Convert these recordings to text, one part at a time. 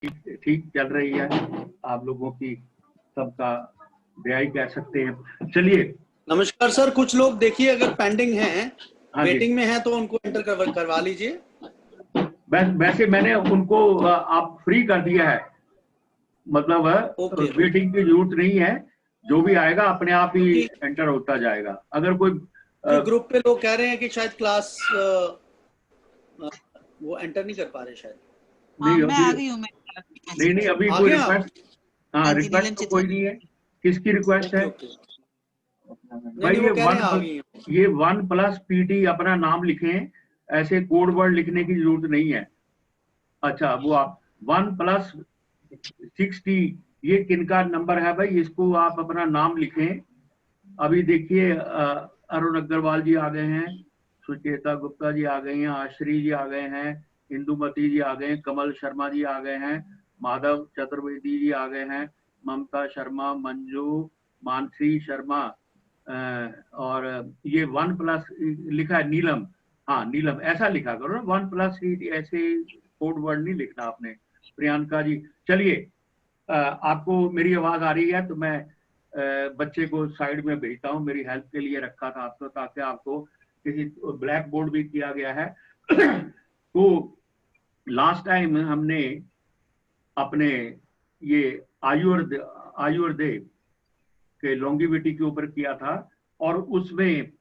ठीक चल रही है आप लोगों की, सबका दयाई कह सकते हैं। चलिए नमस्कार सर, कुछ लोग देखिए अगर पेंडिंग हैं, हाँ जी, वेटिंग में हैं तो उनको एंटर करवा लीजिए। वैसे मैंने उनको आप फ्री कर दिया है, मतलब ओके। वेटिंग की जरूरत नहीं है, जो भी आएगा अपने आप ही क्योंकि एंटर होता जाएगा। अगर कोई ग्रुप पे लोग कह रहे हैं कि शायद क्लास वो एंटर नहीं कर पा रहे शायद। नहीं मैं अभी आ गई हूँ। नहीं अभी आ कोई गए आप? रिक्वेस्ट, हाँ हाँ जी, रिक्वेस्ट नीलम तो चित्रा। कोई नहीं है। किसकी रिक्वेस्ट ओके है ओके। भाई? नहीं, वो कह रहे हैं आ गई हैं। ये 1+PT अपना नाम लिखें, ऐसे कोड वर्ड लिखने की जरूरत नहीं है। अच्छा वो आप 1+60 ये किनका नंबर है भाई? इसको आप अपना नाम लिखें। अभी देखिए अरुण अग्रवाल जी आ गए हैं, सुचेता गुप्ता जी आ गई हैं, आश्री जी आ गए हैं, इंदुमती जी आ गए हैं, कमल शर्मा जी आ गए हैं, माधव चतुर्वेदी जी आ गए हैं, ममता शर्मा, मंजू, मानसी शर्मा, और ये 1+ लिखा है नीलम। हाँ नीलम ऐसा लिखा करो ना, 1+, ऐसे कोड वर्ड नहीं लिखना आपने। प्रियंका जी, चलिए आपको मेरी आवाज आ रही है तो मैं बच्चे को साइड में भेजता हूँ, मेरी हेल्प के लिए रखा था आपको, ताकि आपको किसी ब्लैक बोर्ड भी किया गया है। तो लास्ट टाइम हमने अपने ये आयुर्वेद के लॉन्गिविटी के ऊपर किया था, और उसमें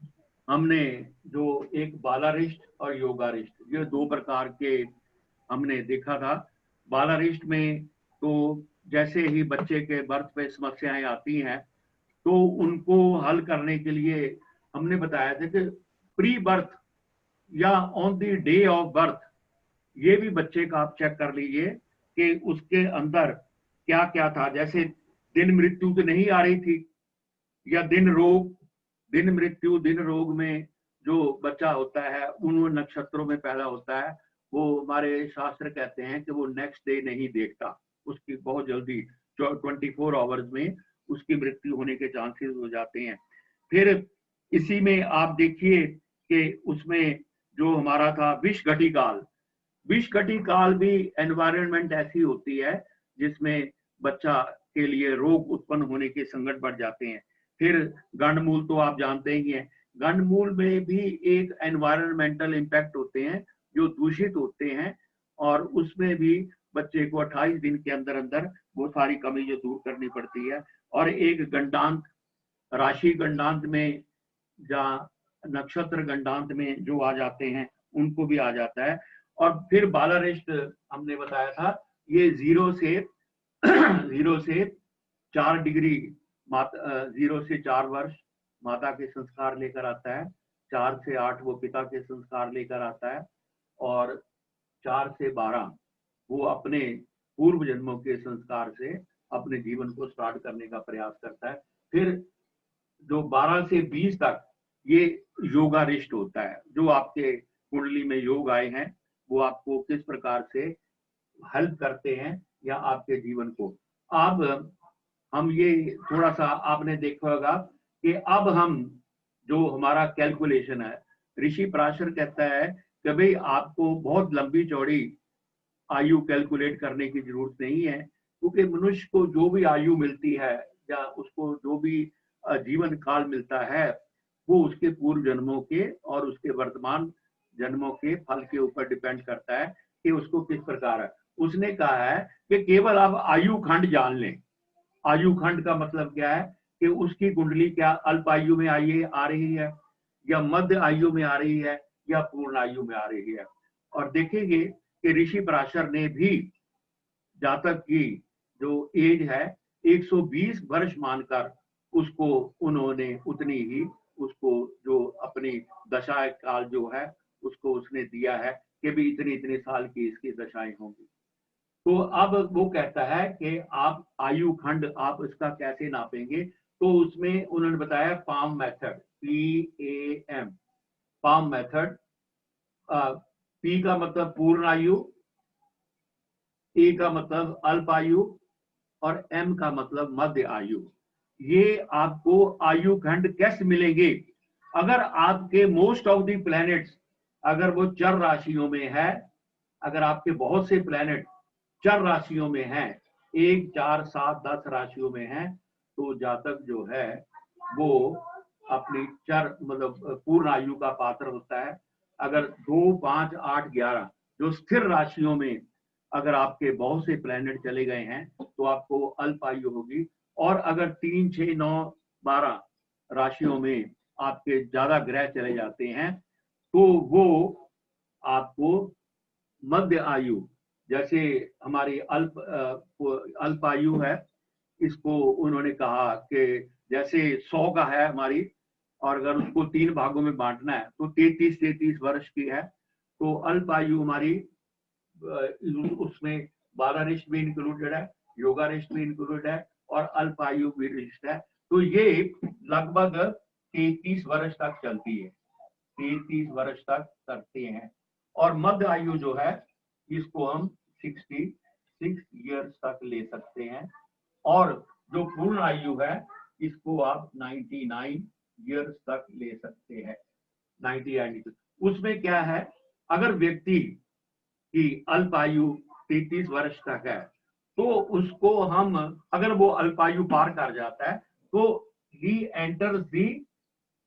हमने जो एक बालारिष्ट और योगारिष्ट, ये दो प्रकार के हमने देखा था। बालारिष्ट में तो जैसे ही बच्चे के बर्थ पे समस्याएं आती हैं तो उनको हल करने के लिए हमने बताया था कि प्री बर्थ या on the day of birth ये भी बच्चे का आप चेक कर लीजिए कि उसके अंदर क्या क्या था। जैसे दिन मृत्यु तो नहीं आ रही थी, या दिन रोग, दिन मृत्यु दिन रोग में जो बच्चा होता है उन नक्षत्रों में पैदा होता है, वो हमारे शास्त्र कहते हैं कि वो नेक्स्ट डे नहीं देखता, उसकी बहुत जल्दी 24 आवर्स में उसकी मृत्यु होने के चांसेस हो जाते हैं। फिर इसी में आप देखिए कि उसमें जो हमारा था विषघटी काल, विषघटी काल भी एनवायरनमेंट ऐसी होती है जिसमें बच्चा के लिए रोग उत्पन्न होने के संकट बढ़ जाते हैं। फिर गंडमूल तो आप जानते ही हैं, गंडमूल में भी एक एनवायरमेंटल इम्पैक्ट होते हैं जो दूषित होते हैं, और उसमें भी बच्चे को 28 दिन के अंदर अंदर वो सारी कमी जो दूर करनी पड़ती है। और एक गंडांत, राशि गंडांत में या नक्षत्र गंडांत में जो आ जाते हैं उनको भी आ जाता है। और फिर बालारिष्ट हमने बताया था, ये 0 से 4 डिग्री, 0 से 4 वर्ष माता के संस्कार लेकर आता है, 4 से 8 वो पिता के संस्कार लेकर आता है, और 4 से 12 वो अपने पूर्व जन्मों के संस्कार से अपने जीवन को स्टार्ट करने का प्रयास करता है। फिर जो 12 से 20 तक ये योगारिष्ट होता है, जो आपके कुंडली में योग आए हैं वो आपको किस प्रकार से हेल्प करते हैं या आपके जीवन को। अब हम ये थोड़ा सा आपने देखा होगा कि अब हम जो हमारा कैलकुलेशन है, ऋषि पराशर कहता है कि भाई आपको बहुत लंबी चौड़ी आयु कैलकुलेट करने की जरूरत नहीं है, क्योंकि मनुष्य को जो भी आयु मिलती है या उसको जो भी जीवन काल मिलता है वो उसके पूर्व जन्मों के और उसके वर्तमान जन्मों के फल के ऊपर डिपेंड करता है कि उसको किस प्रकार है। उसने कहा है कि केवल आप आयु खंड जान लें। आयु खंड का मतलब क्या है कि उसकी कुंडली क्या अल्प आयु में आ रही है, या मध्य आयु में आ रही है, या पूर्ण आयु में आ रही है। और देखेंगे कि ऋषि पराशर ने भी जातक की जो एज है 120 वर्ष मानकर उसको उन्होंने उतनी ही उसको जो अपनी दशा काल जो है उसको उसने दिया है कि भी इतने इतने साल की इसकी दशाएं होंगी। तो अब वो कहता है कि आप आयु खंड आप इसका कैसे नापेंगे, तो उसमें उन्होंने बताया palm method, PAM, palm method. P का मतलब पूर्ण आयु, A का मतलब अल्प आयु, और M का मतलब मध्य आयु। ये आपको आयु खंड कैसे मिलेंगे? अगर आपके मोस्ट ऑफ द प्लैनेट्स अगर वो चर राशियों में है, अगर आपके बहुत से प्लैनेट चर राशियों में है, 1, 4, 7, 10 राशियों में है, तो जातक जो है वो अपनी चर मतलब पूर्ण आयु का पात्र होता है। अगर 2, 5, 8, 11 जो स्थिर राशियों में अगर आपके बहुत से प्लैनेट चले गए हैं तो आपको अल्प आयु होगी। और अगर 3, 6, 9, 12 राशियों में आपके ज्यादा ग्रह चले जाते हैं तो वो आपको मध्य आयु, जैसे हमारी अल्प आयु है, इसको उन्होंने कहा कि जैसे 100 का है हमारी, और अगर उसको 3 भागों में बांटना है तो 33 वर्ष की है, तो अल्प आयु हमारी उसमें 12 रिश्त भी इंक्लूडेड है, योगा रिश्त भी इंक्लूडेड है और अल्प आयु भी रिश्त है। तो ये लगभग 33 वर्ष तक चलती है, 33 वर्ष तक करते हैं। और मध्य आयु जो है इसको हम 66 ईयर्स तक ले सकते हैं। और जो पूर्ण आयु है इसको आप 99 ईयर्स तक ले सकते हैं। 99 उसमें क्या है, अगर व्यक्ति की अल्प आयु 33 वर्ष तक है तो उसको हम, अगर वो अल्प आयु पार कर जाता है तो ही एंटर्स दी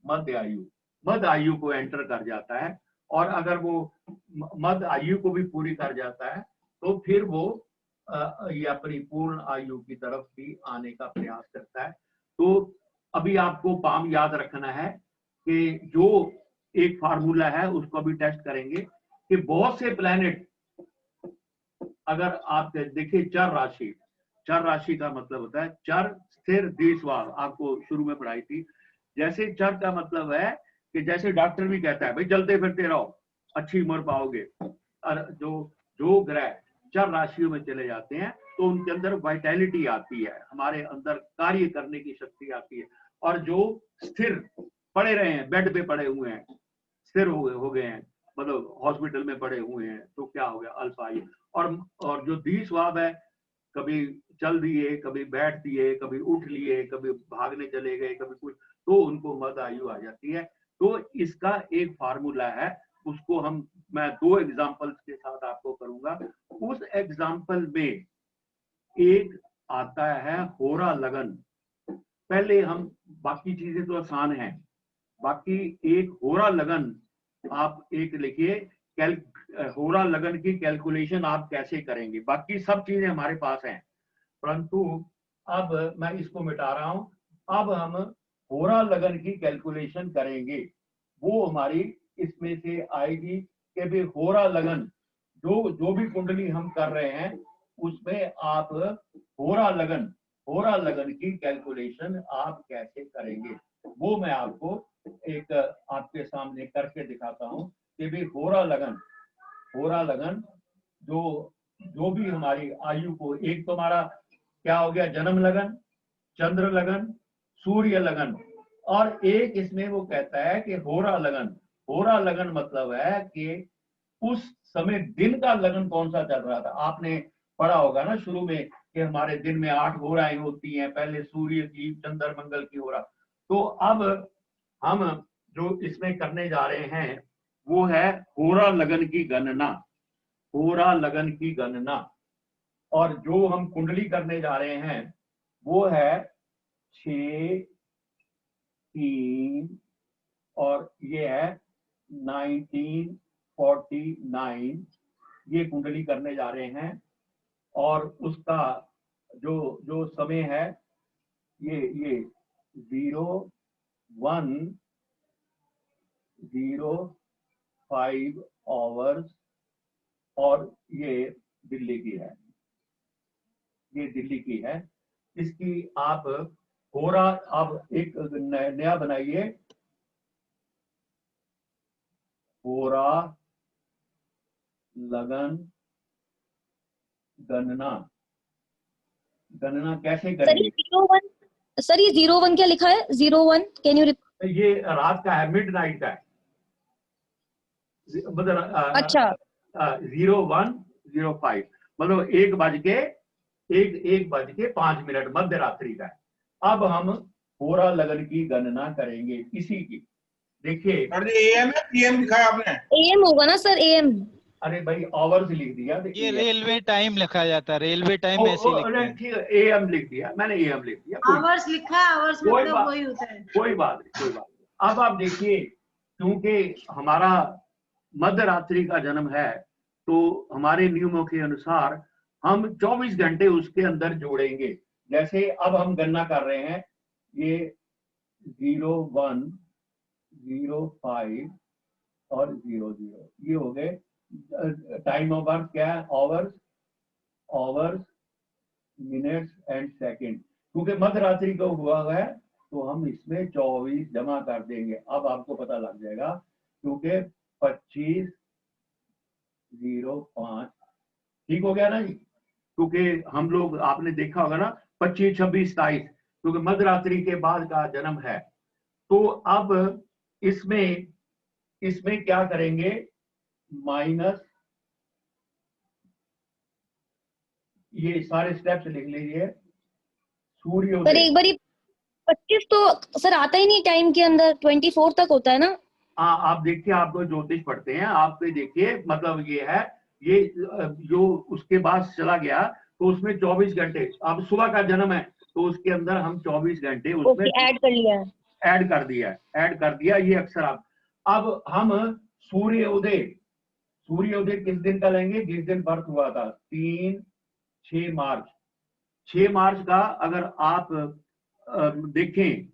मध्य आयु, मध्य आयु को एंटर कर जाता है। और अगर वो मध्य आयु को भी पूरी कर जाता है तो फिर वो ये अपनी पूर्ण आयु की तरफ भी आने का प्रयास करता है। तो अभी आपको पाम याद रखना है कि जो एक फार्मूला है उसको अभी टेस्ट करेंगे कि बहुत से प्लैनेट, अगर आप देखिए चर राशि का मतलब होता है चर स्थिर देशवार, आपको शुरू में पढ़ाई थी। जैसे चर का मतलब है कि जैसे डॉक्टर भी कहता है भाई चलते फिरते रहो अच्छी उम्र पाओगे, और जो ग्रह चर राशियों में चले जाते हैं तो उनके अंदर वाइटैलिटी आती है, हमारे अंदर कार्य करने की शक्ति आती है। और जो स्थिर पड़े रहे हैं, बेड पे पड़े हुए हैं, स्थिर हो गए हैं, मतलब हॉस्पिटल में पड़े हुए हैं, तो क्या हो गया, अल्प आयु। और जो द्विस्वाब है, कभी चल दिए, कभी बैठ दिए, कभी उठ लिए, कभी भागने चले गए, कभी कुछ, तो उनको मध्य आयु आ जाती है। तो इसका एक फार्मूला है, उसको मैं 2 एग्जांपल्स के साथ आपको करूंगा। उस एग्जांपल में एक आता है होरा लगन। पहले हम, बाकी चीजें तो आसान है, बाकी एक होरा लगन आप एक लिखिए, होरा लगन की कैलकुलेशन आप कैसे करेंगे। बाकी सब चीजें हमारे पास हैं, परंतु अब मैं इसको मिटा रहा हूं। अब हम होरा लगन की कैलकुलेशन करेंगे, वो हमारी इसमें से आएगी कि भी होरा लगन जो भी कुंडली हम कर रहे हैं उसमें आप होरा लगन की कैलकुलेशन आप कैसे करेंगे, वो मैं आपको एक आपके सामने करके दिखाता हूं कि भी होरा लगन जो भी हमारी आयु को, एक तो हमारा क्या हो गया, जन्म लगन, चंद्र लगन, सूर्य लगन, और एक इसमें वो कहता है कि होरा लगन मतलब है कि उस समय दिन का लगन कौन सा चल रहा था। आपने पढ़ा होगा ना शुरू में कि हमारे दिन में 8 होराएं होती हैं, पहले सूर्य की, चंद्र मंगल की होरा। तो अब हम जो इसमें करने जा रहे हैं वो है होरा लगन की गणना। और जो हम कुंडली करने जा रहे हैं वो है 6, 3 और ये है 1949, ये कुंडली करने जा रहे हैं। और उसका जो समय है ये 01:05 आवर्स, और ये दिल्ली की है। इसकी आप होरा, अब एक नया बनाइए, होरा लगन गणना कैसे करेंगे। सर ये 01 क्या लिखा है, 01 कैन यू? ये रात का है, मिडनाइट का है, मतलब अच्छा 01:05 मतलब 1:05 मध्य रात्रि का है। अब हम होरा लगन की गणना करेंगे इसी की। देखिए एएम है, पीएम लिखा है आपने? एएम होगा ना सर, एएम। अरे भाई आवर्स लिख दिया, ये देखिए रेलवे टाइम लिखा जाता है, रेलवे टाइम ऐसे ही लिखते हैं। ठीक है, एएम लिख दिया मैंने, एएम लिख दिया, आवर्स लिखा है, आवर्स कोई मतलब बात, वही होता है। कोई बात नहीं, कोई बात नहीं। अब आप देखिए, क्योंकि हमारा मध्य रात्रि का जन्म है, तो हमारे नियमों के अनुसार हम 24 घंटे उसके अंदर जोड़ेंगे। जैसे अब हम गणना कर रहे हैं, ये 01, 05 और 00, ये हो गए टाइम ऑफ बर्थ। क्या है? Hours, hours, minutes and second. क्योंकि मध्य रात्रि को हुआ है तो हम इसमें 24 जमा कर देंगे। अब आपको पता लग जाएगा, क्योंकि 25:05 ठीक हो गया ना जी। क्योंकि हम लोग, आपने देखा होगा ना, 25, 26, 27, क्योंकि मध्य रात्रि के बाद का जन्म है। तो अब इसमें क्या करेंगे, माइनस, ये सारे स्टेप्स लिख लीजिए। सर सूर्योदय, एक बार 25 तो सर आता ही नहीं टाइम के अंदर, 24 तक होता है ना। हाँ आप देखिए, आप तो ज्योतिष पढ़ते हैं, आप पे देखिए, मतलब ये है, ये जो उसके बाद चला गया तो उसमें 24 घंटे, अब सुबह का जन्म है तो उसके अंदर हम 24 घंटे उसमें ओके, ऐड कर लिया है। ऐड कर दिया, ऐड कर दिया, ये अक्सर आप। अब हम सूर्योदय, सूर्योदय किस दिन का लेंगे? जिस दिन बर्थ हुआ था, 6 मार्च। 6 मार्च का अगर आप देखें,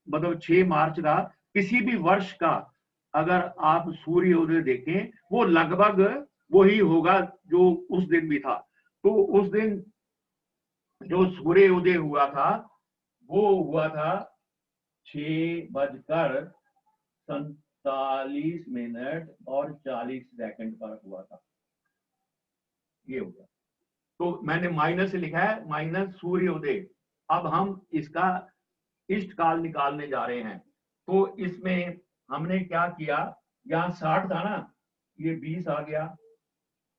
मतलब 6 मार्च का किसी भी वर्ष का अगर आप सूर्योदय देखें, वो लगभग वही होगा जो उस दिन भी था। तो उस दिन जो सूर्योदय हुआ था वो हुआ था 6:47 और 40 सेकंड पर हुआ था, ये हो गया। तो मैंने माइनस लिखा है, माइनस सूर्योदय। अब हम इसका इष्ट काल निकालने जा रहे हैं। तो इसमें हमने क्या किया, यहाँ 60 था ना, ये 20 आ गया,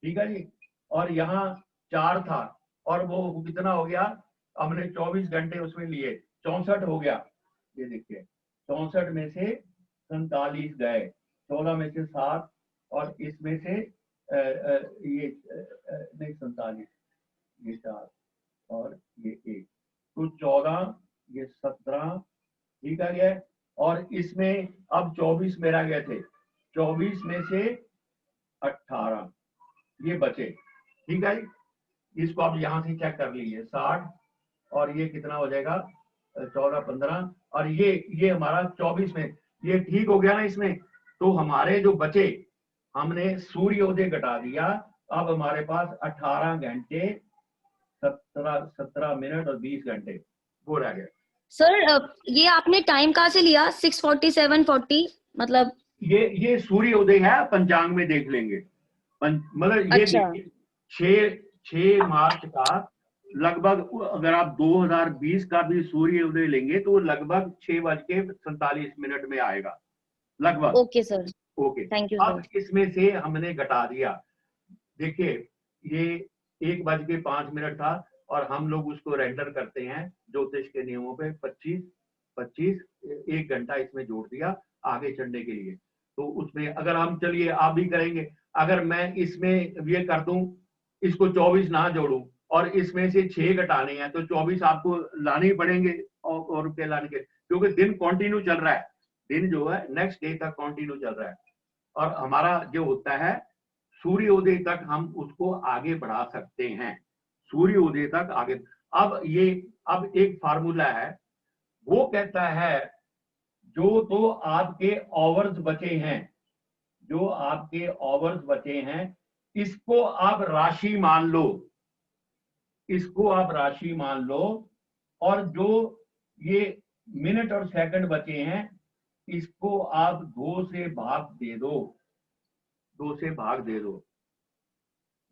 ठीक है जी। और यहाँ 4 था, और वो कितना हो गया, हमने 24 घंटे उसमें लिए, 64 हो गया। ये देखिए, 64 में से 47 गए, 16 में से 7, और इसमें से ये नहीं 47, ये 4 और ये 1, तो 14, ये 17, ठीक आ गया। और इसमें अब 24 में रह गए थे, 24 में से 18 ये बचे, ठीक है। इसको आप यहां से चेक कर लीजिए, 60 और ये कितना हो जाएगा, 14, 15, और ये हमारा 24 में, ये ठीक हो गया ना इसमें। तो हमारे जो बचे, हमने सूर्योदय घटा दिया, अब हमारे पास 18 घंटे 17 मिनट और 20 घंटे वो रह गए। सर ये आपने टाइम कहाँ से लिया, 6:47, 40 मतलब? ये सूर्योदय है, पंचांग में देख लेंगे। मतलब ये अच्छा। देखिए, 6 मार्च का लगभग, अगर आप 2020 का भी सूर्योदय लेंगे तो लगभग 6:47 में आएगा लगभग। Okay sir, okay, thank you अब सर। इसमें से हमने घटा दिया। देखिए, ये 1:05 था, और हम लोग उसको रेंडर करते हैं ज्योतिष के नियमों पे, 25 1 घंटा इसमें जोड़ दिया आगे चढ़ने के लिए। तो उसमें अगर हम, चलिए आप भी करेंगे, अगर मैं इसमें ये कर दूं, इसको 24 ना जोड़ूं और इसमें से 6 घटाने हैं, तो 24 आपको लाने ही पड़ेंगे, और रुपये लाने के, क्योंकि दिन कंटिन्यू चल रहा है, दिन जो है नेक्स्ट डे तक कंटिन्यू चल रहा है। और हमारा जो होता है सूर्योदय तक, हम उसको आगे बढ़ा सकते हैं, सूर्योदय तक आगे। अब एक फार्मूला है, वो कहता है, जो तो आपके आवर्स बचे हैं, जो आपके आवर्स बचे हैं, इसको आप राशि मान लो, इसको आप राशि मान लो, और जो ये मिनट और सेकंड बचे हैं, इसको आप 2 से भाग दे दो, 2 से भाग दे दो।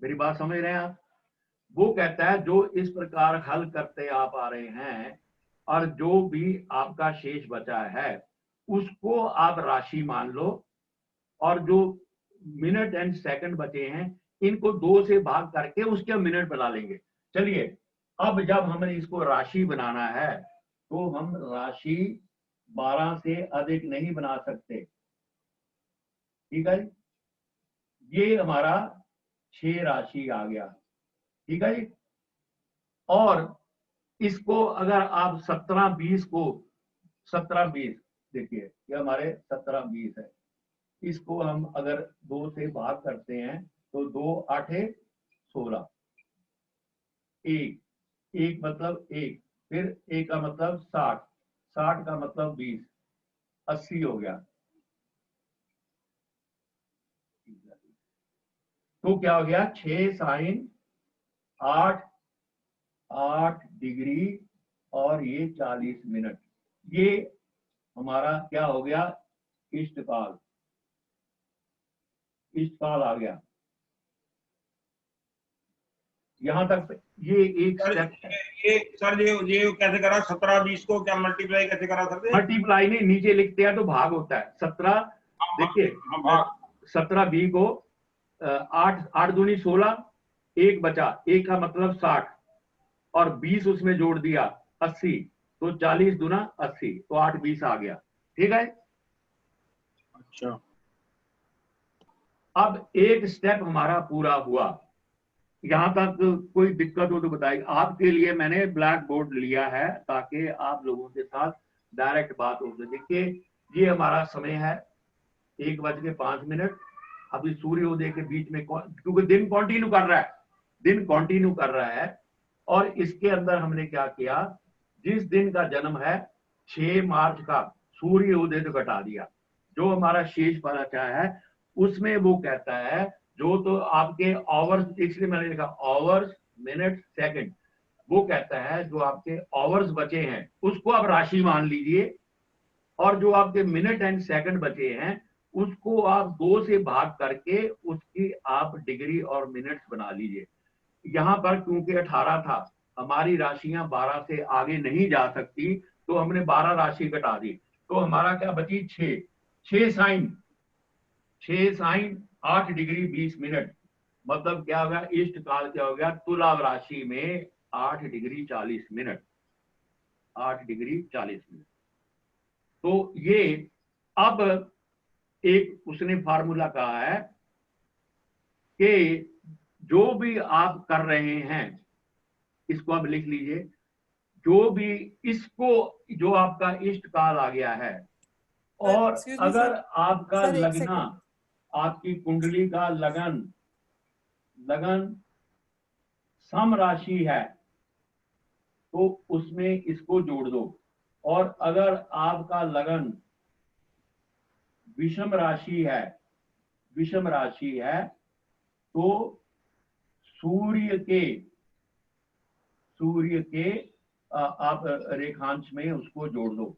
मेरी बात समझ रहे हैं आप? वो कहता है, जो इस प्रकार हल करते आप आ रहे हैं, और जो भी आपका शेष बचा है उसको आप राशि मान लो, और जो मिनट एंड सेकंड बचे हैं इनको 2 से भाग करके उसके मिनट बना लेंगे। चलिए, अब जब हमें इसको राशि बनाना है तो हम राशि 12 से अधिक नहीं बना सकते, ठीक है। ये हमारा 6 राशि आ गया, ठीक है जी। और इसको अगर आप 17-20 को 17-20 देखिए, ये हमारे 17-20 है, इसको हम अगर 2 से भाग करते हैं तो 2 8 16, एक एक मतलब एक, फिर एक का मतलब 60, 60 का मतलब 20, 80 हो गया। तो क्या हो गया, 6 साइन 8 8 डिग्री और ये 40 मिनट, ये हमारा क्या हो गया, इष्टकाल, इष्टकाल आ गया। यहां तक ये एक स्टेप है। ये सर ये कैसे करा, 17-20 को क्या मल्टीप्लाई कैसे करा सर? मल्टीप्लाई नहीं, नीचे लिखते हैं तो भाग होता है। 17 देखिए, 17-20 को 8 8 दूनी 16, एक बचा, एक का मतलब 60 और 20 उसमें जोड़ दिया 80, तो 40 दूना 80, तो 8-20 आ गया, ठीक है। अच्छा, अब एक स्टेप हमारा पूरा हुआ, यहां तक कोई दिक्कत हो तो बताइए। आपके लिए मैंने ब्लैक बोर्ड लिया है ताकि आप लोगों के साथ डायरेक्ट बात हो सके। देखिए, ये हमारा समय है 1:05। अभी सूर्योदय के बीच में, क्योंकि दिन कंटिन्यू कर रहा है, दिन कंटिन्यू कर रहा है, और इसके अंदर हमने क्या किया, जिस दिन का जन्म है 6 मार्च का, सूर्योदय तो घटा दिया, जो हमारा शेष बचा है उसमें वो कहता है जो तो आपके आवर्स, इसलिए मैंने लिखा आवर्स मिनट सेकंड, वो कहता है जो आपके आवर्स बचे हैं उसको आप राशि मान लीजिए, और जो आपके मिनट एंड सेकंड बचे हैं उसको आप 2 से भाग करके उसकी आप डिग्री और मिनट्स बना लीजिए। यहाँ पर क्योंकि 18 था, हमारी राशियां 12 से आगे नहीं जा सकती, तो हमने 12 राशि घटा दी, तो हमारा क्या बची 6, 6 साइन 8 डिग्री 20 मिनट, मतलब क्या हो गया, इष्ट काल क्या हो गया, तुला राशि में 8 डिग्री 40 मिनट, 8 डिग्री 40 मिनट। तो ये अब एक उसने फार्मूला कहा है कि जो भी आप कर रहे हैं इसको आप लिख लीजिए, जो भी इसको, जो आपका इष्ट काल आ गया है, और अगर आपका लगना, आपकी कुंडली का लगन सम राशि है तो उसमें इसको जोड़ दो, और अगर आपका लगन विषम राशि है तो सूर्य के आप रेखांश में उसको जोड़ दो।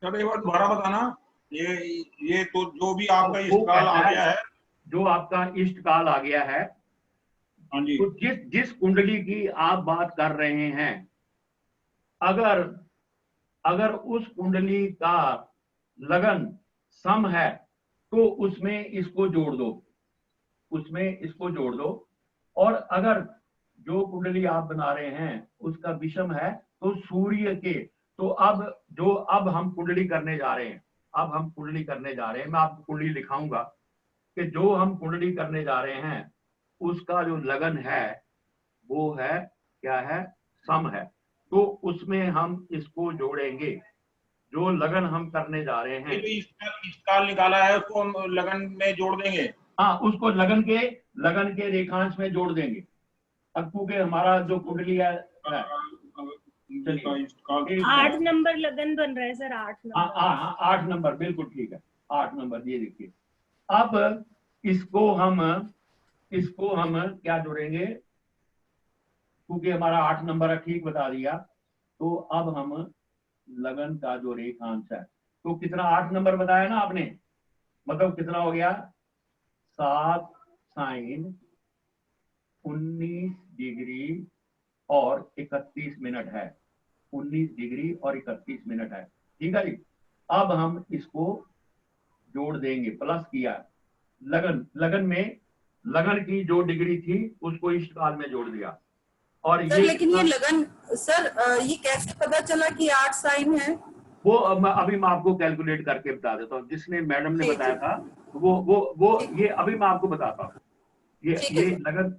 सर एक बार दोबारा बताना, ये तो जो भी आपका इष्ट काल आ गया है, जो आपका इष्ट काल आ गया है, हाँ जी, तो जिस कुंडली की आप बात कर रहे हैं, अगर उस कुंडली का लगन सम है तो उसमें इसको जोड़ दो, और अगर जो कुंडली आप बना रहे हैं उसका विषम है तो सूर्य के, तो अब हम कुंडली करने जा रहे हैं, मैं आपको कुंडली दिखाऊंगा कि जो हम कुंडली करने जा रहे हैं उसका जो लगन है वो है क्या है, सम है, तो उसमें हम इसको जोड़ेंगे, जो लगन हम करने जा रहे हैं। जो इष्ट काल निकाला है उसको हम लगन में जोड़ देंगे। हाँ, उसको लगन के रेखांश में जोड़ देंगे। अब क्योंकि हमारा जो कुंडली है 8 नंबर लगन बन रहा है सर, 8 नंबर। हाँ 8 नंबर, बिल्कुल ठीक है, 8 नंबर, ये देखिए। अब इसको हम क्या जोड़ेंगे, क्योंकि हमारा 8 नंबर ठीक बता दिया, तो अब हम लगन का जो रेखांश है, तो कितना 8 नंबर बताया ना आपने, मतलब कितना हो गया, 7 साइन 19 डिग्री और 31 मिनट है, 19 डिग्री और 31 मिनट है, ठीक है जी। अब हम इसको जोड़ देंगे, प्लस किया, लगन की जो डिग्री थी उसको इष्ट काल में जोड़ दिया, और सर लेकिन ये लगन सर, ये कैसे पता चला कि 8 साइन है? वो अभी मैं आपको कैलकुलेट करके बता देता हूँ, जिसने मैडम ने बताया था वो ये अभी मैं आपको बताता हूँ, ये लगन,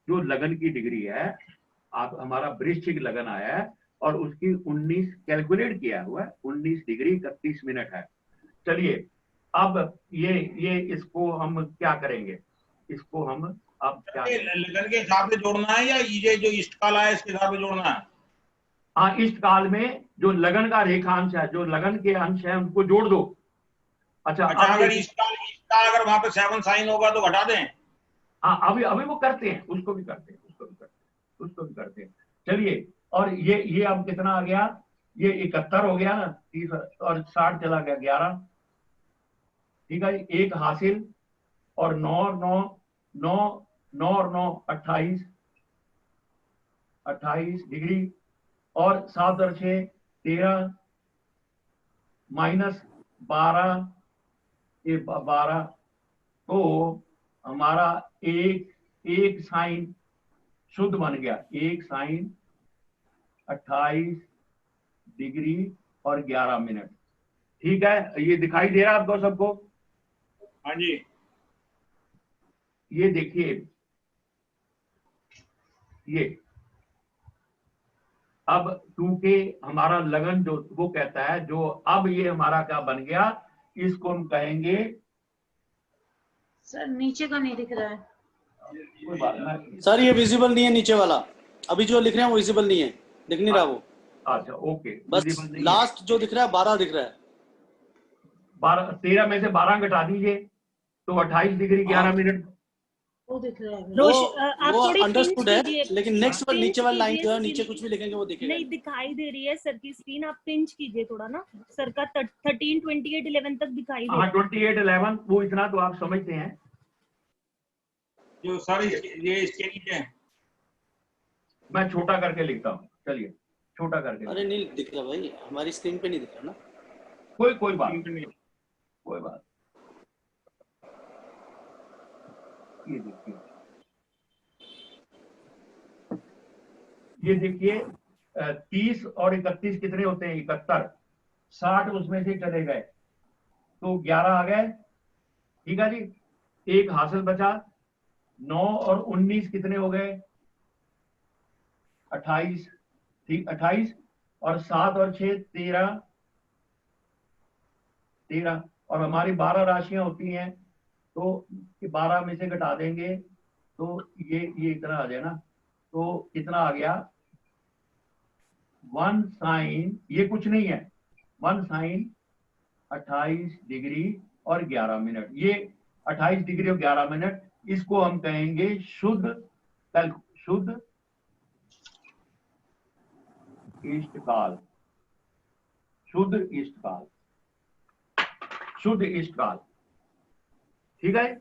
जो लगन की डिग्री है, आप हमारा वृश्चिक लगन आया है और उसकी 19 कैलकुलेट किया हुआ है, 19 डिग्री 31 मिनट है। चलिए अब ये इसको हम क्या करेंगे, इसको हम अब क्या लगन के हिसाब से जोड़ना है या ये जो इष्ट काल आया इसके हिसाब से जोड़ना है? हाँ, इष्ट काल में जो लगन का रेखांश है, जो लगन के अंश है, उनको जोड़ दो। अच्छा अगर इष्ट काल अगर वहां पे 7 साइन होगा तो घटा दें? हाँ, अभी वो करते हैं, उसको भी करते हैं। चलिए, और ये अब कितना आ गया, ये 71 हो गया ना, 30 और 60 चला गया 11, ठीक है। एक हासिल और 9 और 9 28 डिग्री और 7 और 6 13 माइनस 12 ये 12, तो हमारा एक साइन शुद्ध बन गया, एक साइन 28 डिग्री और 11 मिनट, ठीक है। ये दिखाई दे रहा है आपको सबको? हाँ जी। ये देखिए, ये अब क्योंकि हमारा लगन जो वो कहता है, जो अब ये हमारा क्या बन गया, इसको हम कहेंगे, सर नीचे का नहीं दिख रहा है कोई बात नहीं सर, ये विजिबल नहीं है नीचे वाला, अभी जो लिख रहे हैं वो विजिबल नहीं है, दिख नहीं रहा वो। अच्छा ओके, बस लास्ट जो दिख रहा है 12 दिख रहा है। 13 में से 12 घटा दीजिए तो 28 डिग्री 11 मिनट वो दिख रहा है। आप वो थोड़ी अंडरस्टूड pinch है, कीजिए। लेकिन नेक्स्ट pinch नीचे वाली लाइन कीजिए जो है, नीचे screen। कुछ भी लिखेंगे वो दिखेगा नहीं दिखाई दे रही है सर की स्क्रीन, आप पिंच कीजिए थोड़ा ना, सर का 13 28 11 तक दिखाई दे। हाँ 28 11 वो इतना तो आप समझते हैं। जो सर ये इसके नीचे मैं छोटा करके लिखता हूँ, चलिए छोटा करके। अरे नहीं दिख रहा भाई, हमारी स्क्रीन पे नहीं दिख रहा ना। कोई बात नहीं, कोई बात। ये देखिए 30 और 31 कितने होते हैं, 71, 60 उसमें से चले गए तो 11 आ गए, ठीक है जी। एक हासिल बचा, 9 और 19 कितने हो गए, 28, ठीक 28, और 7 और 6 13 और हमारी 12 राशियां होती हैं, तो 12 में से घटा देंगे तो ये इतना आ जाए ना, तो कितना आ गया, 1 साइन, ये कुछ नहीं है, 1 साइन 28 डिग्री और 11 मिनट, ये 28 डिग्री और 11 मिनट, इसको हम कहेंगे शुद्ध इष्टकाल, शुद्ध इष्टकाल, ठीक है।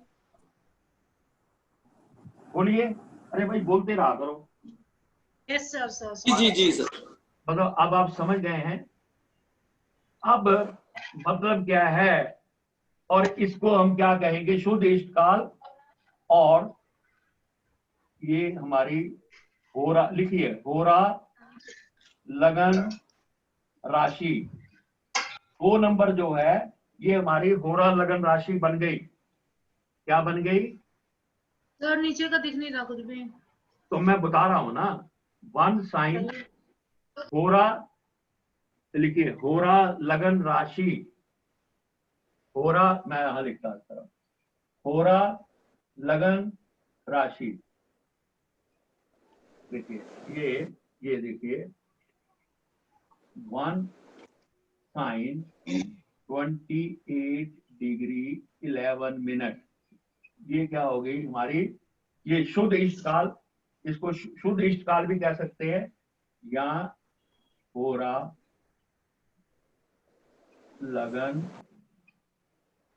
बोलिए, अरे भाई बोलते रहा करो। यस सर सर जी सर। मतलब अब आप समझ गए हैं, अब मतलब क्या है, और इसको हम क्या कहेंगे, शुद्ध इष्टकाल। और ये हमारी होरा, लिखिए होरा लगन राशि, 2 नंबर जो है ये हमारी होरा लगन राशि बन गई। क्या बन गई सर? नीचे का दिख नहीं रहा कुछ भी। तो मैं बता रहा हूं ना, 1 साइन होरा, लिखिए होरा लगन राशि, होरा, मैं यहां लिखता हूं, होरा लगन राशि, देखिए ये देखिए 1 साइन 28 डिग्री 11 मिनट, ये क्या हो गई हमारी, ये शुद्ध इष्टकाल, इसको शुद्ध इष्टकाल भी कह सकते हैं, या होरा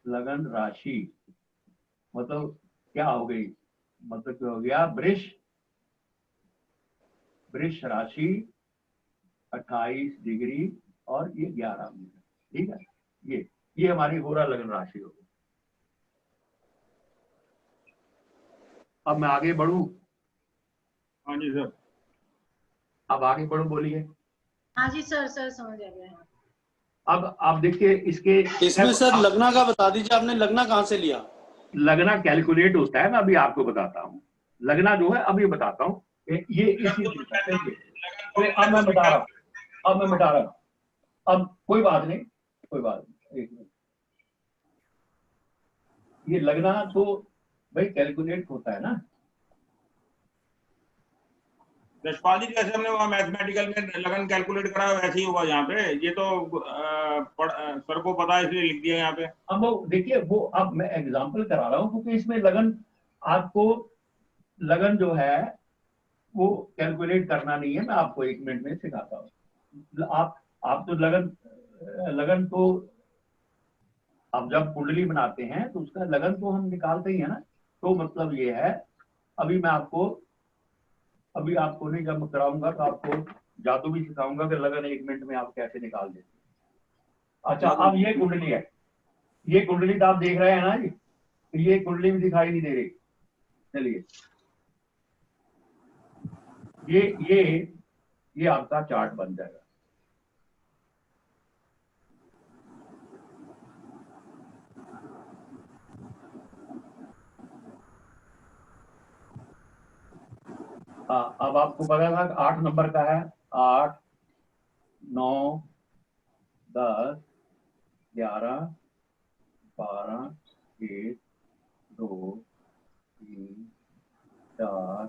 लगन राशि, मतलब क्या हो गई, मतलब क्या हो गया, वृष राशि 28 डिग्री और ये 11 मिनट, ठीक है। ये हमारी होरा लगन राशि होगी। अब मैं आगे बढ़ूं? हाँ जी सर। अब आगे बढ़ूं, बोलिए। हाँ जी सर समझ आ गया। अब आप देखिए इसमें सर लगना का बता दीजिए, आपने लगना कहाँ से लिया? लगना कैलकुलेट होता है, मैं अभी आपको बताता हूँ। लगना जो है अभी बताता हूँ, ये इसी अब मैं बता रहा हूँ, अब कोई बात नहीं, एक मिनट। ये लगना तो भाई कैलकुलेट होता है ना। यशपाल जी, जैसे हमने वहाँ मैथमेटिकल में लगन कैलकुलेट करा वैसे ही होगा यहाँ पे। ये तो सर को पता है इसलिए लिख दिया यहाँ पे। अब वो देखिए, वो अब मैं एग्जांपल करा रहा हूँ क्योंकि इसमें लगन, आपको लगन जो है वो कैलकुलेट करना नहीं है, मैं आपको 1 मिनट में सिखाता हूँ। आप तो लगन तो अब जब कुंडली बनाते हैं तो उसका लगन तो हम निकालते ही है ना। तो मतलब ये है, अभी आपको नहीं, जब मैं कराऊंगा तो आपको जादू भी सिखाऊंगा कि लगन 1 मिनट में आप कैसे निकाल देते हैं। अच्छा, अब ये कुंडली है, ये कुंडली तो आप देख रहे हैं ना जी, ये कुंडली भी दिखाई नहीं दे रही। चलिए, ये आपका चार्ट बन जाएगा। अब आपको पता था 8 नंबर का है, 8, 9, 10, 11, 12, 1, 2, 3, 4,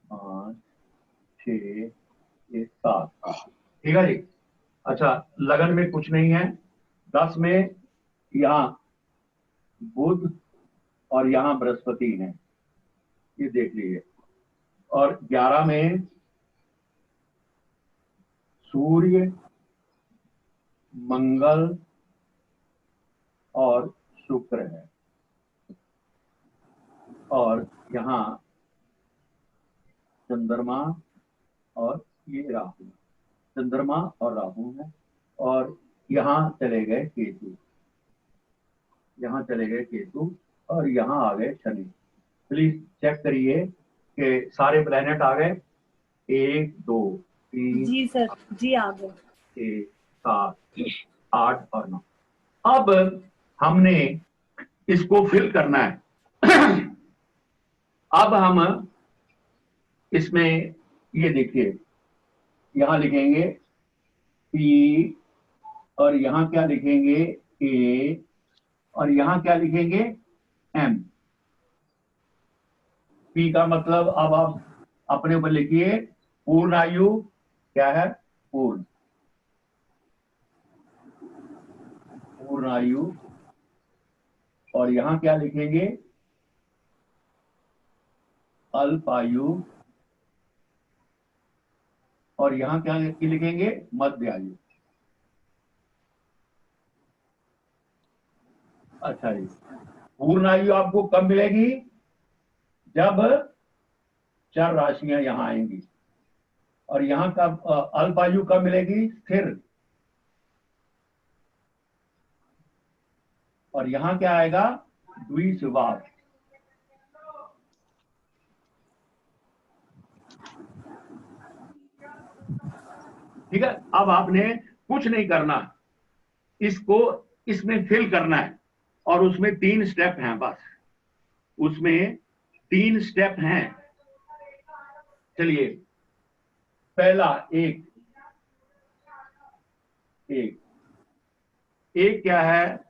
5, 6, 7। ठीक है जी। अच्छा, लगन में कुछ नहीं है। 10 में यहाँ बुध और यहाँ बृहस्पति है, ये देख लीजिए। और 11 में सूर्य, मंगल और शुक्र है। और यहाँ चंद्रमा और ये राहु, चंद्रमा और राहु है। और यहाँ चले गए केतु, और यहाँ आ गए शनि। प्लीज चेक करिए कि सारे प्लैनेट आ गए। 1, 2, 3, जी सर, जी आ गए। 6, 7, 8 और 9। अब हमने इसको फिल करना है। अब हम इसमें ये देखिए, यहां लिखेंगे P, और यहां क्या लिखेंगे A, और यहां क्या लिखेंगे M। P का मतलब, अब आप अपने ऊपर लिखिए, पूर्ण आयु क्या है, पूर्ण आयु। और यहां क्या लिखेंगे, अल्प आयु। और यहां क्या लिखेंगे, मध्य आयु। अच्छा जी, पूर्ण आयु आपको कब मिलेगी, जब 4 राशियां यहां आएंगी। और यहाँ का अल्प आयु कब मिलेगी, स्थिर। और यहाँ क्या आएगा, द्विसुवाद। ठीक है। अब आपने कुछ नहीं करना, इसको इसमें फिल करना है। और उसमें 3 स्टेप हैं, बस उसमें 3 स्टेप हैं। चलिए, पहला एक क्या है,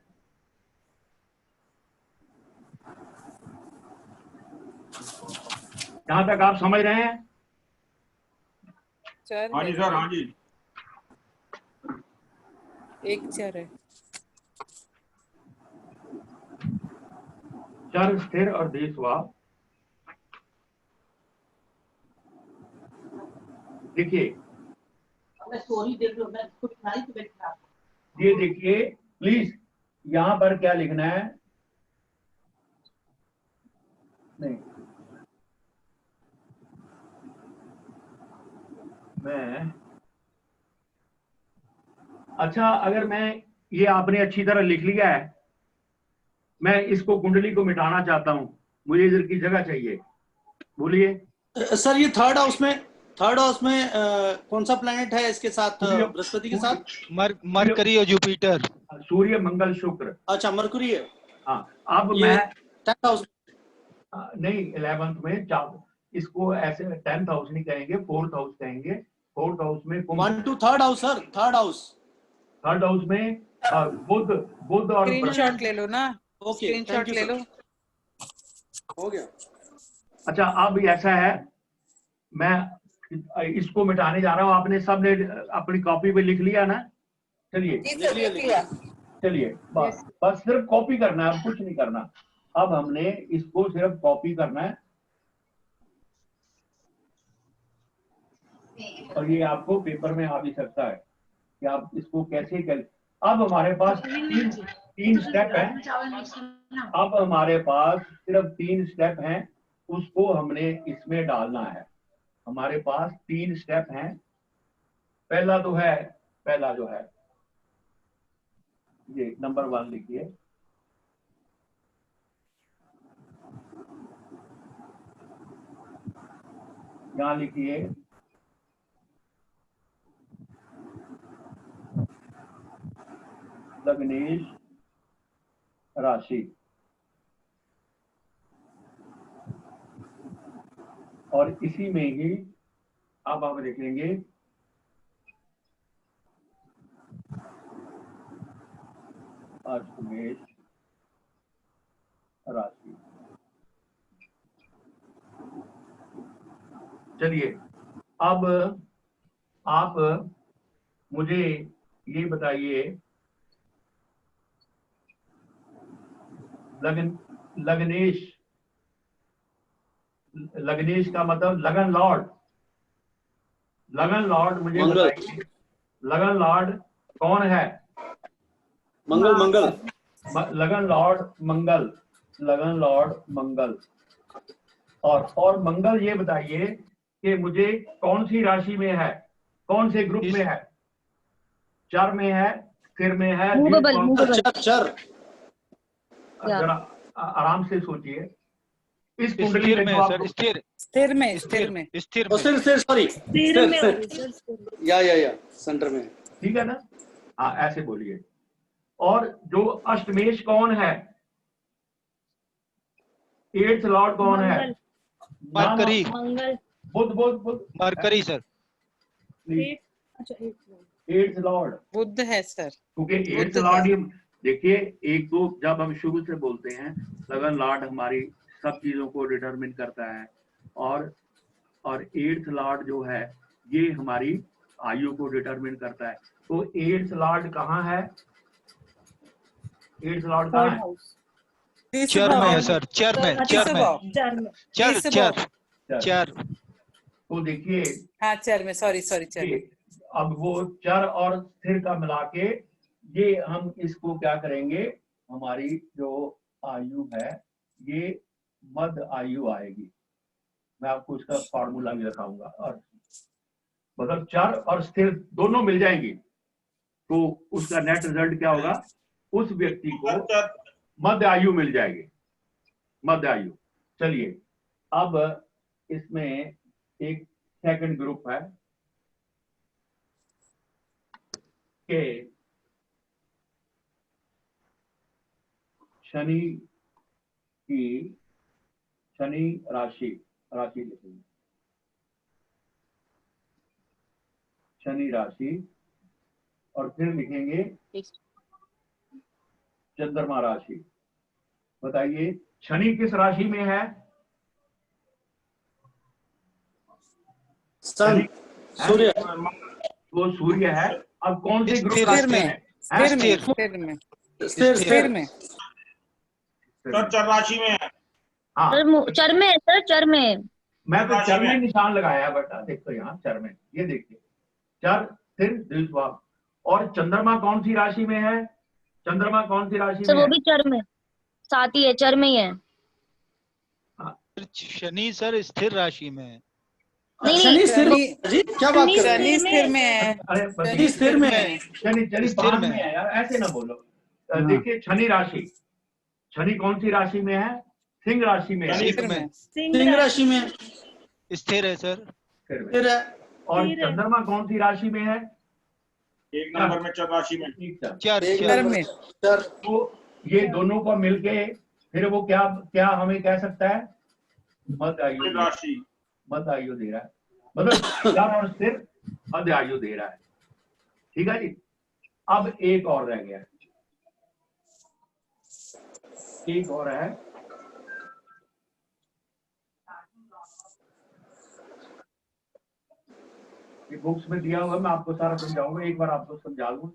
यहां तक आप समझ रहे हैं? हाँ जी सर, हाँ जी। एक चर है, चर, स्थिर और द्विसुवाद। देखिए, स्टोरी देख लो, मैं खुद खाई तो बैठा। ये देखिए प्लीज, यहां पर क्या लिखना है, नहीं मैं, अच्छा, अगर मैं, ये आपने अच्छी तरह लिख लिया है, मैं इसको कुंडली को मिटाना चाहता हूं, मुझे इधर की जगह चाहिए। बोलिए सर, ये थर्ड हाउस में कौन सा प्लैनेट है इसके साथ, बृहस्पति के साथ? मरकरी और जुपिटर। सूर्य, मंगल, शुक्र। अच्छा, मरकुरी है। हाँ, अब मैं 10th हाउस नहीं 11th में चार, इसको ऐसे 10th हाउस नहीं कहेंगे, 4th हाउस कहेंगे। 4th हाउस में 1 to 3rd house sir, 3rd house. 3rd house में बुध और स्क्रीनशॉट ले लो ना, ओके, स्क्रीनशॉट ले लो। हो गया। अच्छा अब ऐसा है, मैं इसको मिटाने जा रहा हूँ। आपने सबने अपनी कॉपी पे लिख लिया ना? चलिए जी सर, लिख लिया। चलिए बस सिर्फ कॉपी करना है, अब कुछ नहीं करना। अब हमने इसको सिर्फ कॉपी करना है और ये आपको पेपर में आ भी सकता है कि आप इसको कैसे कर। अब हमारे पास तीन स्टेप है। अब हमारे पास सिर्फ 3 स्टेप हैं, उसको हमने इसमें डालना है। हमारे पास 3 स्टेप हैं। पहला जो है ये नंबर 1 लिखिए। यहां लिखिए लग्नेश राशि, और इसी में ही अब आप देखेंगे अष्टमेश राशि। चलिए अब आप मुझे ये बताइए, लग्नेश का मतलब लगन लॉर्ड। लगन लॉर्ड मुझे बताइए, लगन लॉर्ड कौन है? मंगल। लगन लॉर्ड मंगल, लगन लॉर्ड मंगल। और मंगल ये बताइए कि मुझे कौन सी राशि में है, कौन से ग्रुप में है? चर में है, स्थिर में है? चर। जरा आराम से सोचिए। इस कुंडली स्थिर में में सर, स्थिर स्थिर में सॉरी या सेंटर में, ठीक है ना? हाँ ऐसे बोलिए। और जो अष्टमेश कौन है? 8th लॉर्ड कौन है? मरकरी। बुध मरकरी सर। 8th लॉर्ड बुध है सर, क्योंकि 8th लॉर्ड ही देखिए। एक तो जब हम शुरू से बोलते हैं लगन लॉर्ड हमारी सब चीजों को डिटरमिन करता है, और 8th लॉर्ड जो है ये हमारी आयु को डिटरमिन करता है। तो 8th लॉर्ड कहाँ है? 8th लॉर्ड कहाँ है? चर में है सर, चर तो देखिए, हाँ चर में, सॉरी चर। अब वो चर और स्थिर का मिला के ये हम इसको क्या करेंगे, हमारी जो आयु है ये मध्य आयु आएगी। मैं आपको इसका फॉर्मूला भी बताऊंगा। और मतलब चर और स्थिर दोनों मिल जाएंगी तो उसका नेट रिजल्ट क्या होगा? उस व्यक्ति को मध्य आयु मिल जाएगी, मध्य आयु। चलिए अब इसमें एक सेकंड ग्रुप है कि शनि राशि लिखेंगे। शनि राशि और फिर लिखेंगे चंद्रमा राशि। बताइए शनि किस राशि में है? सन, सूर्य। वो सूर्य है। अब कौन से ग्रुप में? स्थिर में सर चर राशि में है। हाँ चर में है सर, चर में। मैं तो चर में निशान लगाया बेटा, देखो यहाँ चर में, ये देखिए चर स्थिर द्विस्वाप। और चंद्रमा कौन सी राशि में है? चंद्रमा कौन सी राशि सर में वो है? भी चर में साथ ही है, चर में ही है। शनि सर स्थिर राशि में है। शनि स्थिर जी, क्या बात कर रहे हैं? शनि स्थिर में है। अरे शनि स्थिर में है। शनि पास में है यार, ऐसे ना बोलो। देखिए शनि राशि, शनि कौन सी राशि में है? सिंह राशि में है। सिंह राशि में स्थिर है सर, स्थिर है। और चंद्रमा कौन सी राशि में है? 1 नंबर में चर राशि में। चर में। तो ये दोनों को मिलके फिर वो क्या क्या हमें कह सकता है, मध्य आयु राशि, मध्य आयु दे रहा है, मतलब चर और स्थिर मध्य आयु दे रहा है। ठीक है जी। अब एक और रह गया, एक और है, ये बुक्स में दिया हुआ, मैं आपको सारा समझाऊंगा, एक बार आपको समझा दूं।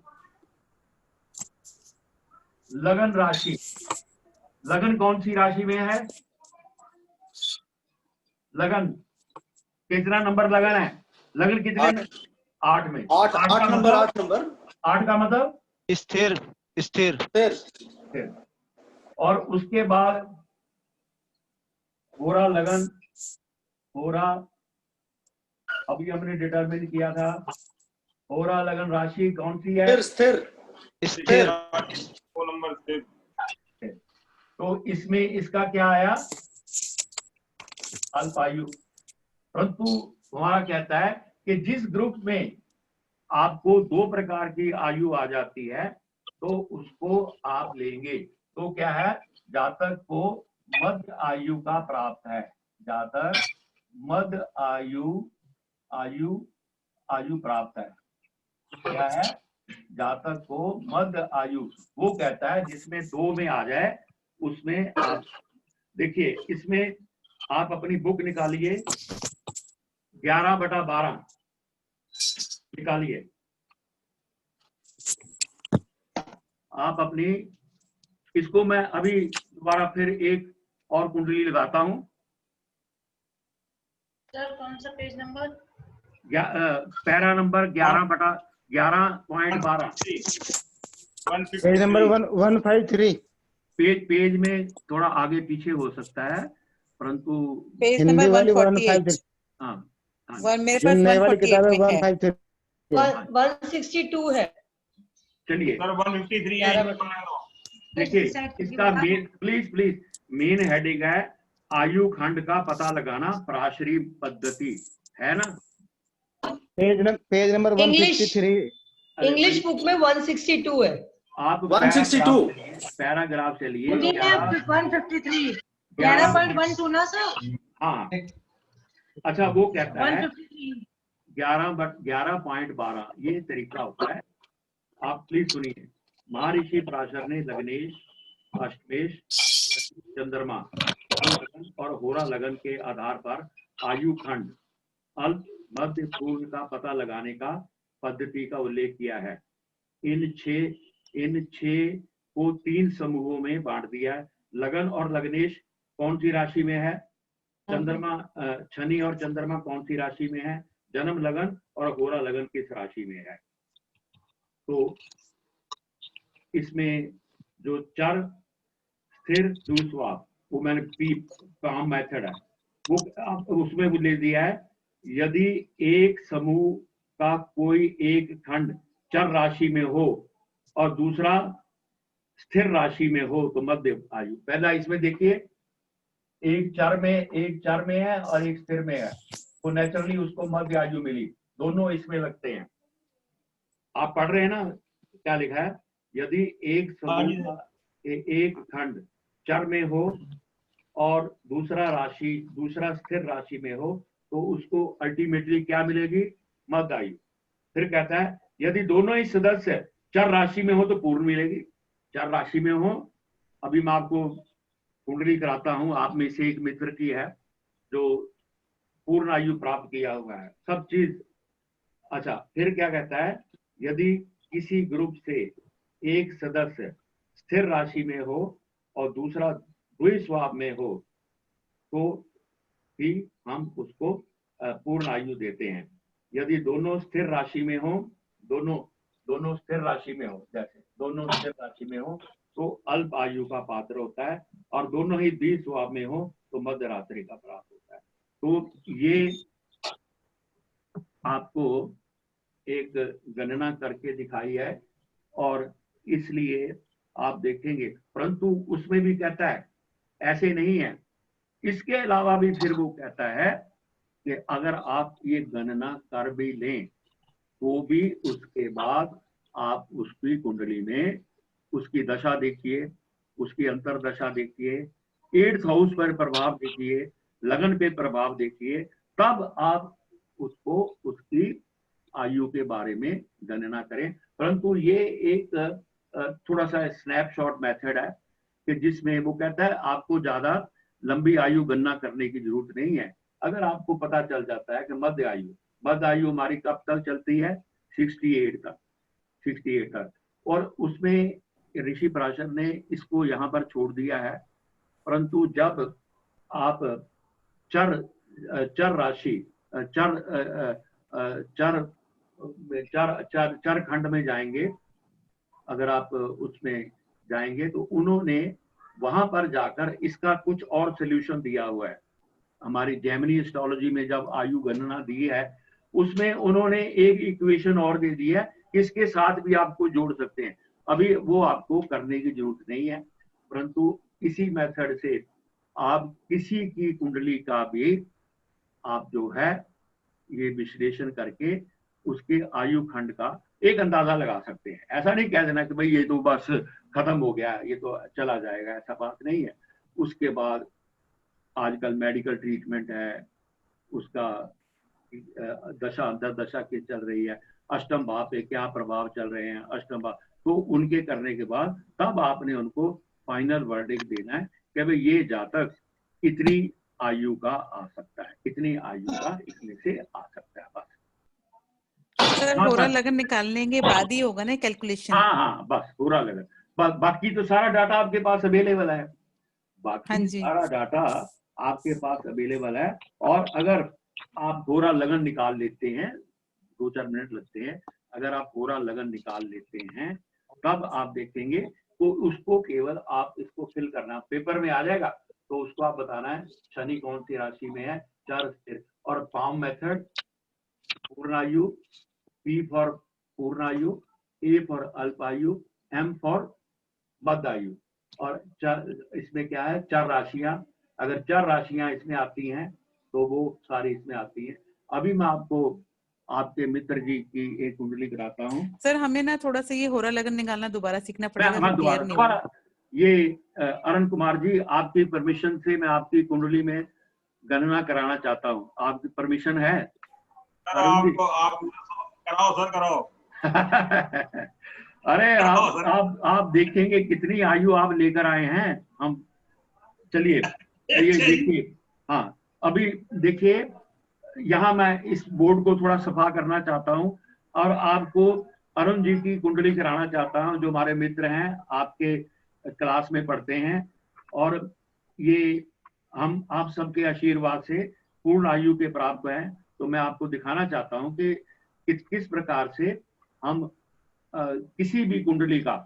लगन राशि, लगन कौन सी राशि में है? लगन कितना नंबर लगन है? लगन कितने? 8 में। 8 नंबर, 8 नंबर। 8 का मतलब स्थिर स्थिर स्थिर। और उसके बाद होरा लगन, होरा अभी हमने डिटरमिन किया था, होरा लगन राशि कौन सी है? स्थिर स्थिर। वो नंबर स्थिर। तो इसमें इसका क्या आया? अल्पायु। परंतु हमारा कहता है कि जिस ग्रुप में आपको 2 प्रकार की आयु आ जाती है तो उसको आप लेंगे। तो क्या है? जातक को मध्य आयु का प्राप्त है, जातक मध्य आयु प्राप्त है। क्या है? जातक को मध्य आयु, वो कहता है जिसमें 2 में आ जाए उसमें आप देखिए। इसमें आप अपनी बुक निकालिए, 11/12 निकालिए आप अपनी। इसको मैं अभी दोबारा फिर एक और कुंडली लगाता हूं। सर कौन सा page number? Para number 11/11.12, page number 153। Page में थोड़ा आगे पीछे हो सकता है, परंतु पेज नंबर 148। हाँ मेरे पास 148 में है। 162 है। चलिए सर 153 है। देखिए इसका मेन, प्लीज मेन हेडिंग है आयु खंड का पता लगाना, पराशरी पद्धति, है ना? Page number 153। इंग्लिश बुक में 162 है। आप 162 पैराग्राफ से लिए 153 11.12 ना सर? हाँ अच्छा, वो कहता है 153 11.12 ये तरीका होता है। आप प्लीज सुनिए। महर्षि पराशर ने लग्नेश, अष्टमेश, चंद्रमा और होरा लगन के आधार पर आयु खंड, अल्प, मध्य, पूर्व का पता लगाने का पद्धति का उल्लेख किया है। इन छह को 3 समूहों में बांट दिया है। लगन और लग्नेश कौन सी राशि में है? चंद्रमा, शनि और चंद्रमा कौन सी राशि में है? जन्म लगन और होरा लगन किस राशि में है? तो इसमें जो चर, स्थिर, द्विस्वाप, वो मैंने काम मेथड है वो उसमें वो ले दिया है। यदि एक समूह का कोई एक खंड चर राशि में हो और दूसरा स्थिर राशि में हो तो मध्य आयु। पहला इसमें देखिए, एक चर में है और एक स्थिर में है, तो नेचुरली उसको मध्य आयु मिली। दोनों इसमें लगते हैं। आप पढ़ रहे हैं ना क्या लिखा है? यदि एक समूह एक खंड चर में हो और दूसरा स्थिर राशि में हो तो उसको अल्टीमेटली क्या मिलेगी? मध्य आयु। फिर कहता है यदि दोनों ही सदस्य चर राशि में हो तो पूर्ण मिलेगी। चर राशि में हो, अभी मैं आपको कुंडली कराता हूं, आप में से एक मित्र की है जो पूर्ण आयु प्राप्त किया हुआ है, सब चीज। अच्छा, फिर क्या कहता है? यदि किसी ग्रुप से एक सदस्य स्थिर राशि में हो और दूसरा द्विस्वाप में हो तो भी हम उसको पूर्ण आयु देते हैं। यदि दोनों स्थिर राशि में हो, दोनों स्थिर राशि में हो, जैसे दोनों स्थिर राशि में हो तो अल्प आयु का पात्र होता है, और दोनों ही द्विस्वाप में हो तो मध्य रात्रि का प्राप्त होता है। तो ये आपको एक गणना करके दिखाई है और इसलिए आप देखेंगे, परंतु उसमें भी कहता है ऐसे नहीं है। इसके अलावा भी फिर वो कहता है कि अगर आप ये गणना कर भी लें तो भी उसके बाद आप उसकी कुंडली में उसकी दशा देखिए, उसकी अंतरदशा देखिए, 8th हाउस पर प्रभाव देखिए, लगन पे प्रभाव देखिए, तब आप उसको उसकी आयु के बारे में गणना करें। परंतु ये एक थोड़ा सा स्नैपशॉट मेथड है कि जिसमें वो कहता है आपको ज्यादा लंबी आयु गणना करने की जरूरत नहीं है। अगर आपको पता चल जाता है कि मध्य आयु हमारी कब तक चलती है, 68 तक, और उसमें ऋषि पराशर ने इसको यहाँ पर छोड़ दिया है। परंतु जब आप चर राशि चर खंड में जाएंगे, अगर आप उसमें जाएंगे तो उन्होंने वहां पर जाकर इसका कुछ और सोल्यूशन दिया हुआ है। हमारी जैमिनी एस्ट्रोलॉजी में जब आयु गणना दी है, उसमें उन्होंने एक इक्वेशन और दे दी है, इसके साथ भी आपको जोड़ सकते हैं। अभी वो आपको करने की जरूरत नहीं है, परंतु इसी मेथड से आप किसी की कुंडली का भी आप जो है ये विश्लेषण करके उसके आयु खंड का एक अंदाजा लगा सकते हैं। ऐसा नहीं कह देना कि भाई ये तो बस खत्म हो गया, ये तो चला जाएगा, ऐसा बात नहीं है। उसके बाद आजकल मेडिकल ट्रीटमेंट है, उसका दशा अंतरदशा की चल रही है, अष्टम भाव पे क्या प्रभाव चल रहे हैं, अष्टम भाव, तो उनके करने के बाद तब आपने उनको फाइनल वर्डिक्ट देना है कि भाई ये जातक इतनी आयु का आ सकता है, इतनी आयु का इसमें से आ सकता है। बस सर होरा लगन निकालने के बाद ही होगा ना कैलकुलेशन? हाँ, बस होरा लगन, बाकी तो सारा डाटा आपके पास अवेलेबल है, बाकी सारा डाटा आपके पास अवेलेबल है। और अगर आप होरा लगन निकाल लेते हैं, 2-4 मिनट लगते हैं, अगर आप होरा लगन निकाल लेते हैं तब आप देखेंगे तो उसको केवल आप इसको फिल करना, पेपर में आ जाएगा, तो उसको आप बताना है शनि कौन सी राशि में है, चर स्थिर, और पाम मेथड, पूर्णायु, P फॉर पूर्णायु, A फॉर अल्पायु, M फॉर मध्यायु, और इसमें क्या है, चार राशियां, अगर चार राशियां इसमें आती हैं तो वो सारी इसमें आती हैं। अभी मैं आपको आपके मित्र जी की एक कुंडली कराता हूँ। सर हमें ना थोड़ा सा ये होरा लगन निकालना दोबारा सीखना पड़ेगा। हाँ, दोबारा ये अरुण कुमार जी, आपकी परमिशन से मैं आपकी कुंडली में गणना कराना चाहता हूँ, आपकी परमिशन है? आप कराओ सर, कराओ। अरे आप देखेंगे कितनी आयु आप लेकर आए हैं। हम चलिए देखिए, हाँ अभी देखिए, यहाँ मैं इस बोर्ड को थोड़ा सफा करना चाहता हूँ और आपको अरुण जी की कुंडली कराना चाहता हूँ, जो हमारे मित्र हैं, आपके क्लास में पढ़ते हैं, और ये हम आप सबके आशीर्वाद से पूर्ण आयु के प्राप्त हैं। तो मैं आपको दिखाना चाहता हूँ कि किस प्रकार से हम किसी भी कुंडली का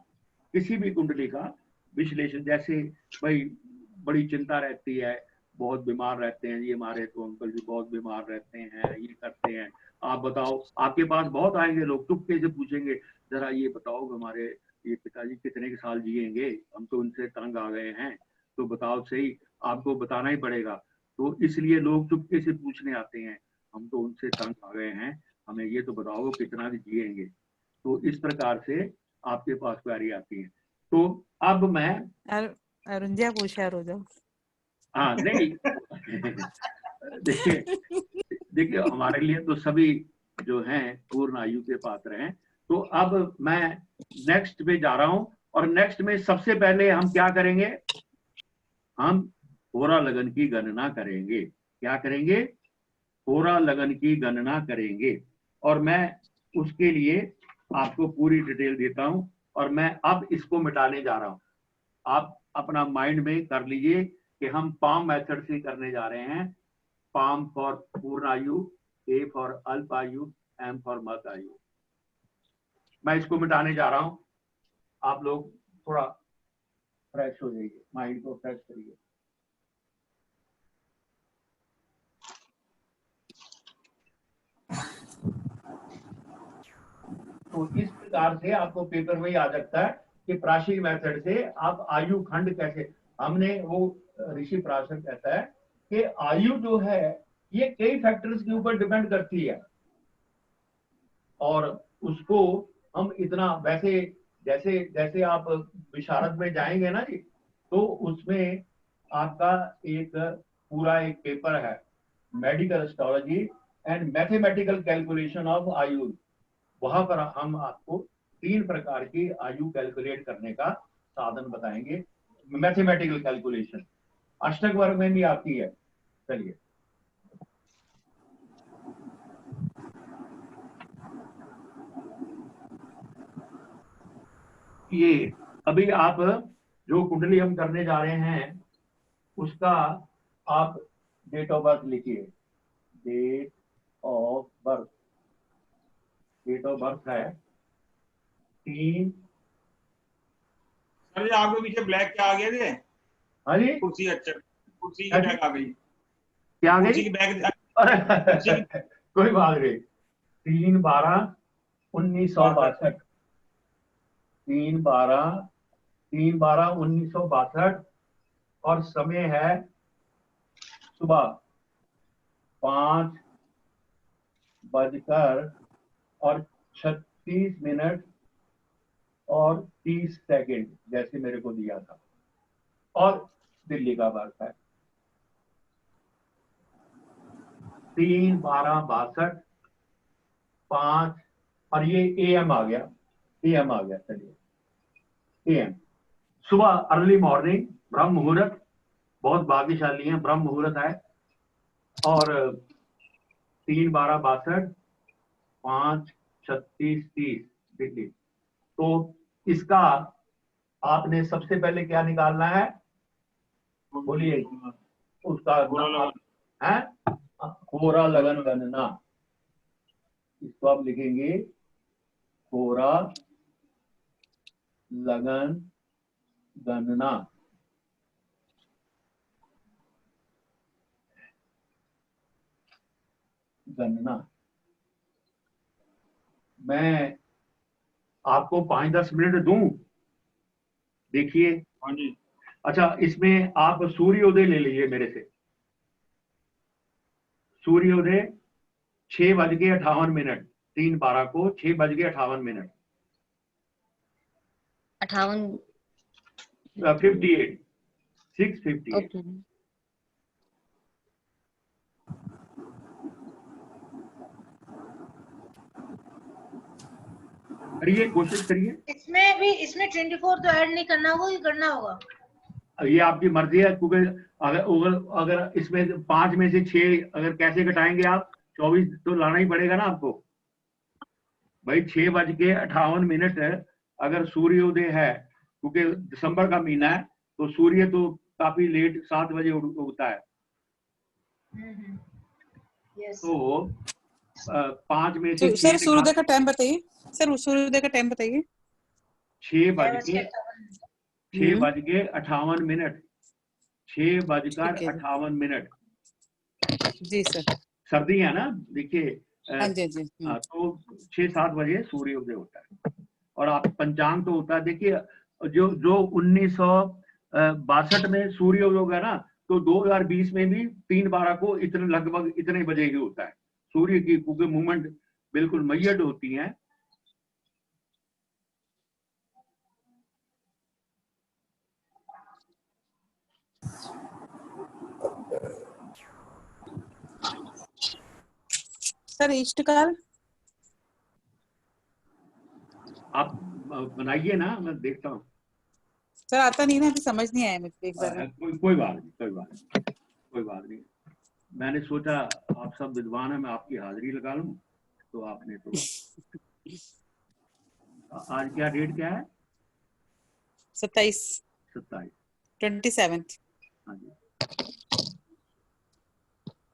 विश्लेषण, जैसे भाई बड़ी चिंता रहती है, बहुत बीमार रहते हैं, ये हमारे तो अंकल जी बहुत बीमार रहते हैं, ये करते हैं, आप बताओ, आपके पास बहुत आएंगे लोग, चुपके से पूछेंगे जरा ये बताओ हमारे ये पिताजी कितने के साल जिएंगे, हम तो उनसे तंग आ गए हैं, तो बताओ सही, आपको बताना ही पड़ेगा। तो इसलिए लोग चुपके से पूछने आते हैं, हम तो उनसे तंग आ गए हैं, हमें ये तो बताओ कितना जिएंगे। तो इस प्रकार से आपके पास क्वेरी आती है। तो अब मैं अरुण जी होशियार हो जाओ। हाँ नहीं देखिए हमारे लिए तो सभी जो हैं पूर्ण आयु के पात्र हैं। तो अब मैं नेक्स्ट पे जा रहा हूं, और नेक्स्ट में सबसे पहले हम क्या करेंगे, हम होरा लगन की गणना करेंगे। क्या करेंगे? होरा लगन की गणना करेंगे। और मैं उसके लिए आपको पूरी डिटेल देता हूं, और मैं अब इसको मिटाने जा रहा हूं। आप अपना माइंड में कर लीजिए कि हम पाम मेथड से करने जा रहे हैं। पाम फॉर पूर्ण आयु, ए फॉर अल्प आयु, एम फॉर मध्य आयु। मैं इसको मिटाने जा रहा हूं, आप लोग थोड़ा फ्रेश हो जाइए, माइंड को फ्रेश करिए। तो इस प्रकार से आपको पेपर में ही आ सकता है कि प्राचीन मेथड से आप आयु खंड कैसे, हमने वो ऋषि पराशर कहता है कि आयु जो है ये कई फैक्टर्स के ऊपर डिपेंड करती है, और उसको हम इतना, वैसे जैसे जैसे आप विशारद में जाएंगे ना जी, तो उसमें आपका एक पूरा एक पेपर है, medical astrology and mathematical calculation of आयु। वहां पर हम आपको 3 प्रकार की आयु कैलकुलेट करने का साधन बताएंगे, मैथमेटिकल कैलकुलेशन अष्टक वर्ग में भी आती है। चलिए, ये अभी आप जो कुंडली हम करने जा रहे हैं उसका आप डेट ऑफ बर्थ लिखिए। Date of birth, date of birth है 3। सर ये आपके पीछे ब्लैक क्या आ गया थे? हाँ जी, कुर्सी, अच्छा कुर्सी की बैग आ गई। क्या आ कुर्सी गई? की बैग कोई बात नहीं। 3/12/1962, 3/12/1962 और समय है सुबह 5:36 और 30 सेकंड जैसे मेरे को दिया था, और दिल्ली का बर्थ है 3/12/62, 5 और ये एएम आ गया, एएम आ गया। चलिए, एएम सुबह अर्ली मॉर्निंग ब्रह्म मुहूर्त, बहुत भाग्यशाली है, ब्रह्म मुहूर्त है। और 3/12/62, 5:36:30 दिल्ली। तो इसका आपने सबसे पहले क्या निकालना है, बोलिए उसका है, कोरा लगन गणना। इसको आप लिखेंगे कोरा लगन गणना। गणना मैं आपको 5-10 मिनट दूं, देखिए। हाँ जी। अच्छा, इसमें आप सूर्योदय ले लीजिए मेरे से। सूर्योदय 6:58, 3/12 को 6:58, 58 58, 6:58। ओके। करिए, कोशिश करिए। इसमें 24 तो ऐड नहीं करना होगा, ये करना होगा। ये आपकी मर्जी है, क्योंकि अगर इसमें 5 में से 6 अगर कैसे घटाएंगे आप, 24 तो लाना ही पड़ेगा ना आपको भाई। 6:58 अगर सूर्योदय है, क्योंकि दिसंबर का महीना है तो सूर्य तो काफी लेट 7 बजे उगता है। तो 5 में से सर सूर्योदय का टाइम बताइए, सर सूर्योदय का टाइम बताइए। 6:58, 6:58। जी सर। सर्दी है ना, देखिए। हाँ जी जी। तो 6-7 बजे सूर्योदय होता है। और आप पंचांग तो होता है, देखिए जो 1962 में सूर्योदय होगा ना, तो 2020 में भी 3/12 को इतने लगभग इतने बजे ही होता है। सूर्य की क्योंकि मूवमेंट बिल्कुल मैयड होती है। सर इष्टकाल आप बनाइए ना, मैं देखता हूँ। सर आता नहीं ना, अभी समझ नहीं आया मुझे एक बार। कोई बात नहीं। मैंने सोचा आप सब विद्वान हैं, मैं आपकी हाजिरी लगा लूं, तो आपने तो आज क्या डेट क्या है? 27। 27। हाँ जी।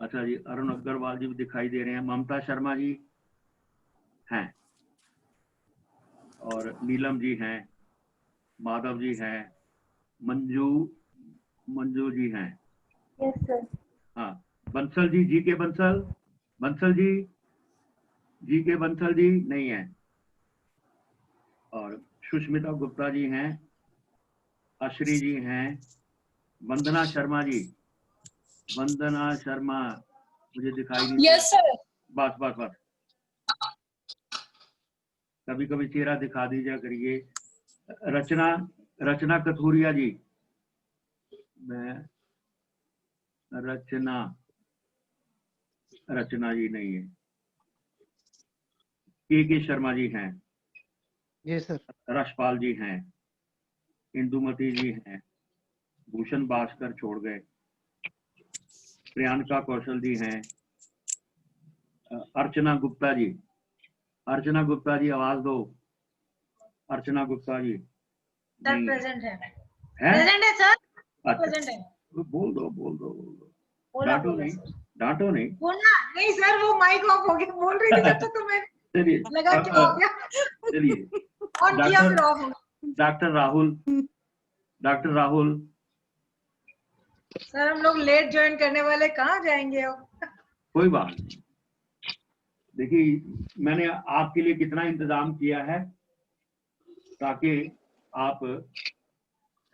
अच्छा जी, अरुण अग्रवाल जी भी दिखाई दे रहे हैं, ममता शर्मा जी हैं, और नीलम जी हैं, माधव जी हैं, मंजू जी हैं। Yes sir. हाँ, बंसल जी, जी के बंसल जी नहीं है। और सुष्मिता गुप्ता जी हैं, अश्री जी हैं, वंदना शर्मा मुझे दिखाई नहीं। Yes sir. बस कभी कभी चेहरा दिखा दीजिए करिए। रचना कथूरिया जी, मैं रचना जी नहीं है। के शर्मा जी हैं। जी सर। रशपाल जी हैं, इंदुमती जी हैं, भूषण भास्कर छोड़ गए, प्रियंका कौशल जी हैं, अर्चना गुप्ता जी आवाज दो। अर्चना गुप्ता जी सर नहीं प्रेजेंट है। है? प्रेजेंट है सर, अच्छा, प्रेजेंट है। बोल दो। बोला डांटो नहीं, सर। डांटो नहीं। बोला नहीं सर, वो माइक ऑफ हो गया, बोल रही थी जब तक तो मैं चलिए लगा कि हो गया। चलिए ऑन किया फिर ऑफ हो गया। डॉक्टर राहुल सर हम लोग लेट ज्वाइन करने वाले, कहाँ जाएंगे अब? कोई बात नहीं। देखिए मैंने आपके लिए कितना इंतजाम किया है ताकि आप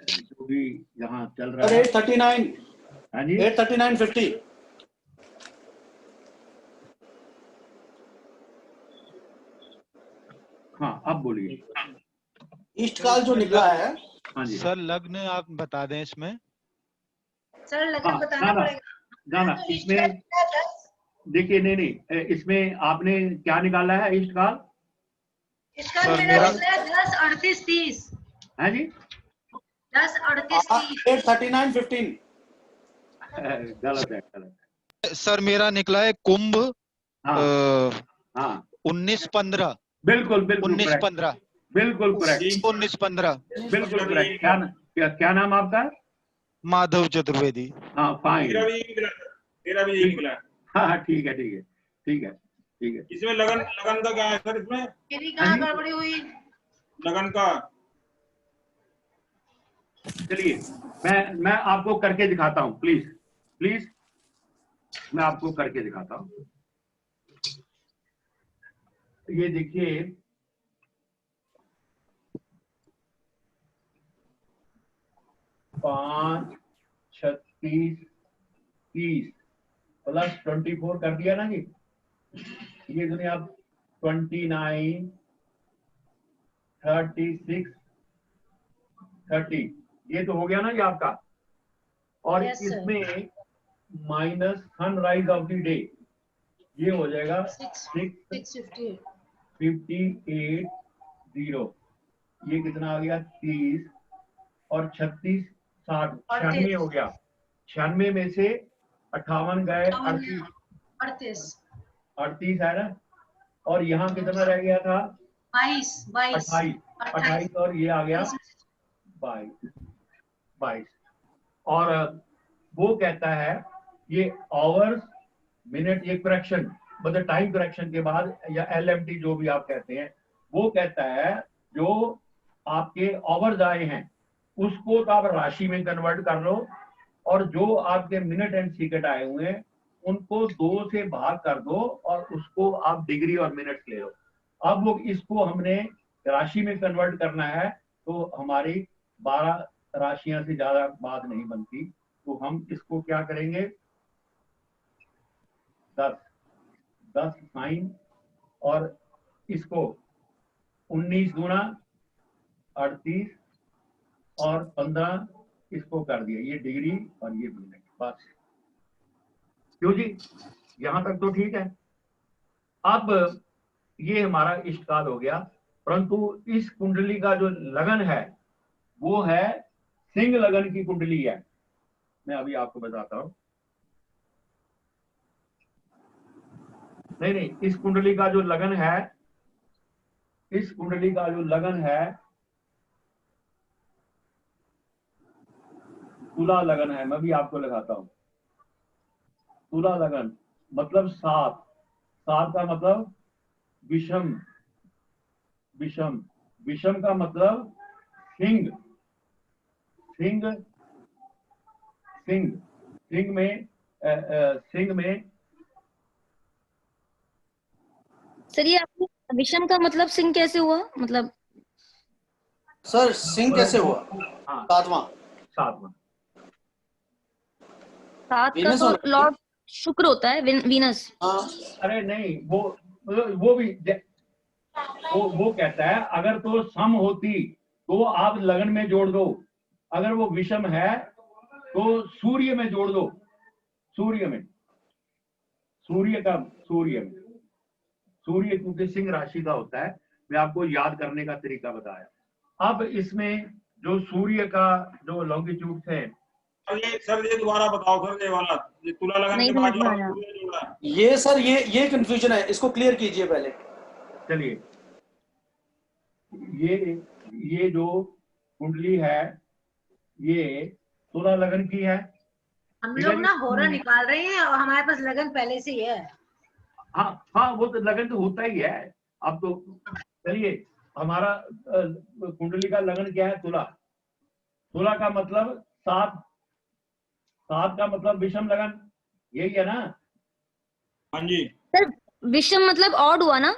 जो भी यहाँ चल रहा है। 839। हाँ जी 839.50। हाँ अब बोलिए। ईस्ट काल जो निकला है। हाँ जी सर लग्न आप बता दें इसमें। सर लगन हाँ, बताना पड़ेगा। गाना इसमें देखिए नहीं इसमें आपने क्या निकाला है ईस्ट काल? इसका सर, मेरा मेरा- 10 38 30। है जी 10 38 30। 839.15। गलत है। सर मेरा निकला है कुंभ हाँ 19-15। बिल्कुल 19-15। बिल्कुल करेक्ट 19-15। बिल्कुल करेक्ट। क्या नाम आपका? माधव चतुर्वेदी। हाँ फाइन। मेरा भी यही निकला। हाँ ठीक है। इसमें लगन का क्या है सर? इसमें मेरी कहाँ गड़बड़ी हुई? लगन का चलिए मैं आपको करके दिखाता हूँ। प्लीज मैं आपको करके दिखाता हूँ। ये देखिए पाँच 36 30 प्लस 24 कर दिया ना जी। ये दुनिया 29 36 30 ये तो हो गया ना ये आपका। और Yes, sir. इसमें minus sunrise of the day ये हो जाएगा 658। 58 0। ये कितना आ गया 30 और 36 60 96 हो गया। 96 में से 58 गए 38 है ना। और यहाँ कितना रह गया था? 28 और ये आ गया 22। और वो कहता है ये आवर्स मिनट ये करेक्शन मतलब टाइम करेक्शन के बाद या LMT जो भी आप कहते हैं वो कहता है जो आपके आवर्स आए हैं उसको तो आप राशि में कन्वर्ट कर लो और जो आपके मिनट एंड सेकंड आए हुए हैं उनको 2 से भाग कर दो और उसको आप डिग्री और मिनट ले लो। अब वो इसको हमने राशि में कन्वर्ट करना है तो हमारी 12 राशियां से ज्यादा बात नहीं बनती। तो हम इसको क्या करेंगे 10 साइन और इसको 19 गुना 38 और 15 इसको कर दिया ये डिग्री और ये मिनट। बस क्यों जी यहां तक तो ठीक है। अब ये हमारा इष्टकाल हो गया परंतु इस कुंडली का जो लगन है वो है सिंह लगन की कुंडली है। मैं अभी आपको बताता हूं। नहीं इस कुंडली का जो लगन है तुला लगन है। मैं भी आपको लगाता हूं। तुला लगन मतलब 7 का मतलब विषम का मतलब सिंह में सर ये आपने विषम का मतलब सिंह कैसे हुआ? मतलब सर सिंह कैसे हुआ? हाँ 7वां 7 का तो लॉर्ड शुक्र होता है, वीनस। अरे नहीं वो भी वो कहता है अगर तो सम होती तो आप लगन में जोड़ दो। अगर वो विषम है तो सूर्य में जोड़ दो, सूर्य में, सूर्य क्योंकि सिंह राशि का होता है, मैं आपको याद करने का तरीका बताया। अब इसमें जो सूर्य का जो लॉन्गिट्यूड थे, सर ये दोबारा बताओ सर, ये वाला ये तुला लगन के बाद जो सूर्य जोड़ा है। ये सर ये कंफ्यूजन है, इसको क्लियर कीजिए पहले। चलिए, ये जो कुंडली है ये तुला लगन की है। हम लोग ना होरा निकाल रहे हैं और हमारे पास लगन पहले से ही है। हाँ, वो तो लगन तो होता ही है। अब तो चलिए, हमारा कुंडली का लगन क्या है? तुला। तुला का मतलब 7 का मतलब विषम लगन, यही है ना? हाँ जी सर, विषम मतलब ऑड हुआ ना?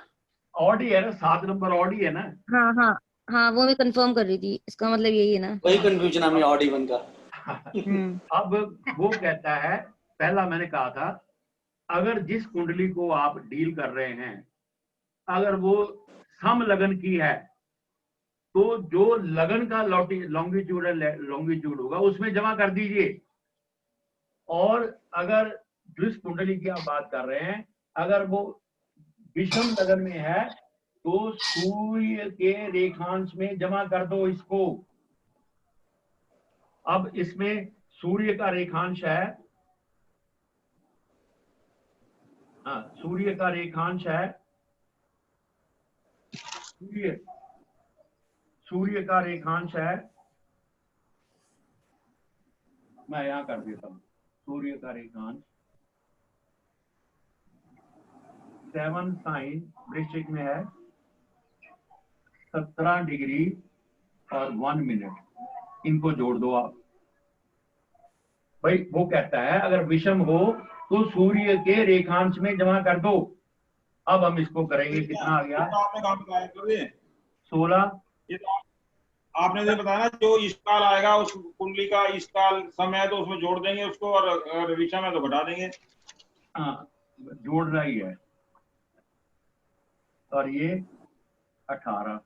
ऑड ही है ना, 7 नंबर ऑड ही है ना? हाँ हाँ हाँ, वो मैं कंफर्म कर रही थी, इसका मतलब यही है ना? वही कंफ्यूजन हमें ऑड इवन का। अब वो कहता है, पहला मैंने कहा था, अगर जिस कुंडली को आप डील कर रहे हैं अगर वो सम लगन की है तो जो लगन का लॉन्गिट्यूड होगा उसमें जमा कर दीजिए। और अगर जिस कुंडली की आप बात कर रहे हैं अगर वो विषम लगन में है तो सूर्य के रेखांश में जमा कर दो इसको। अब इसमें सूर्य का रेखांश है, हाँ सूर्य का रेखांश है, सूर्य का रेखांश है, मैं यहां कर देता हूं, सूर्य का रेखांश 7 साइन वृश्चिक में है, 17 डिग्री और 1 मिनट, इनको जोड़ दो आप। भाई वो कहता है अगर विषम हो तो सूर्य के रेखांश में जमा कर दो। अब हम इसको करेंगे, कितना आ गया? आपने काम बताया कर 16। ये तो आपने जो बताया ना, जो इष्टकाल आएगा उस कुंडली का इष्टकाल समय है तो उसमें जोड़ देंगे उसको, और विषम है तो घटा देंगे। हाँ, जोड़ रहा ही है। और ये 18,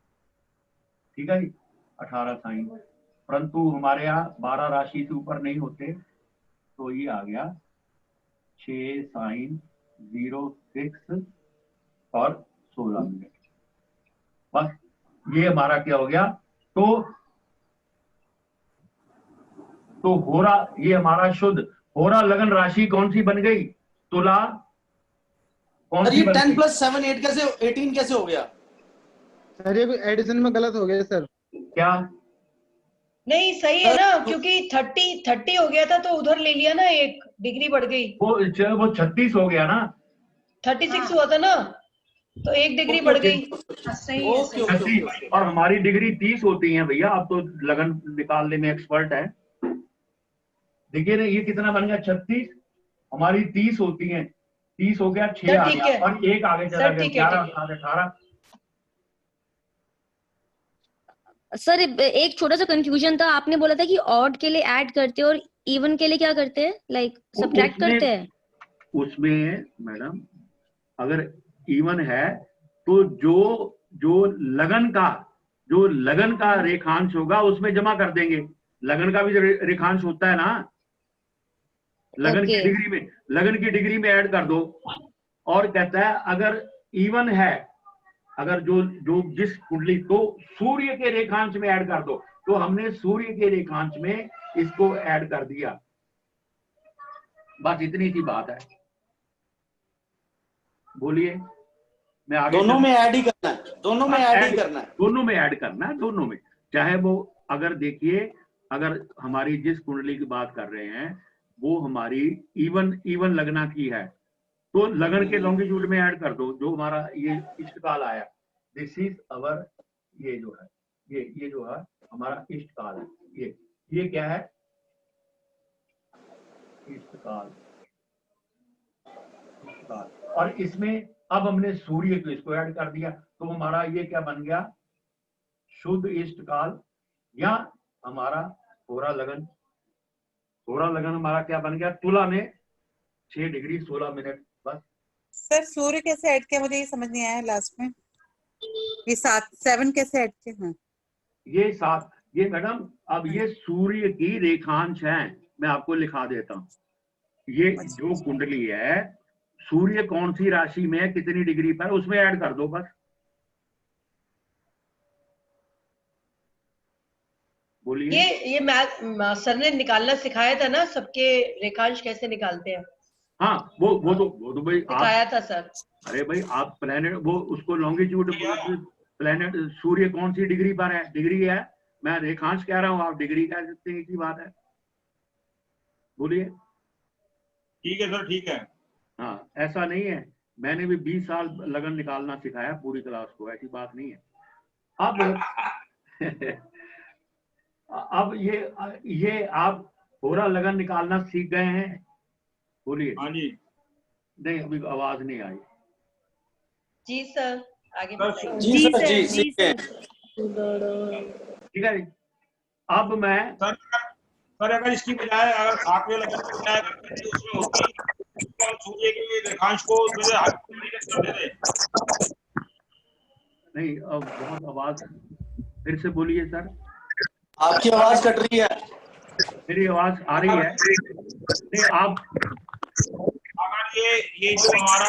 ठीक है जी, 18 साइन। परंतु हमारे यहाँ 12 राशि से ऊपर नहीं होते, तो ये आ गया 6 साइन 06 और 16 मिनट। बस ये हमारा क्या हो गया? तो होरा, ये हमारा शुद्ध होरा लगन राशि कौन सी बन गई? तुला। कौन सी? 10 + 7 8 कैसे 18 कैसे हो गया? सर ये एडिशन में गलत हो गया सर। क्या? नहीं सही है ना, क्योंकि 30 हो गया था तो उधर ले लिया ना, 1 डिग्री बढ़ गई। वो 36 हो गया ना, 36 हुआ था ना, तो 1 डिग्री बढ़ गई। सही है, सही है। और हमारी डिग्री 30 होती है भैया, आप तो लगन निकालने में एक्सपर्ट है। देखिए ना, ये कितना बन गया? 36, हमारी 30 होती है, 30 हो गया, 6 आ गया और 1 आगे चला गया, 11 18। सर एक छोटा सा कंफ्यूजन था, आपने बोला था कि ऑड के लिए ऐड करते हैं और इवन के लिए क्या करते हैं, लाइक सब्ट्रैक्ट करते हैं? उसमें मैडम अगर इवन है तो जो लगन का रेखांश होगा उसमें जमा कर देंगे। लगन का भी रेखांश होता है ना, लगन की डिग्री में ऐड कर दो। और कहता है अगर इवन है, अगर जो जिस कुंडली को सूर्य के रेखांश में ऐड कर दो, तो हमने सूर्य के रेखांश में इसको ऐड कर दिया। बस इतनी सी बात है। बोलिए, मैं आगे। दोनों में ऐड ही करना है, दोनों में ऐड ही करना है, दोनों में ऐड करना है, दोनों में। चाहे वो अगर देखिए, अगर हमारी जिस कुंडली की बात कर रहे हैं वो हमारी इवन लगना की है, तो लगन के लॉन्गिट्यूड में ऐड कर दो। जो हमारा ये इष्टकाल आया, दिस इज अवर, ये जो है ये जो है हमारा इष्टकाल है। ये क्या है? इष्टकाल। और इसमें अब हमने सूर्य को इसको ऐड कर दिया, तो हमारा ये क्या बन गया? शुद्ध इष्टकाल, या हमारा होरा लगन। होरा लगन हमारा क्या बन गया? तुला में 6 डिग्री 16 मिनट। बस सर सूर्य कैसे ऐड किया, मुझे ये समझ नहीं आया लास्ट में। ये 7 कैसे ऐड किया? हाँ ये 7, ये मैडम अब ये सूर्य की रेखांश है, मैं आपको लिखा देता हूँ। ये जो कुंडली है, सूर्य कौन सी राशि में है, कितनी डिग्री पर, उसमें ऐड कर दो बस। बोलिए। ये मैथ सर ने निकालना सिखाया था ना, सबके रेखांश कैसे निकालते हैं। हाँ वो तो भाई सिखाया था सर। अरे भाई आप प्लेनेट, वो उसको लॉन्गिट्यूड, प्लेनेट सूर्य कौन सी डिग्री पर है, डिग्री है, मैं रेखांश कह रहा हूँ, आप डिग्री कह सकते हैं, इसी बात है। बोलिए। ठीक है सर, ठीक है। हाँ, ऐसा नहीं है, मैंने भी 20 साल लगन निकालना सिखाया पूरी क्लास को, ऐसी बात नहीं है। अब ये आप पूरा लगन निकालना सीख गए हैं। बोलिए। हाँ जी। नहीं, अभी आवाज नहीं आई। जी सर, आगे बताइए। जी सर, जी ठीक है जी। अब मैं सर अगर इसकी बजाय, अगर 7वें लगन की बजाय उसमें होती तो सूर्य के रेखांश को कर देते। नहीं, अब बहुत आवाज, फिर से बोलिए सर। आपकी आवाज कट रही है। मेरी आवाज आ रही है। नहीं, आप अगर ये जो हमारा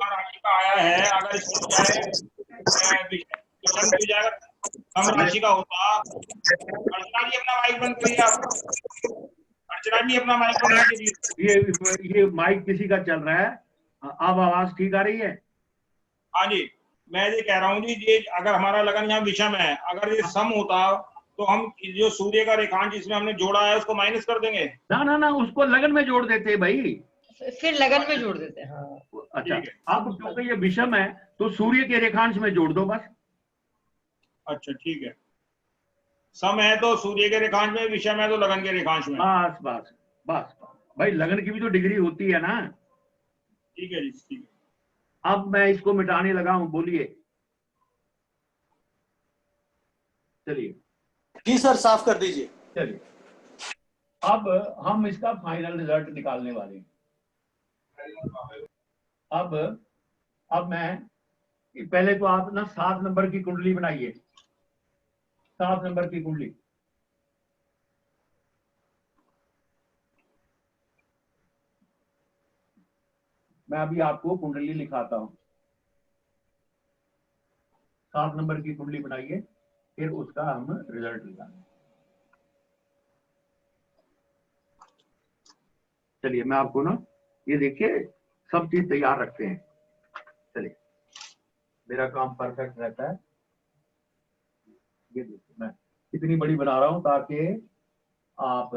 राशि का आया है, अगर इसकी बजाय कम राशि का होता, अर्चना जी अपना माइक बंद करिए। आप अर्चना जी अपना माइक बंद कीजिए। ये माइक किसी का चल रहा है। अब आवाज ठीक आ रही है? हाँ जी, मैं ये कह रहा हूँ जी, ये अगर हमारा लगन यहाँ विषम है, अगर ये सम होता तो हम जो सूर्य का रेखांश इसमें हमने जोड़ा है उसको माइनस कर देंगे। ना, उसको लगन में जोड़ देते भाई, फिर लगन में जोड़ देते हैं। हाँ। अच्छा, अब क्योंकि ये विषम है तो सूर्य के रेखांश में जोड़ दो बस। अच्छा ठीक है, सम है तो सूर्य के रेखांश में, विषम है तो लगन के रेखांश में। बस बस बस भाई, लगन की भी तो डिग्री होती है ना। ठीक है जी, ठीक है। अब मैं इसको मिटाने लगा हूं, बोलिए। चलिए। जी सर, साफ कर दीजिए। चलिए, अब हम इसका फाइनल रिजल्ट निकालने वाले हैं। अब मैं, पहले तो आप ना 7 नंबर की कुंडली बनाइए, 7 नंबर की कुंडली। मैं अभी आपको कुंडली लिखाता हूं। 7 नंबर की कुंडली बनाइए, फिर उसका हम रिजल्ट निकालेंगे। चलिए, मैं आपको ना, ये देखिए सब चीज तैयार रखते हैं। चलिए, मेरा काम परफेक्ट रहता है। ये देखिए मैं कितनी बड़ी बना रहा हूं ताकि आप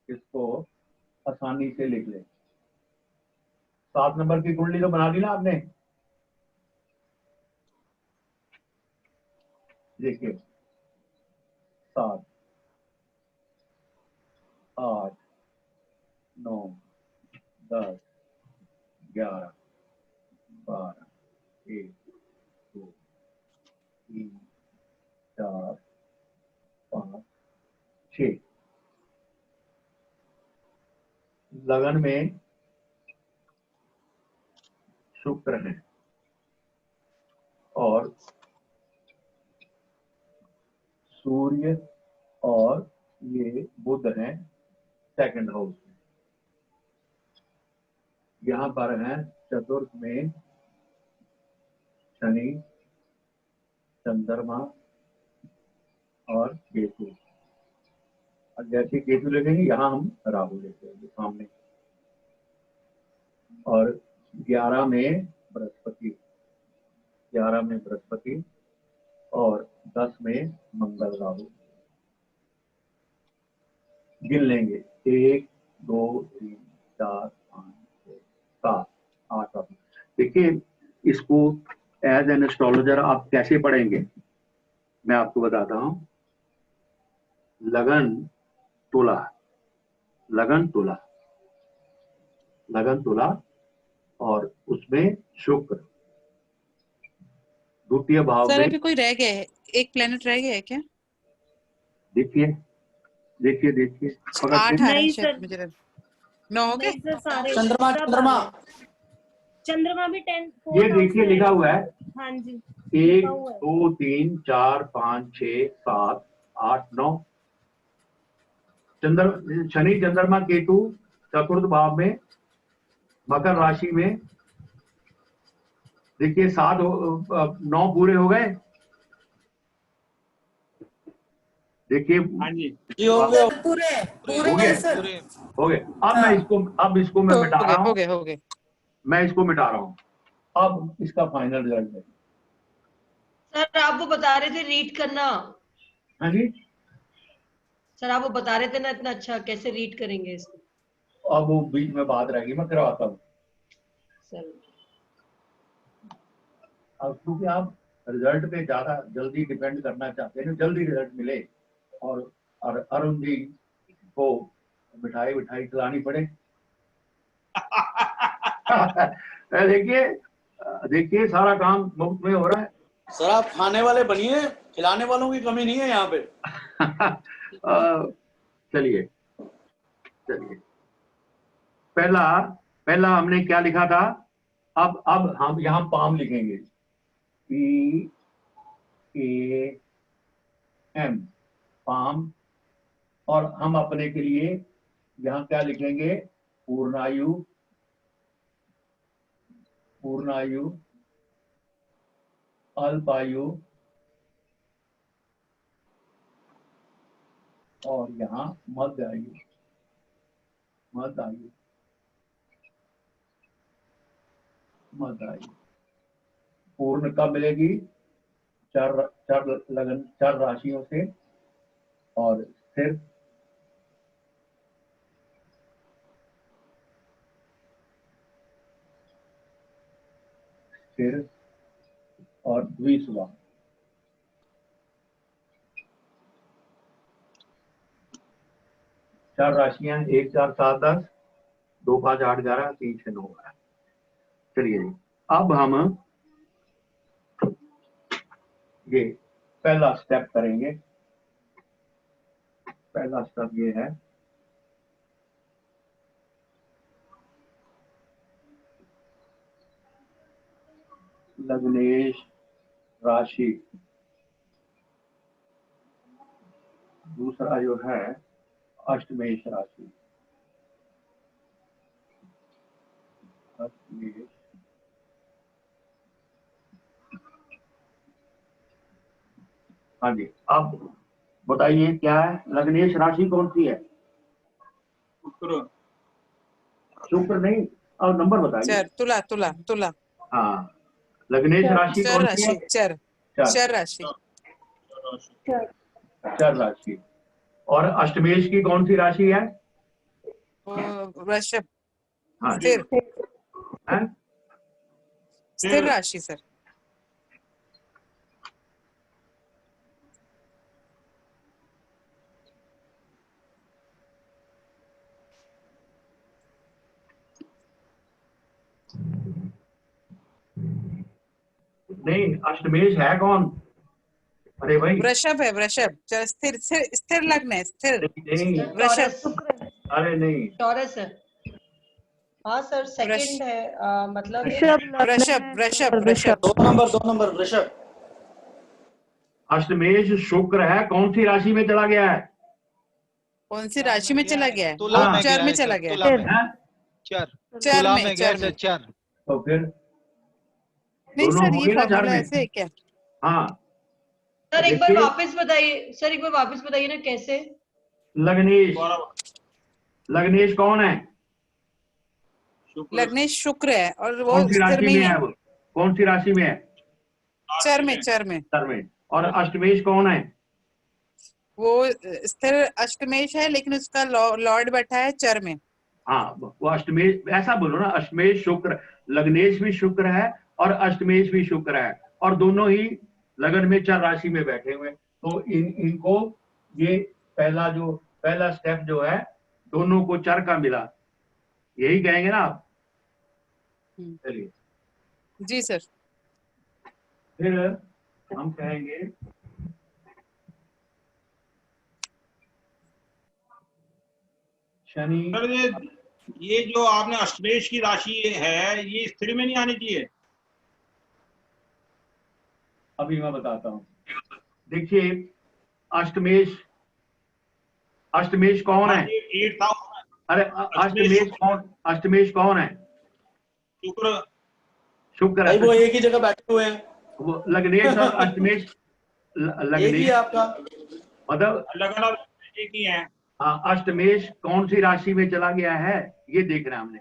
इसको आसानी से लिख लें। 7 नंबर की कुंडली तो बना ली ना आपने? देखिए, 7, 8, 9, 10, 11, 12, 1, 2, 3, 4, 5, 6। लगन में शुक्र है और सूर्य और ये बुध है सेकंड हाउस में। यहाँ पर है चतुर्थ में शनि, चंद्रमा और केतु। और जैसे केतु लेंगे यहाँ हम राहु लेते हैं सामने। और 11 में बृहस्पति, 11 में बृहस्पति और 10 में मंगल राहु। गिन लेंगे 1, 2, 3, 4, 5, 6, 7, 8। देखिए, इसको एज एन एस्ट्रोलॉजर आप कैसे पढ़ेंगे, मैं आपको बताता हूं। लगन तुला, लगन तुला, लगन तुला, और उसमें शुक्र द्वितीय भाव सर में। अभी कोई रह गया है, एक प्लेनेट रह गया है क्या? देखिए देखिए देखिए, 8 आ रहे हैं नहीं शायद सर, मुझे लग 9 हो गए। नहीं सर, सारे चंद्रमा, सब चंद्रमा आ गए। चंद्रमा भी 10, ये देखिए लिखा हुआ है। हाँ जी, 1, लिखा हुआ है। 2, 3, 4, 5, 6, 7, 8, 9। शनि चंद्रमा केतु चतुर्थ भाव में मकर राशि में। देखिए 9 पूरे हो गए। देखिए हाँ जी जी हो गए पूरे पूरे हो गए हैं सर। हो गए। अब इसको मैं मिटा रहा हूँ। हो गए मैं इसको मिटा रहा हूँ। अब इसका फाइनल रिजल्ट है। सर आप वो बता रहे थे रीड करना। हाँ जी, सर आप वो बता रहे थे ना इतना अच्छा, कैसे रीड करेंगे इसको? अब वो बीच में बात रहेगी, मैं करवाता हूँ। सर अब क्योंकि आप रिजल्ट पे ज्यादा जल्दी डिपेंड करना चाहते हैं, जल्दी रिजल्ट मिले, और अरुण जी को मिठाई खिलानी पड़े। देखिए सारा काम मुफ्त में हो रहा है। सर। आप खाने वाले बनिए, खिलाने वालों की कमी नहीं है यहाँ पे। चलिए पहला हमने क्या लिखा था। अब हम यहाँ पाम लिखेंगे, PAM पाम। और हम अपने के लिए यहाँ क्या लिखेंगे, पूर्णायु अल्पायु और यहाँ मध्य आयु। पूर्ण कब मिलेगी, चार राशियों से, और स्थिर और द्विसुवा। चार राशियां 1 4 7 10, 2 5 8 11, 3 6 9 12। चलिए जी, अब हम ये पहला स्टेप करेंगे। पहला स्टेप ये है, लग्नेश राशि। दूसरा जो है अष्टमेश राशि। हाँ जी, अब बताइए क्या है, लग्नेश राशि कौन सी है? शुक्र नहीं, अब नंबर बताइए। तुला। हाँ, लग्नेश राशि कौन सी है? चर राशि। और अष्टमेश की कौन सी राशि है? वृषभ। हाँ, स्थिर राशि सर। नहीं, अष्टमेश है कौन? अरे भाई, वृषभ है, वृषभ। स्थिर लग्न है, स्थिर। वृषभ। अरे नहीं, टॉरस है। हाँ सर, सेकंड है, मतलब वृषभ। 2 नंबर वृषभ। अष्टमेश शुक्र है, कौन सी राशि में चला गया है? कौन सी राशि में चला गया है? तुला में चर में चला गया है। तुला में गया है चर। तो फिर नहीं दोनों सर, हो ये गए ना चार फॉर्मूला में? ऐसे है क्या? हाँ सर, एक बार वापस बताइए। सर एक बार वापस बताइए ना कैसे। लग्नेश कौन है? लग्नेश शुक्र है और वो कौन सी स्थिर राशि में में है। है? वो कौन सी राशि में है? चर में। और अष्टमेश कौन है? वो स्थिर अष्टमेश है, लेकिन उसका लॉर्ड बैठा है चर में। हाँ, वो अष्टमेश, ऐसा बोलो ना, अष्टमेश शुक्र। लग्नेश भी शुक्र है और अष्टमेश भी शुक्र है, और दोनों ही लगन में चर राशि में बैठे हुए। तो इनको ये पहला स्टेप जो है, दोनों को चर का मिला, यही कहेंगे ना आप? चलिए जी सर। फिर हम कहेंगे शनि। सर ये जो आपने अष्टमेश की राशि है, ये स्थिर में नहीं आनी चाहिए? अभी मैं बताता हूं। देखिए, अष्टमेश कौन है? 8 था। अरे अष्टमेश कौन है? शुक्र। शुक्र भाई है। वो एक ही जगह बैठे हुए हैं, वो लग्नेश और अष्टमेश एक ही लग्नेश है आपका। मतलब लगन एक ही है। अष्टमेश कौन सी राशि में चला गया है ये देखना हमने।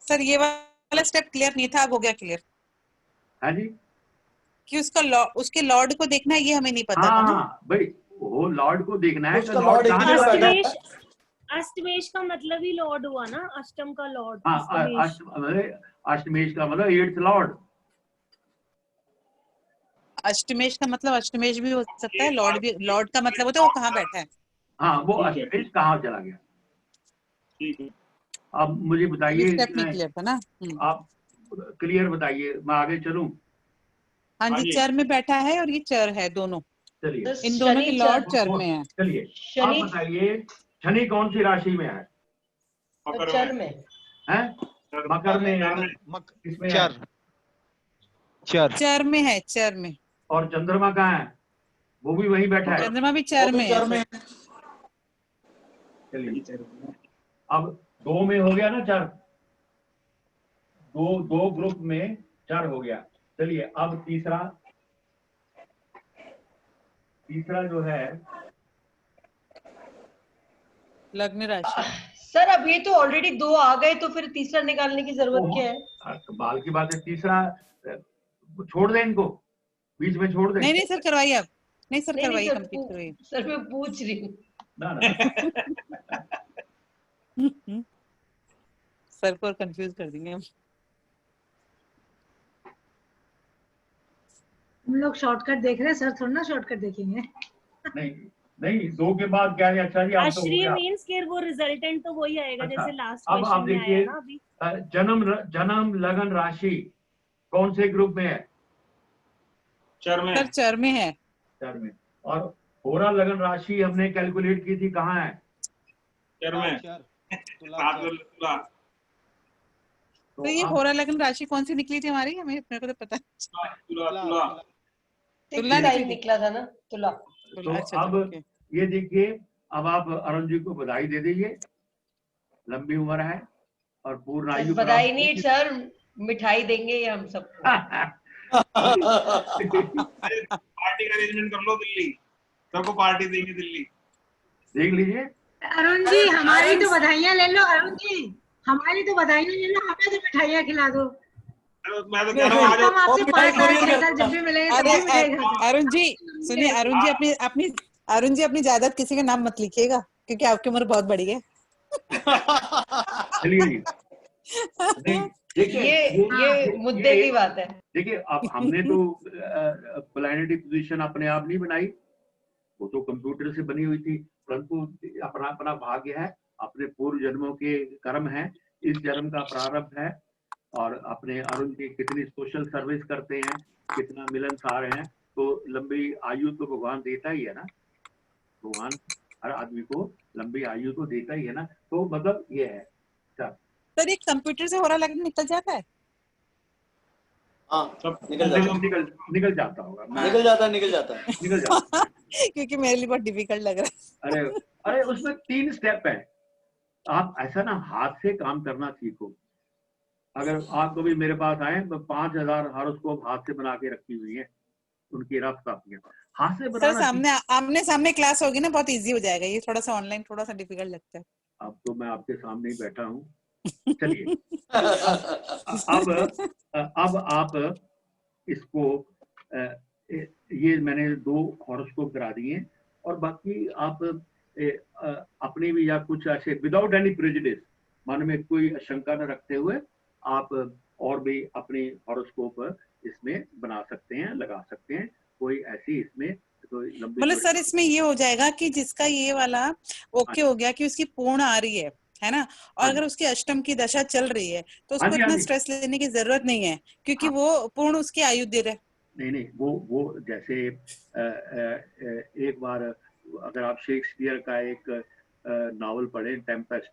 सर ये वाला स्टेप क्लियर नहीं था, अब हो गया क्लियर हाँ जी, कि उसके लॉर्ड को देखना है, ये हमें नहीं पता था ना। हाँ भाई, वो लॉर्ड को देखना है। उसका लॉर्ड एक ही जगह बैठा है। अष्टमेश का मतलब ही लॉर्ड हुआ ना, अष्टम का लॉर्ड। हाँ, अष्टमेश का मतलब 8th लॉर्ड। अष्टमेश का मतलब अष्टमेश भी हो सकता है, लॉर्ड भी, लॉर्ड का मतलब होता है वो कहाँ बैठा है। हाँ, वो अष्टमेश कहाँ चला गया। ठीक है। अब मुझे बताइए, स्टेप नहीं क्लियर था ना। आप क्लियर बताइए, मैं आगे चलूं। हाँ जी, चर में बैठा है और ये चर है दोनों, चलिए इन दोनों के लॉर्ड चर में है। चलिए आप बताइए, शनि कौन सी राशि में है? चर में है, मकर में है, किसमें है? चर में है, चर में। और चंद्रमा कहाँ है? वो भी वहीं बैठा है। चंद्रमा भी चर में है। चलिए अब 2 में हो गया ना चर, दो ग्रुप में चर हो गया। चलिए अब तीसरा जो है लग्न राशि। सर अब ये तो ऑलरेडी 2 आ गए, तो फिर तीसरा निकालने की जरूरत क्या है? बाल की बात है। तीसरा छोड़ दें, इनको बीच में छोड़ दें। नहीं सर करवाइए आप। नहीं सर नहीं, करवाइए, सर, कंप्लीट करवाइए। सर मैं पूछ रही हूँ ना सर को कंफ्यूज कर देंगे हम। हम लोग शॉर्टकट देख रहे हैं सर, थोड़ा ना शॉर्टकट देखेंगे। नहीं 2 के बाद क्या है? अच्छा जी, आप तो हो आश्रय गया। मींस के वो रिजल्टेंट तो वही आएगा अच्छा, जैसे लास्ट अब आप क्वेश्चन में आया देखिए, ना अभी। जन्म लगन राशि कौन से ग्रुप में है? चर में। सर चर में है। चर में। और होरा लगन राशि हमने कैलकुलेट की थी, कहाँ है? चर में। सात में तुला। तो ये होरा लगन राशि कौन सी निकली थी हमारी, हमें मेरे को तो पता है। तुला निकला था ना, तुला। तो अब ये देखिए, अब आप अरुण जी को बधाई दे दीजिए, लंबी उम्र है और पूर्ण आयु। बधाई नहीं सर, मिठाई देंगे ये हम सबको। पार्टी का अरेंजमेंट कर लो दिल्ली, सबको पार्टी देंगे दिल्ली। देख लीजिए अरुण जी, हमारी तो बधाइयाँ ले लो। अरुण जी, हमारी तो बधाइयाँ ले लो, हमें तो मिठाइयाँ खिला दो। मैं तो कह रहा हूँ आज हम आपसे 5 साल 6 साल जब भी मिलेंगे तब भी मिलेगा। अरुण जी सुनिए, अरुण जी अपनी जायदाद किसी के नाम मत लिखिएगा, क्योंकि आपकी उम्र बहुत बड़ी है। चलिए देखिए, ये मुद्दे की बात है। देखिए, अब हमने तो प्लैनेटरी पोजीशन अपने आप नहीं बनाई, वो तो कंप्यूटर से बनी हुई थी, परंतु अपना अपना भाग्य है, अपने पूर्व जन्मों के कर्म है, इस जन्म का प्रारब्ध है। और अपने अरुण जी कितनी सोशल सर्विस करते हैं, कितना मिलनसार हैं, तो लंबी आयु तो भगवान देता ही है ना। भगवान हर आदमी को लंबी आयु तो देता ही है ना। तो मतलब ये है सर, ये कंप्यूटर से होरा लगन निकल जाता है? हाँ, निकल जाता होगा। निकल जाता है क्योंकि मेरे लिए बहुत डिफिकल्ट लग रहा है। अरे उसमें 3 स्टेप है। आप ऐसा ना हाथ से काम करना सीखो। अगर आप कभी मेरे पास आए तो 5000 हॉरोस्कोप हाथ से बना के रखी हुई है, उनकी रफ कॉपियां हाथ से सर बनाना। आमने सामने क्लास होगी ना, बहुत इजी हो जाएगा। ये थोड़ा सा ऑनलाइन थोड़ा सा डिफिकल्ट लगता है। अब तो मैं आपके सामने ही बैठा हूँ। चलिए अब आप इसको ये मैंने 2 हॉरोस्कोप करा दिए, और बाकी आप अपने भी या कुछ ऐसे विदाउट एनी प्रेजुडिस, मन में कोई आशंका न रखते हुए आप और भी अपनी हॉरोस्कोप इसमें बना सकते हैं, लगा सकते हैं। कोई ऐसी इसमें तो लंबी मतलब सर इसमें ये हो जाएगा कि जिसका ये वाला ओके हो गया कि उसकी पूर्ण आ रही है ना, और अगर उसकी अष्टम की दशा चल रही है तो उसको इतना स्ट्रेस लेने की जरूरत नहीं है, क्योंकि वो पूर्ण उसकी आयु दे रहे। नहीं, वो जैसे एक बार अगर आप शेक्सपियर का एक नॉवल पढ़े टेम्पेस्ट,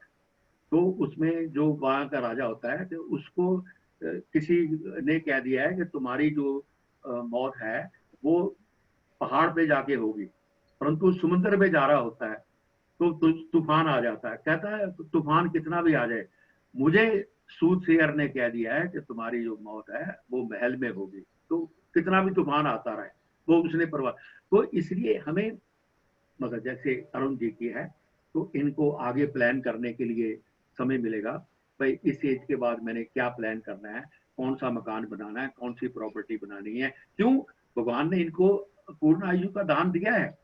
तो उसमें जो वहाँ का राजा होता है तो उसको किसी ने कह दिया है कि तुम्हारी जो मौत है वो पहाड़ पे जाके होगी, परंतु समुद्र पे जा रहा होता है। तो तूफान आ जाता है। कहता है तूफान कितना भी आ जाए, मुझे सूदशेयर ने कह दिया है कि तुम्हारी जो मौत है वो महल में होगी, तो कितना भी तूफान आता रहे वो उसने परवाह। तो इसलिए हमें मगर जैसे अरुण जी की है तो इनको आगे प्लान करने के लिए समय मिलेगा। भाई इस एज के बाद मैंने क्या प्लान करना है, कौन सा मकान बनाना है, कौन सी प्रॉपर्टी बनानी है। क्यों? भगवान ने इनको पूर्ण आयु का दान दिया है।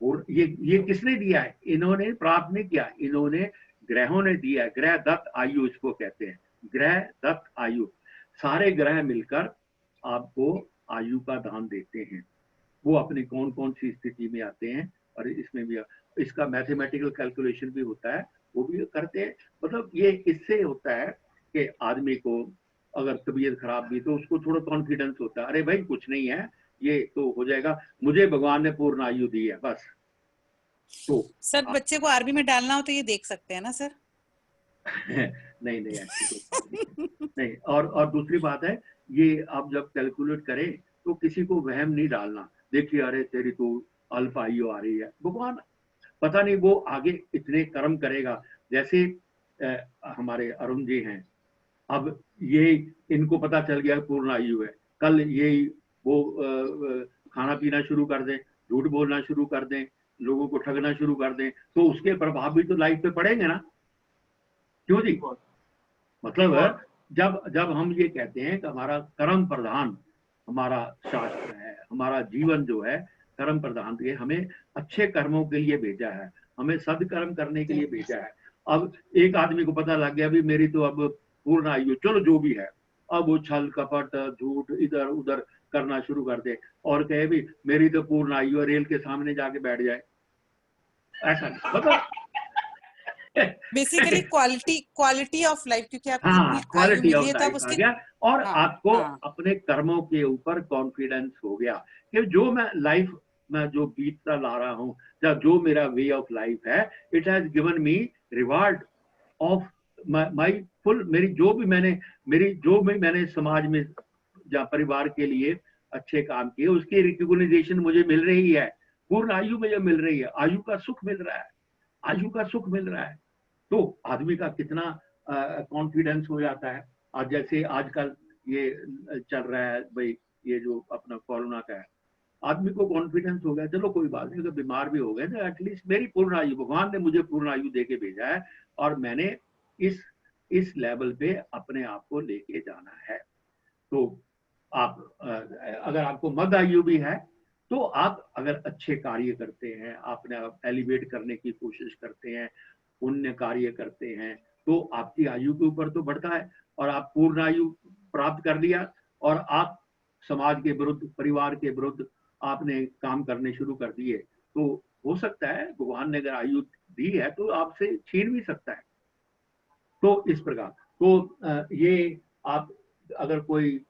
और ये किसने दिया है? इन्होंने प्राप्त नहीं किया, इन्होंने ग्रहों ने दिया है। ग्रह दत्त आयु इसको कहते हैं, ग्रह दत्त आयु। सारे ग्रह मिलकर आपको आयु का दान देते हैं। वो अपनी कौन कौन सी स्थिति में आते हैं, और इसमें भी इसका मैथमेटिकल कैलकुलेशन भी होता है, वो भी करते हैं। मतलब ये इससे होता है कि आदमी को अगर तबीयत खराब भी तो उसको थोड़ा कॉन्फिडेंस होता है, अरे भाई कुछ नहीं है, ये तो हो जाएगा, मुझे भगवान ने पूर्ण आयु दी है बस। तो सर बच्चे को आर्मी में डालना हो तो ये देख सकते हैं ना सर? नहीं ऐसी तो नहीं। और दूसरी बात है, ये आप जब कैलकुलेट करें तो किसी को वहम नहीं डालना, देखिए अरे तेरी तो अल्प आयु आ रही है, भगवान पता नहीं वो आगे इतने कर्म करेगा। जैसे हमारे अरुण जी हैं, अब ये इनको पता चल गया पूर्ण आयु है, कल ये वो खाना पीना शुरू कर दें, झूठ बोलना शुरू कर दें, लोगों को ठगना शुरू कर दें, तो उसके प्रभाव भी तो लाइफ पे पड़ेंगे ना। क्यों जी? मतलब जब हम ये कहते हैं कि हमारा कर्म प्रधान हमारा शास्त्र है, हमारा जीवन जो है कर्म प्रधान, ये हमें अच्छे कर्मों के लिए भेजा है, हमें सदकर्म करने के लिए भेजा है। अब एक आदमी को पता लग गया भी मेरी तो अब पूर्ण आयु, चलो जो भी है, अब वो छल कपट झूठ इधर उधर करना शुरू कर दे और कहे भी मेरी तो पूर्ण आयु है, रेल के सामने जाके बैठ जाए, ऐसा नहीं। मतलब बेसिकली क्वालिटी ऑफ लाइफ, क्योंकि आप क्वालिटी ऑफ लाइफ आ गया, और आपको अपने कर्मों के ऊपर कॉन्फिडेंस हो गया कि जो मैं लाइफ में जो बीतता ला रहा हूँ, या जो मेरा वे ऑफ लाइफ है, it has given me reward of my full. मेरी जो भी मैंने समाज में या परिवार के लिए अच्छे काम किए, उसकी रिकॉग्नाइजेशन मुझे मिल रही है, पूर्ण आयु में जो मिल रही है, आयु का सुख मिल रहा है, आयु का सुख मिल रहा है। तो आदमी का कितना कॉन्फिडेंस हो जाता है। आज जैसे आजकल ये चल रहा है भाई, ये जो अपना कोरोना का है, आदमी को कॉन्फिडेंस हो गया, चलो कोई बात नहीं, अगर बीमार भी हो गए तो एटलीस्ट मेरी पूर्ण आयु, भगवान ने मुझे पूर्ण आयु दे के भेजा है, और मैंने इस लेवल पे अपने आप को लेके जाना है। तो आप अगर आपको मध्य आयु भी है, तो आप अगर अच्छे कार्य करते हैं, आपने एलिवेट करने की कोशिश करते हैं, पुण्य कार्य करते हैं, तो आपकी आयु के ऊपर तो बढ़ता है, और आप पूर्ण आयु प्राप्त कर लिया, और आप समाज के विरुद्ध, परिवार के विरुद्ध आपने काम करने शुरू कर दिए, तो हो सकता है भगवान ने अगर आयु दी है तो आपसे छीन भी सकता है। तो इस प्रकार तो ये आप अगर कोई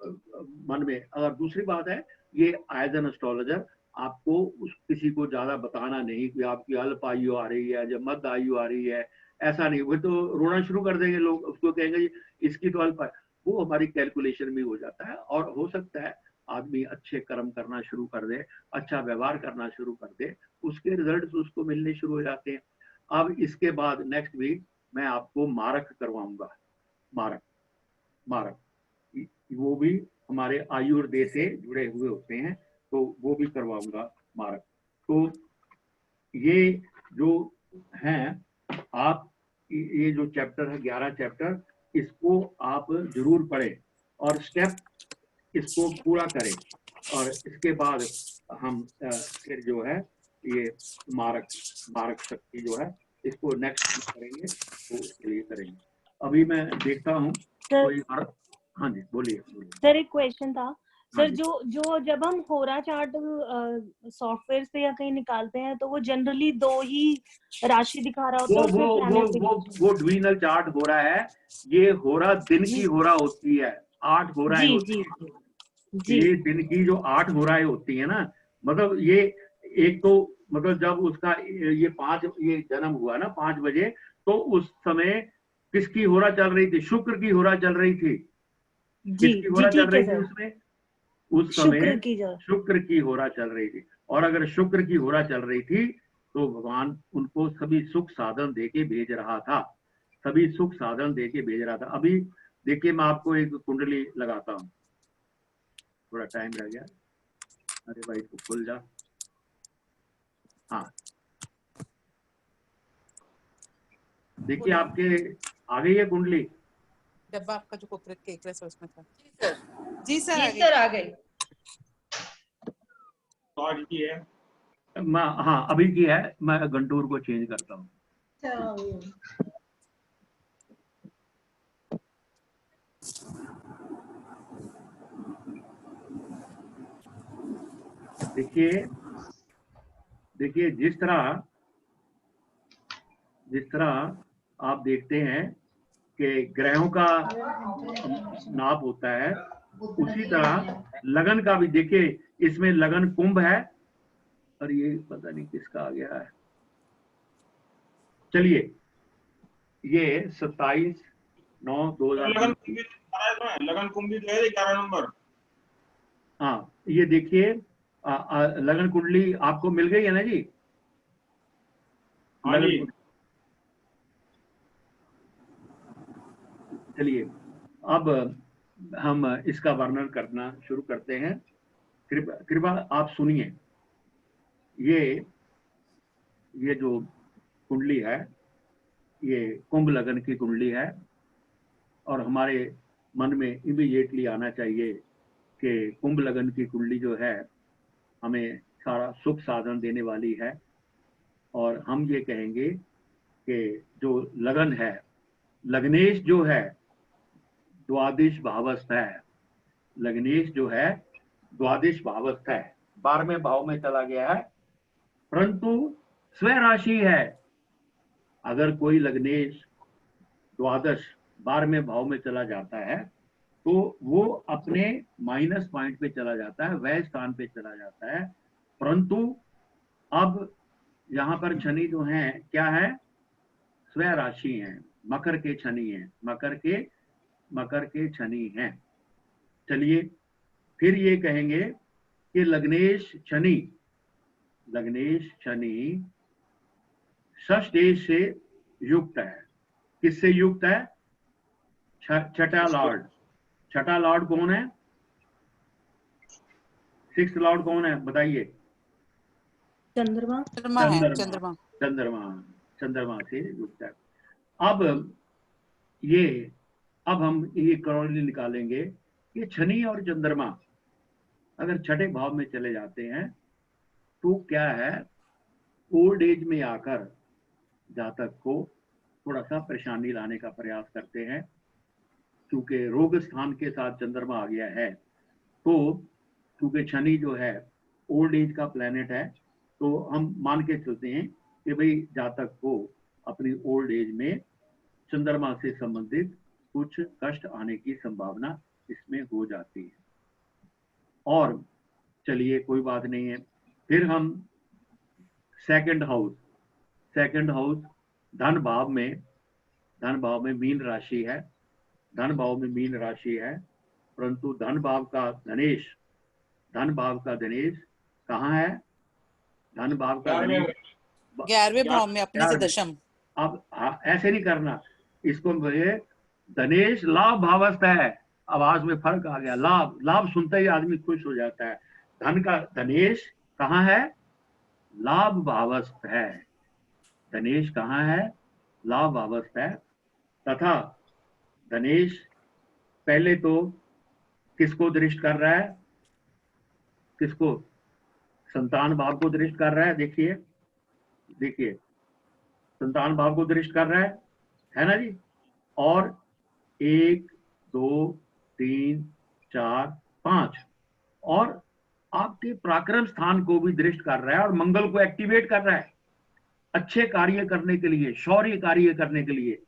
मन में, अगर दूसरी बात है, ये एज एन एस्ट्रोलॉजर आपको किसी को ज्यादा बताना नहीं कि आपकी अल्प आयु आ रही है या मध्य आयु आ रही है, ऐसा नहीं। वो तो रोना शुरू कर देंगे लोग, उसको कहेंगे इसकी तो अल्प है। वो हमारी कैलकुलेशन में हो जाता है, और हो सकता है आदमी अच्छे कर्म करना शुरू कर दे, अच्छा व्यवहार करना शुरू कर दे, उसके रिजल्ट उसको मिलने शुरू हो जाते हैं। अब इसके बाद नेक्स्ट वीक मैं आपको मारक करवाऊंगा, मारक वो भी हमारे आयुर्वेद से जुड़े हुए होते हैं, तो वो भी करवाऊंगा मारक। तो ये जो हैं, आप ये जो चैप्टर है 11 चैप्टर, इसको आप जरूर पढ़ें और स्टेप इसको पूरा करें, और इसके बाद हम फिर जो है ये मारक शक्ति जो है इसको नेक्स्ट करेंगे, तो उसके लिए करेंगे। अभी मैं देखता हूँ कोई। हाँ जी बोलिए। सर एक क्वेश्चन था सर, जो जब हम होरा चार्ट सॉफ्टवेयर पे या कहीं निकालते हैं, तो वो जनरली 2 ही राशि दिखा रहा होता है। वो ड्वीनल चार्ट हो रहा है, ये होरा दिन की होरा होती है, 8 होराएं होती है। ये दिन की जो 8 होराएं होती है ना, मतलब ये एक तो मतलब जब उसका ये जन्म हुआ ना 5 बजे, तो उस समय किसकी होरा चल रही थी? शुक्र की होरा चल रही थी। किसकी होरा चल रही थी उसमें? उस समय शुक्र की होरा चल रही थी। और अगर शुक्र की होरा चल रही थी तो भगवान उनको सभी सुख साधन देके भेज रहा था, सभी सुख साधन देके भेज रहा था। अभी देखिए मैं आपको एक कुंडली लगाता हूँ, थोड़ा टाइम रह गया, अरे भाई तो खुल जा। हाँ देखिए आपके आ गई है कुंडली, डब्बा आपका जो कोपरेट केक रस उसमें था। जी सर आ गई। आज की है मैं हाँ अभी की है, मैं घंटूर को चेंज करता हूँ। देखिए देखिए जिस तरह आप देखते हैं कि ग्रहों का नाप होता है, उसी तरह लगन का भी देखिए, इसमें लगन कुंभ है और ये पता नहीं किसका आ गया है। चलिए ये 27/9/2020 लगन कुंभी तो है 11 नंबर। हाँ ये देखिए लगन कुंडली आपको मिल गई है ना जी? हाँ जी। चलिए अब हम इसका वर्णन करना शुरू करते हैं। कृपया आप सुनिए। ये जो कुंडली है ये कुंभ लगन की कुंडली है और हमारे मन में इमीडिएटली आना चाहिए कि कुंभ लगन की कुंडली जो है हमें सारा सुख साधन देने वाली है। और हम ये कहेंगे कि जो लगन है, लग्नेश जो है द्वादश भावस्थ है, लग्नेश जो है द्वादश भावस्थ है, 12वें भाव में चला गया है, परंतु स्वयं राशि है। अगर कोई लग्नेश द्वादश 12वें भाव में चला जाता है तो वो अपने माइनस पॉइंट पे चला जाता है, वह स्थान पे चला जाता है। परंतु अब यहाँ पर शनि जो है क्या है, स्वयं राशि है, मकर के शनि है, मकर के शनि हैं। चलिए फिर ये कहेंगे कि लग्नेश शनि षष्ठेश से युक्त है। किससे युक्त है? छठा लॉर्ड कौन है? 6th लॉर्ड कौन है बताइए? चंद्रमा से युक्त है। अब हम ये कुंडली निकालेंगे कि शनि और चंद्रमा अगर छठे भाव में चले जाते हैं तो क्या है, ओल्ड एज में आकर जातक को थोड़ा सा परेशानी लाने का प्रयास करते हैं। क्योंकि रोग स्थान के साथ चंद्रमा आ गया है, तो क्योंकि शनि जो है ओल्ड एज का प्लेनेट है, तो हम मान के चलते हैं कि भाई जातक को अपनी ओल्ड एज में चंद्रमा से संबंधित कुछ कष्ट आने की संभावना इसमें हो जाती है। और चलिए कोई बात नहीं है। फिर हम सेकंड हाउस धन भाव में मीन राशि है, परंतु धन भाव का धनेश कहाँ है? धन भाव का 11वें भाव में अपने से दशम। अब ऐसे नहीं करना, इसको बोलिए धनेश लाभ भावस्थ है। आवाज में फर्क आ गया, लाभ सुनते ही आदमी खुश हो जाता है। धन का धनेश कहाँ है? लाभ भावस्थ है। धनेश कहाँ है? लाभ भावस्थ है। तथा धनेश पहले तो किसको दृष्ट कर रहा है? किसको? संतान भाव को दृष्ट कर रहा है। देखिए संतान भाव को दृष्ट कर रहा है ना जी। और 1 2 3 4 5 और आपके पराक्रम स्थान को भी दृष्ट कर रहा है और मंगल को एक्टिवेट कर रहा है अच्छे कार्य करने के लिए, शौर्य कार्य करने के लिए।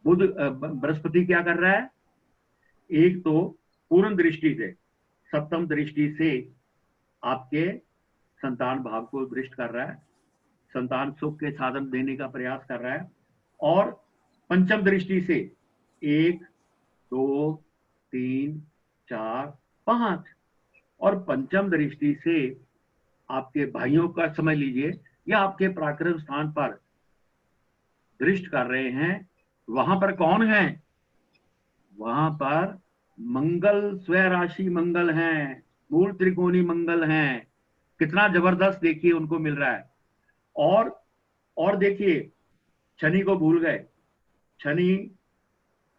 बुध बृहस्पति क्या कर रहा है? एक तो पूर्ण दृष्टि से, सप्तम दृष्टि से आपके संतान भाव को दृष्ट कर रहा है, संतान सुख के साधन देने का प्रयास कर रहा है। और पंचम दृष्टि से 1 2 3 4 5 और पंचम दृष्टि से आपके भाइयों का, समझ लीजिए या आपके पराक्रम स्थान पर दृष्टि कर रहे हैं, वहां पर कौन है? वहां पर मंगल, स्वय राशि मंगल हैं, मूल त्रिकोणी मंगल हैं। कितना जबरदस्त देखिए उनको मिल रहा है। और देखिए शनि को भूल गए। शनि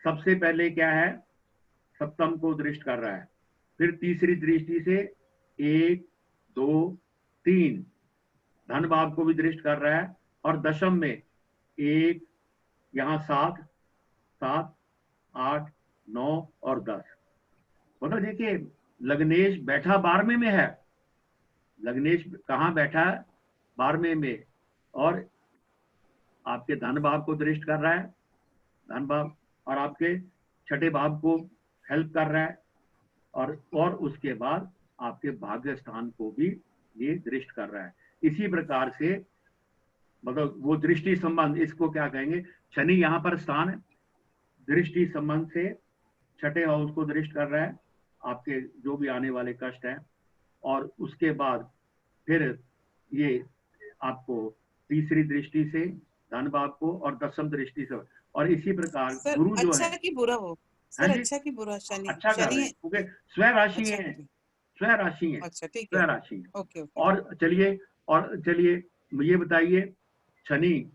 सबसे पहले क्या है? सप्तम को दृष्टि कर रहा है, फिर तीसरी दृष्टि से 1 2 3 धन भाव को भी दृष्टि कर रहा है, और दशम में 1, यहाँ 7 7 8 9 और 10। मतलब देखिए लग्नेश बैठा 12वें में है। लग्नेश कहाँ बैठा है? 12वें में, और आपके धन भाव को दृष्टि कर रहा है, धन भाव, और आपके छठे भाव को हेल्प कर रहा है, और उसके बाद आपके भाग्य स्थान को भी ये दृष्टि कर रहा है। इसी प्रकार से मतलब वो दृष्टि संबंध, इसको क्या कहेंगे? शनि यहाँ पर स्थान है, दृष्टि संबंध से छठे हाउस को दृष्टि कर रहा है, आपके जो भी आने वाले कष्ट हैं। और उसके बाद फिर ये आपको तीसरी दृष्टि से धन भाव को, और दसम दृष्टि से, और इसी प्रकार गुरु जो अच्छा है, की बुरा हो सर, अच्छा की बुरा शनि, अच्छा कर रहे हैं, क्योंकि स्वय राशि अच्छा, है, स्वय राशि है, अच्छा ठीक स्वय है, राशि है। ओके और चलिए ये बताइए, शनि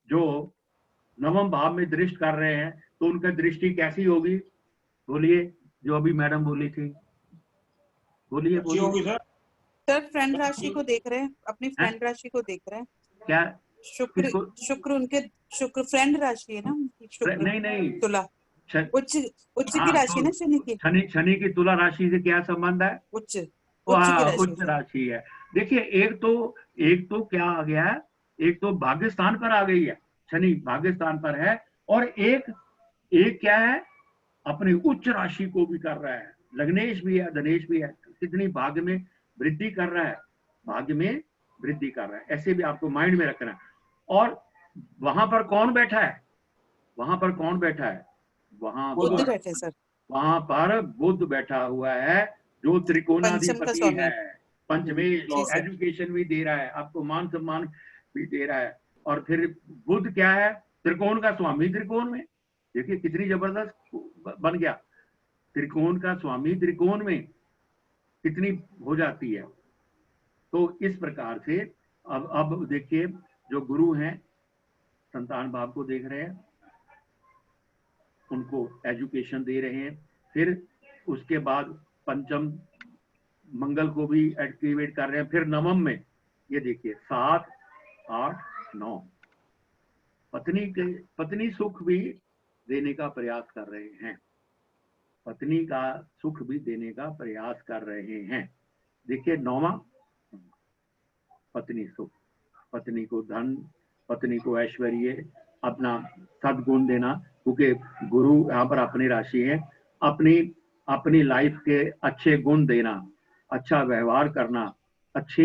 जो नवम भाव में दृष्टि कर रहे हैं, तो उनका दृष्टि कैसी होगी? बोलिए, जो अभी मैडम बोली थी, बोलिए अच्छी होगी बोलिए। सर फ्रेंड राशि को देख रहे हैं, अपनी फ्रेंड राशि को देख रहे हैं। क्या? शुक्र उनके, शुक्र फ्रेंड राशि है ना उनकी, शुक्र नहीं तुला, उच्च की हाँ, राशि है ना शनि की। शनि की तुला राशि से क्या संबंध है? उच्च हाँ, की उच्च राशि है। देखिए एक तो क्या आ गया है? एक तो भाग्य स्थान पर आ गई है, शनि भाग्य स्थान पर है, और एक क्या है? अपनी उच्च राशि को भी कर रहा है, लग्नेश भी है, धनेश भी है। कितनी भाग्य में वृद्धि कर रहा है, भाग्य में वृद्धि कर रहा है। ऐसे भी आपको माइंड में रखना है। और वहां पर कौन बैठा है? वहां पर कौन बैठा है? बुध बैठे सर, वहां पर बुध बैठा हुआ है, जो त्रिकोणाधिपति है, पंचमेश, एजुकेशन भी दे रहा है, आपको मान सम्मान भी दे रहा है। और फिर बुध क्या है? त्रिकोण का स्वामी त्रिकोण में। देखिए कितनी जबरदस्त बन गया, त्रिकोण का स्वामी त्रिकोण में कितनी हो जाती है। तो इस प्रकार से अब देखिए, जो गुरु हैं संतान भाव को देख रहे हैं, उनको एजुकेशन दे रहे हैं। फिर उसके बाद पंचम मंगल को भी एक्टिवेट कर रहे हैं। फिर नवम में ये देखिए 7 8 9 पत्नी सुख भी देने का प्रयास कर रहे हैं, पत्नी का सुख भी देने का प्रयास कर रहे हैं। देखिए 9वां पत्नी सुख, पत्नी को धन, पत्नी को ऐश्वर्य, अपना सद्गुण देना, क्योंकि गुरु यहाँ पर अपनी राशि है, अपनी लाइफ के अच्छे गुण देना, अच्छा व्यवहार करना, अच्छी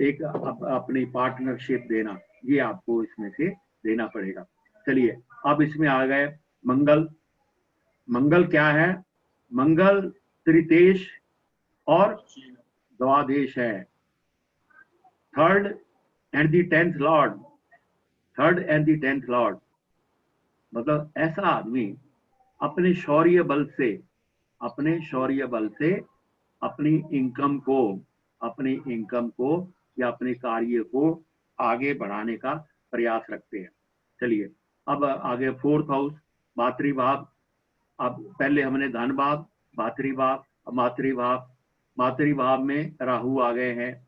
एक अपनी पार्टनरशिप देना, ये आपको इसमें से देना पड़ेगा। चलिए अब इसमें आ गए मंगल। मंगल क्या है? मंगल त्रिदेश और द्वादेश है, third and the 10th Lord, third and the 10th Lord. मतलब ऐसा आदमी अपने शौर्य बल से अपनी इनकम को या अपने कार्य को आगे बढ़ाने का प्रयास रखते हैं। चलिए अब आगे 4th हाउस, मातृभाव। अब पहले हमने धन भाव, भातृभाव, मातृभाव में राहु आ गए हैं।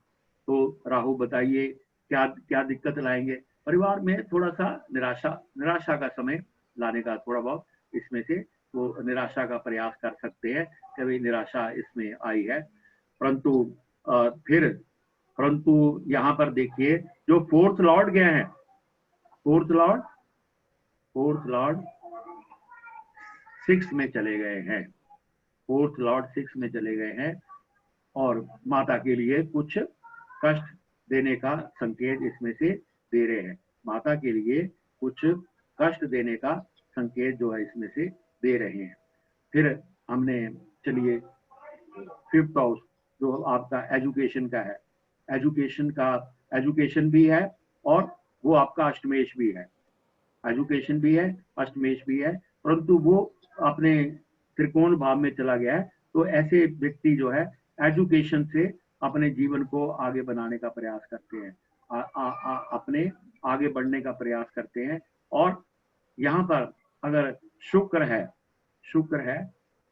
तो राहु बताइए क्या दिक्कत लाएंगे? परिवार में थोड़ा सा निराशा का समय लाने का, थोड़ा बहुत इसमें से वो निराशा का प्रयास कर सकते हैं, कभी निराशा इसमें आई है। परंतु यहाँ पर देखिए जो 4th लॉर्ड गए हैं, 4th लॉर्ड 6 में चले गए हैं, 4th लॉर्ड 6 में चले गए हैं, और माता के लिए कुछ कष्ट देने का संकेत इसमें से दे रहे हैं। माता के लिए कुछ कष्ट देने का संकेत जो है इसमें से दे रहे हैं। फिर हमने चलिए 5th हाउस जो आपका एजुकेशन का है, एजुकेशन भी है और वो आपका अष्टमेश भी है, एजुकेशन भी है, अष्टमेश भी है, परंतु वो अपने त्रिकोण भाव में चला गया है। तो ऐसे व्यक्ति जो है एजुकेशन से अपने जीवन को आगे बनाने का प्रयास करते हैं, अपने आगे बढ़ने का प्रयास करते हैं। और यहाँ पर अगर शुक्र है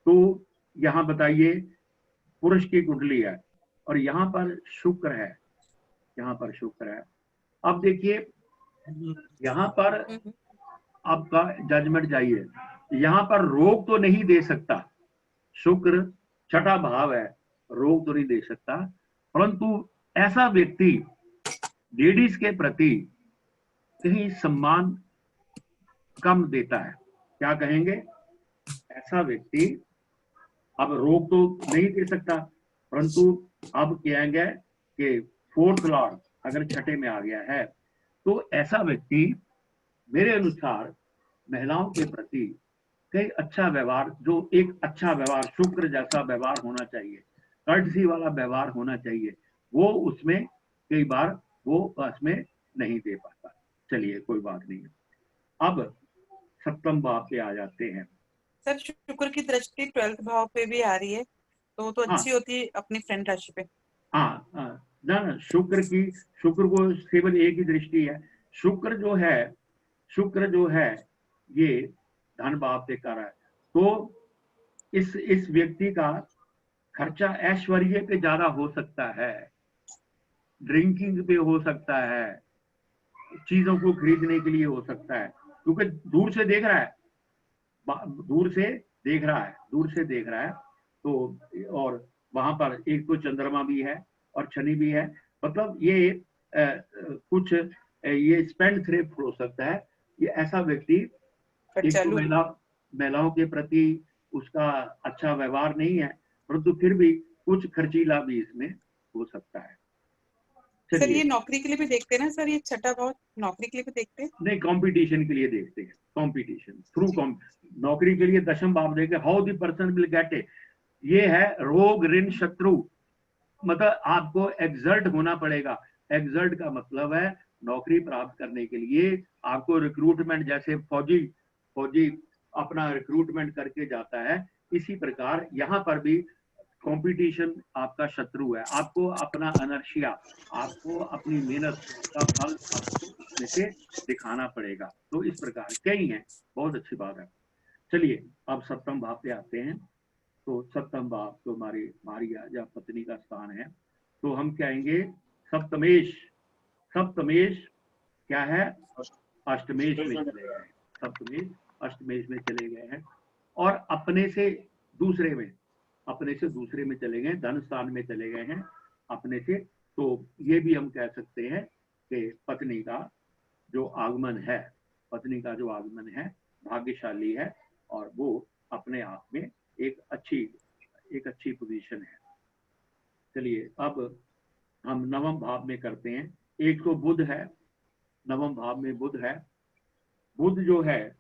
तो यहाँ बताइए पुरुष की कुंडली है और यहाँ पर शुक्र है, अब देखिए यहाँ पर आपका जजमेंट चाहिए, यहाँ पर रोग तो नहीं दे सकता, शुक्र छठा भाव है, रोग तो नहीं दे सकता, परंतु ऐसा व्यक्ति लेडीज के प्रति कहीं सम्मान कम देता है। क्या कहेंगे? ऐसा व्यक्ति अब रोग तो नहीं दे सकता, परंतु अब कहेंगे कि फोर्थ लॉर्ड अगर छठे में आ गया है तो ऐसा व्यक्ति मेरे अनुसार महिलाओं के प्रति कई अच्छा व्यवहार, जो एक अच्छा व्यवहार शुक्र जैसा व्यवहार होना चाहिए, कर्टसी वाला व्यवहार होना चाहिए, वो उसमें कई बार वो उसमें नहीं दे पाता। चलिए कोई बात नहीं। अब सप्तम भाव पे आ जाते हैं। सर शुक्र की दृष्टि 12th भाव पे भी आ रही है तो अच्छी होती है अपनी फ्रेंड राशि पे। हाँ ना, शुक्र को केवल एक ही दृष्टि है। शुक्र जो है ये धन भाव पे कर रहा है, तो इस व्यक्ति का खर्चा ऐश्वर्य पे ज्यादा हो सकता है, ड्रिंकिंग पे हो सकता है, चीजों को खरीदने के लिए हो सकता है, क्योंकि दूर से देख रहा है तो, और वहां पर एक तो चंद्रमा भी है और शनि भी है, मतलब ये कुछ ये स्पेंड थ्रिफ्ट हो सकता है। ये ऐसा व्यक्ति एक तो महिलाओं के प्रति उसका अच्छा व्यवहार नहीं है, परंतु फिर भी कुछ खर्चीला भी इसमें हो सकता है। सर ये नौकरी के लिए भी देखते हैं ना सर, ये छठा भाव नौकरी के लिए भी देखते हैं? नहीं, कंपटीशन के लिए देखते हैं, कंपटीशन थ्रू नौकरी के लिए दशम भाव देखे, how the person will get it, ये है रोग ऋण शत्रु, मतलब आपको एक्सर्ट होना पड़ेगा। एक्सर्ट का मतलब है नौकरी प्राप्त करने के लिए आपको रिक्रूटमेंट, जैसे फौजी अपना रिक्रूटमेंट करके जाता है, इसी प्रकार यहाँ पर भी कंपटीशन आपका शत्रु है। आपको अपना अनर्शिया, आपको अपनी मेहनत का फल आपको से दिखाना पड़ेगा। तो इस प्रकार कई हैं, बहुत अच्छी बात है। चलिए अब सप्तम भाव पे आते हैं। तो सप्तम भाव तो हमारी या पत्नी का स्थान है, तो हम कहेंगे सप्तमेश क्या है? अष्टमेश में चले गए, सप्तमेश अष्टमेश में चले गए हैं और अपने से दूसरे में चले गए, धन स्थान में चले गए हैं अपने से। तो ये भी हम कह सकते हैं कि पत्नी का जो आगमन है भाग्यशाली है और वो अपने आप में एक अच्छी पोजीशन है। चलिए अब हम नवम भाव में करते हैं। एक तो बुध है, नवम भाव में बुध है। बुध जो है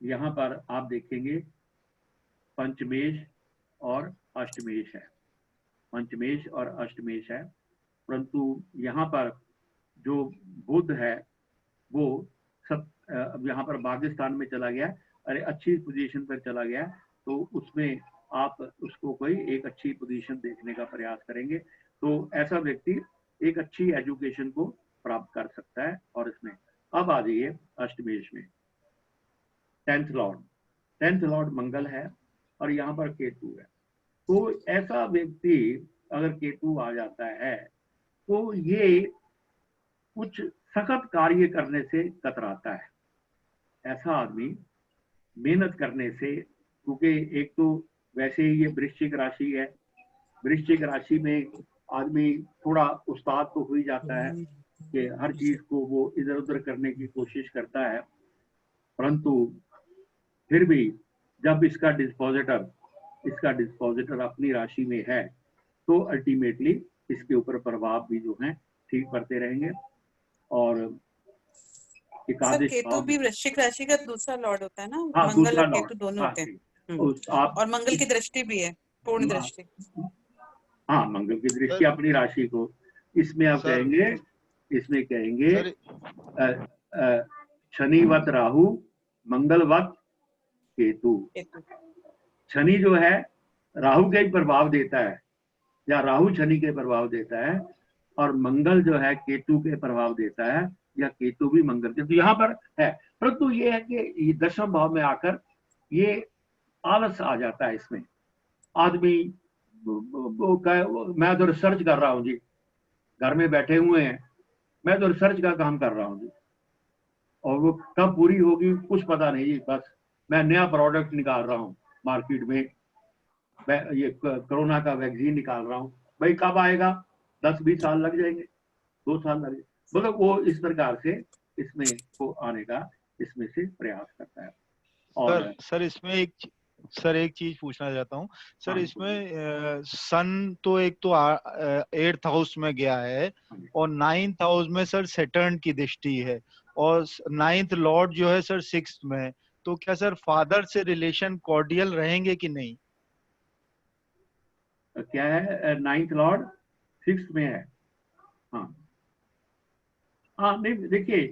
यहाँ पर आप देखेंगे पंचमेश और अष्टमेश है, परंतु यहाँ पर जो बुध है वो यहाँ पर भाग्यस्थान में चला गया, अरे अच्छी पोजीशन पर चला गया, तो उसमें आप उसको कोई एक अच्छी पोजीशन देखने का प्रयास करेंगे, तो ऐसा व्यक्ति एक अच्छी एजुकेशन को प्राप्त कर सकता है। और इसमें अब आ जाइए अष्टमेश में, 10th लॉर्ड मंगल है और यहाँ पर केतु है। तो ऐसा व्यक्ति अगर केतु आ जाता है तो ये कुछ सख्त कार्य करने से कतराता है। ऐसा आदमी मेहनत करने से, क्योंकि एक तो वैसे ही ये वृश्चिक राशि है, वृश्चिक राशि में आदमी थोड़ा उस्ताद तो हो ही जाता है कि हर चीज को वो इधर उधर करने की कोशिश करता है, परंतु फिर भी जब इसका डिस्पोजिटर अपनी राशि में है तो अल्टीमेटली इसके ऊपर प्रभाव भी जो है ठीक पड़ते रहेंगे। और सर केतु भी वृश्चिक राशि का दूसरा लॉर्ड होता है ना? मंगल और केतु दोनों होते हैं। और मंगल की दृष्टि भी है, पूर्ण दृष्टि। हाँ, मंगल की दृष्टि अपनी राशि को, इसमें आप कहेंगे इसमें कहेंगे शनिवत राहु मंगलवत केतु। शनि जो है राहु के प्रभाव देता है, या राहु शनि के प्रभाव देता है, और मंगल जो है केतु के प्रभाव देता है, या केतु भी मंगल के। तो यहाँ पर है, परंतु ये है कि ये दशम भाव में आकर ये आलस आ जाता है इसमें। आदमी मैं तो रिसर्च कर रहा हूँ जी, घर में बैठे हुए हैं, मैं तो रिसर्च का काम कर रहा हूँ जी, और वो कब पूरी होगी कुछ पता नहीं जी। बस मैं नया प्रोडक्ट निकाल रहा हूँ मार्केट में, मैं ये कोरोना का वैक्सीन निकाल रहा हूँ, भाई कब आएगा? 10-20 साल लग जाएंगे, 2 साल लग जाएंगे। मतलब वो इस प्रकार से इसमें को आने का इसमें से प्रयास करता है। और सर इसमें एक चीज पूछना चाहता हूँ सर। इसमें सन तो एक तो 8th हाउस में गया है, और 9th हाउस में सर सैटर्न की दृष्टि है, और 9th लॉर्ड जो है सर 6th में है। तो क्या सर फादर से रिलेशन कॉर्डियल रहेंगे कि नहीं? क्या है 9th लॉर्ड 6th में है? हाँ नहीं देखिए,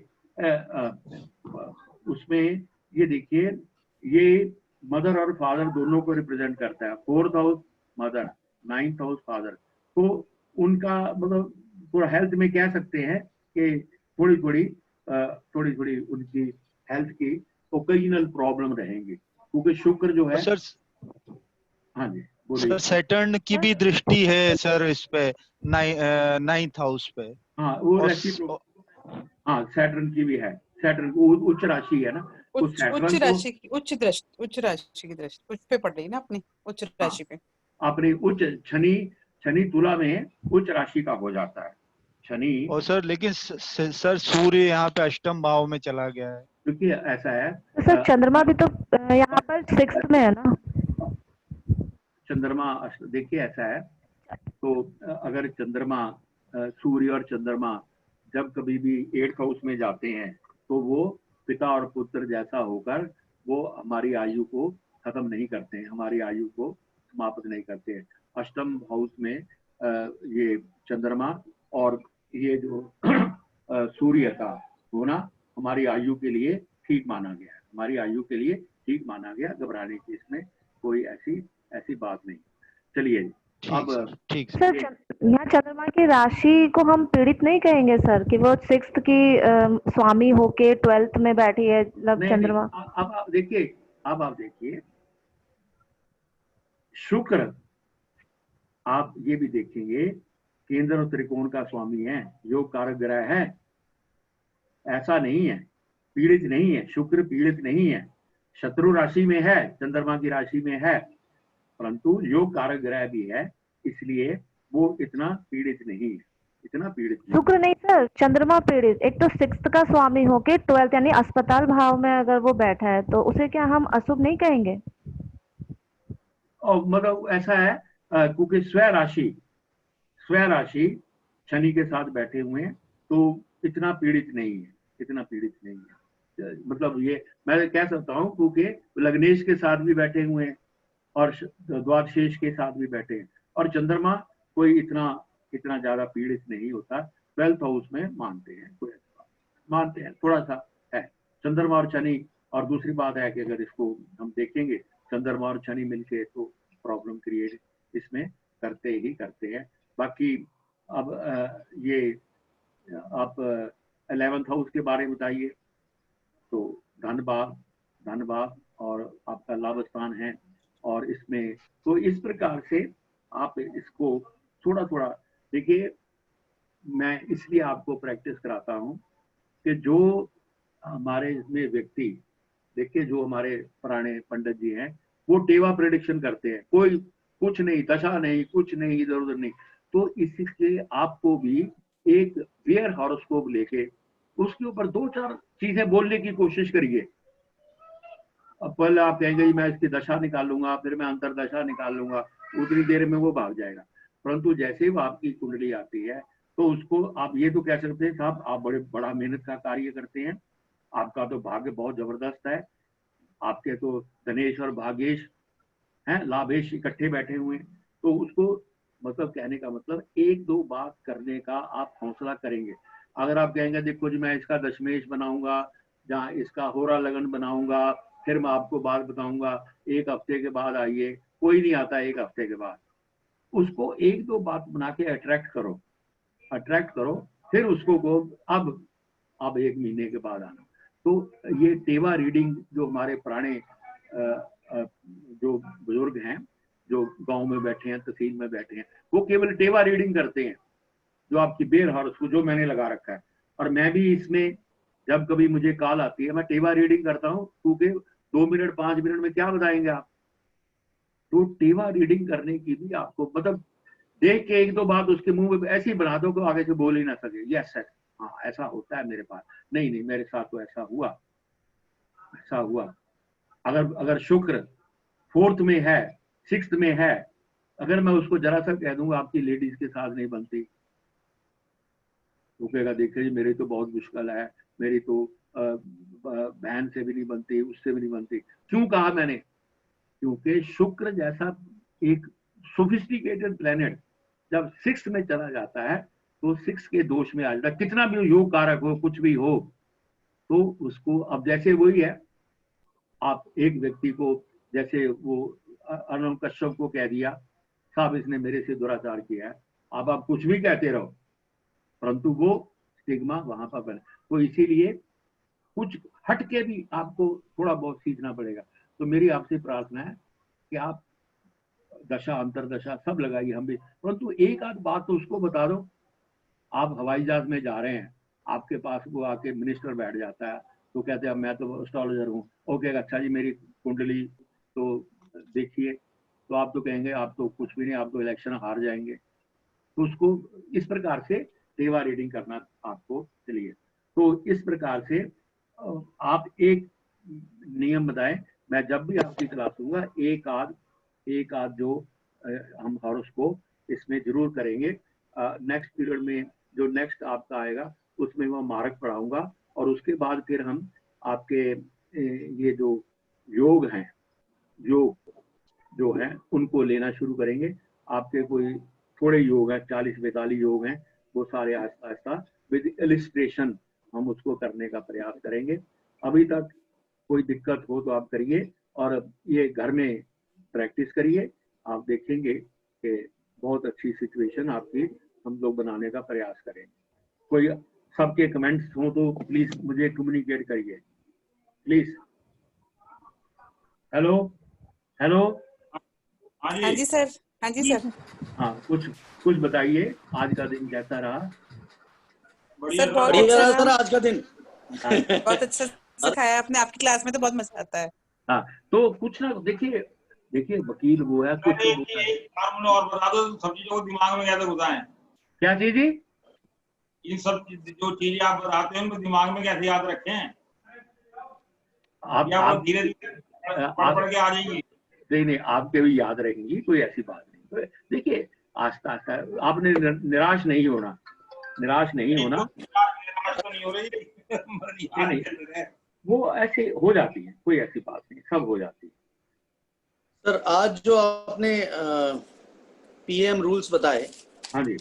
उसमें ये देखिए, ये मदर और फादर दोनों को रिप्रेजेंट करता है। 4th house mother, 9th house father. तो उनका मतलब थोड़ा हेल्थ में कह सकते हैं कि थोड़ी थोड़ी उनकी हेल्थ की ओकेजनल प्रॉब्लम रहेंगी, क्योंकि शुक्र जो है सर, हाँ जी सर सैटर्न की भी दृष्टि है सर इस पे 9th हाउस पे। हाँ वो हाँ सैटर्न की भी है। सैटर्न उच्च राशि है ना, उच्च राशि की दृष्टि उच्च पे पड़ रही है ना, अपनी उच्च राशि पे। अपनी उच्च शनि तुला में उच्च राशि का हो जाता है शनि। और सर लेकिन सर सूर्य यहाँ पे अष्टम भाव में चला गया है। क्योंकि ऐसा है सर चंद्रमा भी तो यहाँ पर 6th में है ना। चंद्रमा देखिए ऐसा है, तो अगर चंद्रमा सूर्य और चंद्रमा जब कभी भी 8th हाउस में जाते हैं तो वो पिता और पुत्र जैसा होकर वो हमारी आयु को खत्म नहीं करते हैं, हमारी आयु को समाप्त नहीं करते हैं। अष्टम हाउस में ये चंद्रमा और ये जो सूर्य का होना हमारी आयु के लिए ठीक माना गया है, हमारी आयु के लिए ठीक माना गया। घबराने की इसमें कोई ऐसी बात नहीं। चलिए अब ठीक सर, यहाँ चंद्रमा की राशि को हम पीड़ित नहीं कहेंगे सर कि वो 6th की स्वामी होके 12th में बैठी है चंद्रमा। अब आप देखिए शुक्र, आप ये भी देखेंगे केंद्र और त्रिकोण का स्वामी है, योग कारक ग्रह है। ऐसा नहीं है, पीड़ित नहीं है, शुक्र पीड़ित नहीं है। शत्रु राशि में है, चंद्रमा की राशि में है, परंतु योग कारक ग्रह भी है, इसलिए वो इतना पीड़ित नहीं है, शुक्र नहीं सर, चंद्रमा पीड़ित। एक तो 6th का स्वामी होके 12th यानी अस्पताल भाव में अगर वो बैठा है तो उसे क्या हम अशुभ नहीं कहेंगे? और मतलब ऐसा है क्योंकि स्वय राशि शनि के साथ बैठे हुए हैं, तो इतना पीड़ित नहीं है। मतलब ये मैं कह सकता हूँ क्योंकि लग्नेश के साथ भी बैठे हुए हैं और द्वादशेष के साथ भी बैठे हैं, और चंद्रमा कोई इतना ज्यादा पीड़ित नहीं होता। 12th हाउस में मानते हैं, थोड़ा सा है चंद्रमा और शनि। और दूसरी बात है कि अगर इसको हम देखेंगे चंद्रमा और शनि मिलके तो प्रॉब्लम क्रिएट इसमें करते हैं। बाकी अब ये आप 11th हाउस के बारे में बताइए। तो धन भाव और आपका लाभ स्थान है, और इसमें तो इस प्रकार से आप इसको थोड़ा देखिए। मैं इसलिए आपको प्रैक्टिस कराता हूँ कि जो हमारे इसमें व्यक्ति देखिए, जो हमारे पुराने पंडित जी हैं वो टेवा प्रेडिक्शन करते हैं, कोई कुछ नहीं, दशा नहीं, कुछ नहीं, इधर उधर नहीं। तो इससे आपको भी एक वेयर हॉरोस्कोप लेके उसके ऊपर 2-4 चीजें बोलने की कोशिश करिए। अब पहले आप कहेंगे मैं इसकी दशा निकालूंगा, फिर मैं अंतरदशा निकाल लूंगा, उतनी देर में वो भाग जाएगा। परंतु जैसे ही आपकी कुंडली आती है तो उसको आप ये तो कह सकते हैं साहब आप बड़ा मेहनत का कार्य करते हैं, आपका तो भाग्य बहुत जबरदस्त है, आपके तो धनेश और भाग्येश हैं, लाभेश इकट्ठे बैठे हुए हैं। तो उसको मतलब कहने का मतलब 1-2 बात करने का आप हौसला करेंगे। अगर आप कहेंगे देखो जी मैं इसका दशमेश बनाऊंगा, जहाँ इसका होरा लगन बनाऊंगा, फिर मैं आपको बात बताऊंगा, 1 हफ्ते के बाद आइए, कोई नहीं आता 1 हफ्ते के बाद। उसको 1-2 बात बना के अट्रैक्ट करो, फिर उसको को अब 1 महीने के बाद आना। तो ये टेवा रीडिंग जो हमारे पुराने जो बुजुर्ग हैं, जो गांव में बैठे हैं, तहसील में बैठे हैं, वो केवल टेवा रीडिंग करते हैं, जो आपकी बेर हाउस को जो मैंने लगा रखा है। और मैं भी इसमें जब कभी मुझे कॉल आती है, मैं टेवा रीडिंग करता हूँ, क्योंकि 2 मिनट 5 मिनट में क्या बताएंगे आप। तो टेवा रीडिंग करने की भी आपको मतलब देख के 1-2 बात उसके मुंह में ऐसी बना दो कि आगे से बोल ही ना सके। यस सर, हाँ ऐसा होता है मेरे पास, नहीं मेरे साथ तो ऐसा हुआ। अगर शुक्र 4th में है, 6th में है, अगर मैं उसको जरा सा कह दूंगा आपकी लेडीज के साथ नहीं बनती, वो कहेगा देखिए मेरी तो बहुत मुश्किल है, मेरी तो बहन से भी नहीं बनती, उससे भी नहीं बनती। क्यों कहा मैंने? क्योंकि शुक्र जैसा एक सोफिस्टिकेटेड प्लेनेट जब 6th में चला जाता है तो 6 के दोष में आ जाता है। कितना भी योग कारक हो, कुछ भी हो, तो उसको अब जैसे वही है, आप एक व्यक्ति को जैसे वो अर्णव कश्यप को कह दिया साहब इसने मेरे से दुराचार किया है, अब आप कुछ भी कहते रहो, परंतु वो स्टिग्मा वहां पर बने। तो इसीलिए कुछ हट के भी आपको थोड़ा बहुत सीखना पड़ेगा। तो मेरी आपसे प्रार्थना है कि आप दशा अंतरदशा सब लगाइए, हम भी, परंतु एक आध बात तो उसको बता दो। आप हवाई जहाज में जा रहे हैं, आपके पास वो आके मिनिस्टर बैठ जाता है, तो कहते हैं मैं तो एस्ट्रोलॉजर हूँ, ओके अच्छा जी मेरी कुंडली तो देखिए, तो आप तो कहेंगे आप तो कुछ भी नहीं, आप तो इलेक्शन हार जाएंगे। तो उसको इस प्रकार से टेवा रीडिंग करना आपको चलिए। तो इस प्रकार से आप एक नियम बताएं, मैं जब भी आपकी क्लास दूंगा एक आध जो हम हॉरोस्कोप इसमें जरूर करेंगे। नेक्स्ट पीरियड में जो नेक्स्ट आपका आएगा उसमें मैं मार्क पढ़ाऊंगा, और उसके बाद फिर हम आपके ये जो योग हैं, जो हैं उनको लेना शुरू करेंगे। आपके कोई थोड़े योग हैं, 40-42 योग हैं, वो सारे आहिस्ता आहिस्ता विद इलिस्ट्रेशन हम उसको करने का प्रयास करेंगे। अभी तक कोई दिक्कत हो तो आप करिए, और ये घर में प्रैक्टिस करिए, आप देखेंगे कि बहुत अच्छी सिचुएशन आपकी हम लोग बनाने का प्रयास करेंगे। कोई सबके कमेंट्स हो तो प्लीज मुझे कम्युनिकेट करिए प्लीज। हेलो हाँ जी सर। हाँ कुछ बताइए, आज का दिन कैसा रहा? सर बहुत अच्छा सर आज का दिन बहुत अच्छा सिखाया आपने, आपकी क्लास में तो बहुत मजा आता है। हाँ तो कुछ ना, देखिए वकील वो है, कुछ फार्मूला और बता दो, सब चीजों को दिमाग में कैसे घुसाएं। क्या चीज? इन सब जो चीजें आप बताते हैं उनको दिमाग में कैसे याद रखें? आप धीरे धीरे पढ़ के आ जाएंगी। नहीं आपके भी याद रहेंगी, कोई ऐसी बात नहीं। देखिए आस्ता आस्ता आपने निराश नहीं होना। निराश तो नहीं हो रही नहीं, वो ऐसे हो जाती है, कोई ऐसी बात नहीं, सब हो जाती है। सर आज जो आपने पीएम रूल्स बताए, हाँ जी,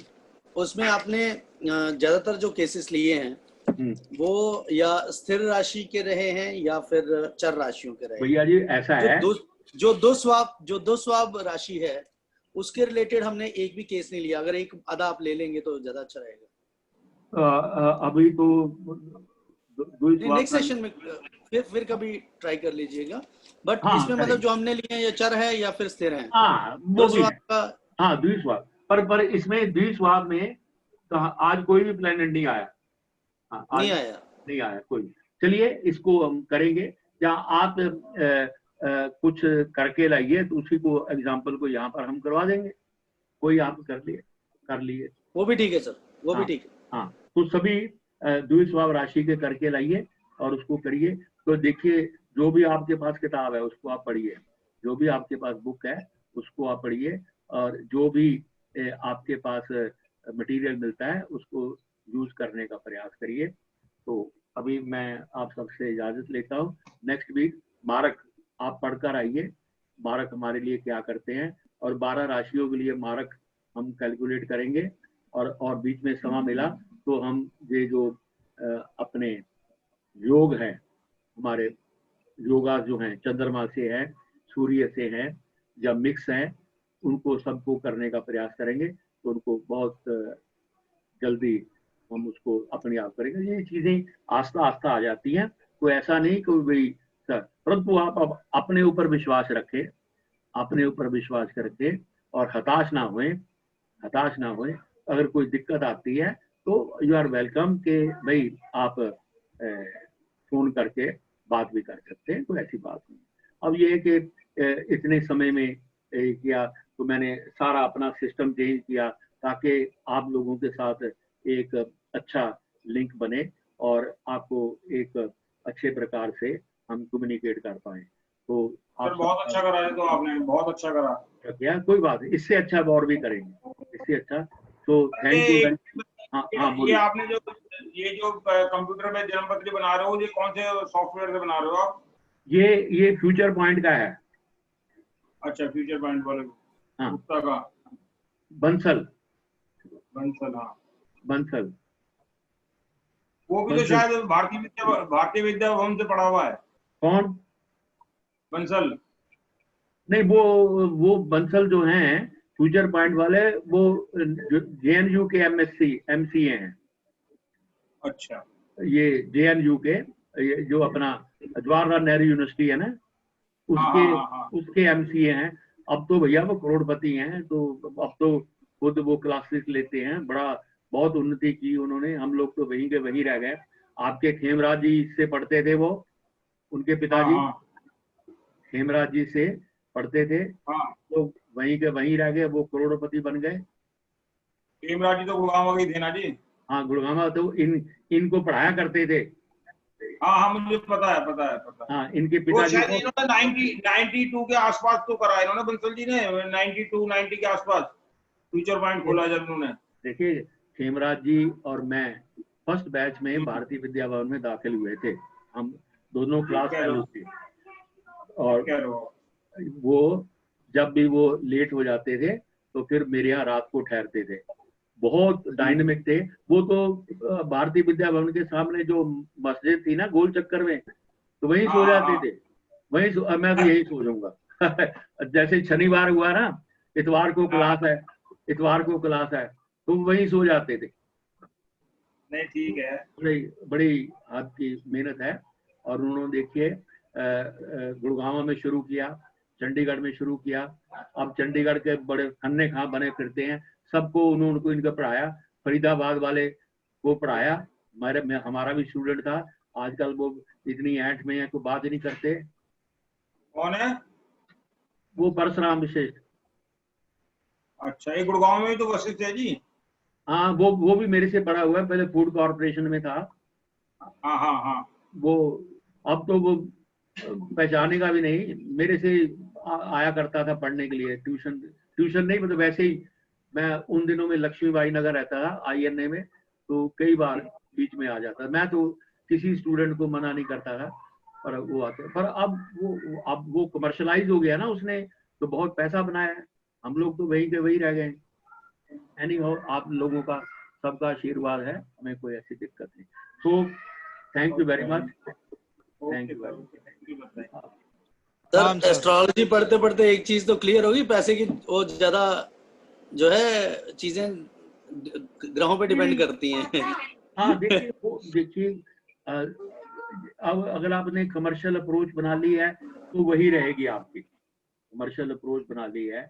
उसमें आपने ज्यादातर जो केसेस लिए हैं वो या स्थिर राशि के रहे हैं या फिर चर राशियों के रहे? भैया जी ऐसा है, जो दो स्वाब राशि है उसके रिलेटेड हमने एक भी केस नहीं लिया। अगर एक आधा आप ले लेंगे तो ज्यादा अच्छा रहेगा। अभी तो नेक्स्ट सेशन में फिर कभी ट्राई कर लीजिएगा। बट हाँ, इसमें मतलब जो हमने लिए हैं ये चर है या फिर स्थिर है? द्विस्वाब पर इसमें द्विस्वाब में तो आज कोई भी प्लैनेट नहीं आया। नहीं आया कोई। चलिए इसको हम करेंगे, जहाँ आप कुछ करके लाइए तो उसी को एग्जाम्पल को यहाँ पर हम करवा देंगे। कोई आप कर लिए वो भी ठीक है सर, वो भी ठीक है। हाँ तो सभी द्विस्वाब राशि के करके लाइए और उसको करिए। तो देखिए जो भी आपके पास किताब है उसको आप पढ़िए, जो भी आपके पास बुक है उसको आप पढ़िए, और जो भी आपके पास मटेरियल मिलता है उसको यूज करने का प्रयास करिए। तो अभी मैं आप सबसे इजाजत लेता हूँ। नेक्स्ट वीक मारक आप पढ़कर आइए, मारक हमारे लिए क्या करते हैं, और 12 राशियों के लिए मारक हम कैलकुलेट करेंगे। और बीच में समय मिला तो हम ये जो अपने योग है, हमारे योगा जो है चंद्रमा से है, सूर्य से है, जब मिक्स है, उनको सबको करने का प्रयास करेंगे तो उनको बहुत जल्दी हम उसको अपने आप करेंगे। ये चीजें आस्ता आस्ता आ जाती हैं, तो ऐसा नहीं कि भाई सर, परंतु आप अब अपने ऊपर विश्वास रखें, अपने ऊपर विश्वास करके और हताश ना हुए। अगर कोई दिक्कत आती है तो यू आर वेलकम के भाई आप फोन करके बात भी कर सकते हैं, कोई ऐसी बात नहीं। अब ये है कि इतने समय में किया तो मैंने सारा अपना सिस्टम चेंज किया ताकि आप लोगों के साथ एक अच्छा लिंक बने और आपको एक अच्छे प्रकार से हम कम्युनिकेट कर पाए। तो सर बहुत अच्छा करा है, तो आपने बहुत अच्छा करा क्या, कोई बात नहीं, इससे अच्छा और भी करेंगे, इससे अच्छा। तो थैंक यू। हाँ ये आपने जो कंप्यूटर में जन्मपत्री बना रहे हो, ये कौन से सॉफ्टवेयर से बना रहे हो आप? ये फ्यूचर पॉइंट का है। अच्छा, फ्यूचर पॉइंट वाले हाँ, गुप्ता का बंसल। हाँ बंसल वो भी तो शायद भारतीय विद्या भवन से पढ़ा हुआ है। कौन? बंसल नहीं, वो बंसल जो हैं फ्यूचर पॉइंट वाले, वो JNU के MCA हैं। अच्छा, ये JNU के, ये जो अपना जवाहरलाल नेहरू यूनिवर्सिटी है ना, उसके MCA हैं। अब तो भैया वो करोड़पति हैं, तो अब तो खुद वो क्लासेस लेते हैं, बहुत उन्नति की उन्होंने। हम लोग तो वहीं के वहीं रह गए। आपके खेमराज जी से पढ़ते थे, वो उनके पिताजी खेमराज जी से पढ़ते थे, तो वहीं के वहीं रह गए, वो करोड़पति बन गए। खेमराज जी तो गुड़गांव के थे ना जी? हाँ, गुड़गांव। तो इनको पढ़ाया करते थे। हाँ, मुझे पता है। हाँ, इनके पिताजी शायद इन्होंने 92 के आसपास तो करा इन्होंने, बंसल जी ने 90 के आसपास फ्यूचर पॉइंट खोला जब उन्होंने। देखिए, खेमराज जी और मैं फर्स्ट बैच में भारतीय विद्या भवन में दाखिल हुए थे, हम दोनों क्लास फेलो थे। और वो जब भी वो लेट हो जाते थे तो फिर मेरे यहाँ रात को ठहरते थे, बहुत डायनेमिक थे वो। तो भारतीय विद्या भवन के सामने जो मस्जिद थी ना गोल चक्कर में, तो वहीं सो जाते थे, वहीं मैं तो यही सो जाऊंगा। जैसे शनिवार हुआ ना, इतवार को क्लास है तो वहीं सो जाते थे। नहीं, ठीक है, बड़ी आपकी मेहनत है। और उन्होंने देखिए गुड़गांव में शुरू किया, चंडीगढ़ में शुरू किया, अब चंडीगढ़ के बड़े खन्ने खां बने फिरते हैं। सबको उन्होंने इनको पढ़ाया, फरीदाबाद वाले को पढ़ाया, हमारा भी स्टूडेंट था। आजकल वो इतनी ऐंठ में है, कोई बात ही नहीं करते। कौन है वो? परशुराम विशिष्ट। अच्छा, ये गुड़गांव में तो वशिष्ठ है जी। हाँ, वो भी मेरे से पढ़ा हुआ है, पहले फूड कॉर्पोरेशन में था। हाँ। वो अब तो वो पहचानेगा भी नहीं, मेरे से आया करता था पढ़ने के लिए। ट्यूशन नहीं, मतलब वैसे ही। मैं उन दिनों में लक्ष्मीबाई नगर रहता था INA में, तो कई बार बीच में आ जाता। मैं तो किसी स्टूडेंट को मना नहीं करता था, पर वो आते। पर अब वो कमर्शलाइज हो गया ना उसने, तो बहुत पैसा बनाया है। हम लोग तो वहीं के वहीं रह गए। एनीहाउ, आप लोगों का सबका आशीर्वाद है, हमें कोई ऐसी दिक्कत नहीं। तो thank you very much. Thank you very much. Sir, astrology पढ़ते पढ़ते एक चीज तो क्लियर होगी, पैसे की वो ज्यादा जो है चीजें ग्रहों पे डिपेंड करती हैं। हाँ, देखिए अब अगर आपने कमर्शियल अप्रोच बना ली है तो वही रहेगी आपकी। कमर्शियल अप्रोच बना ली है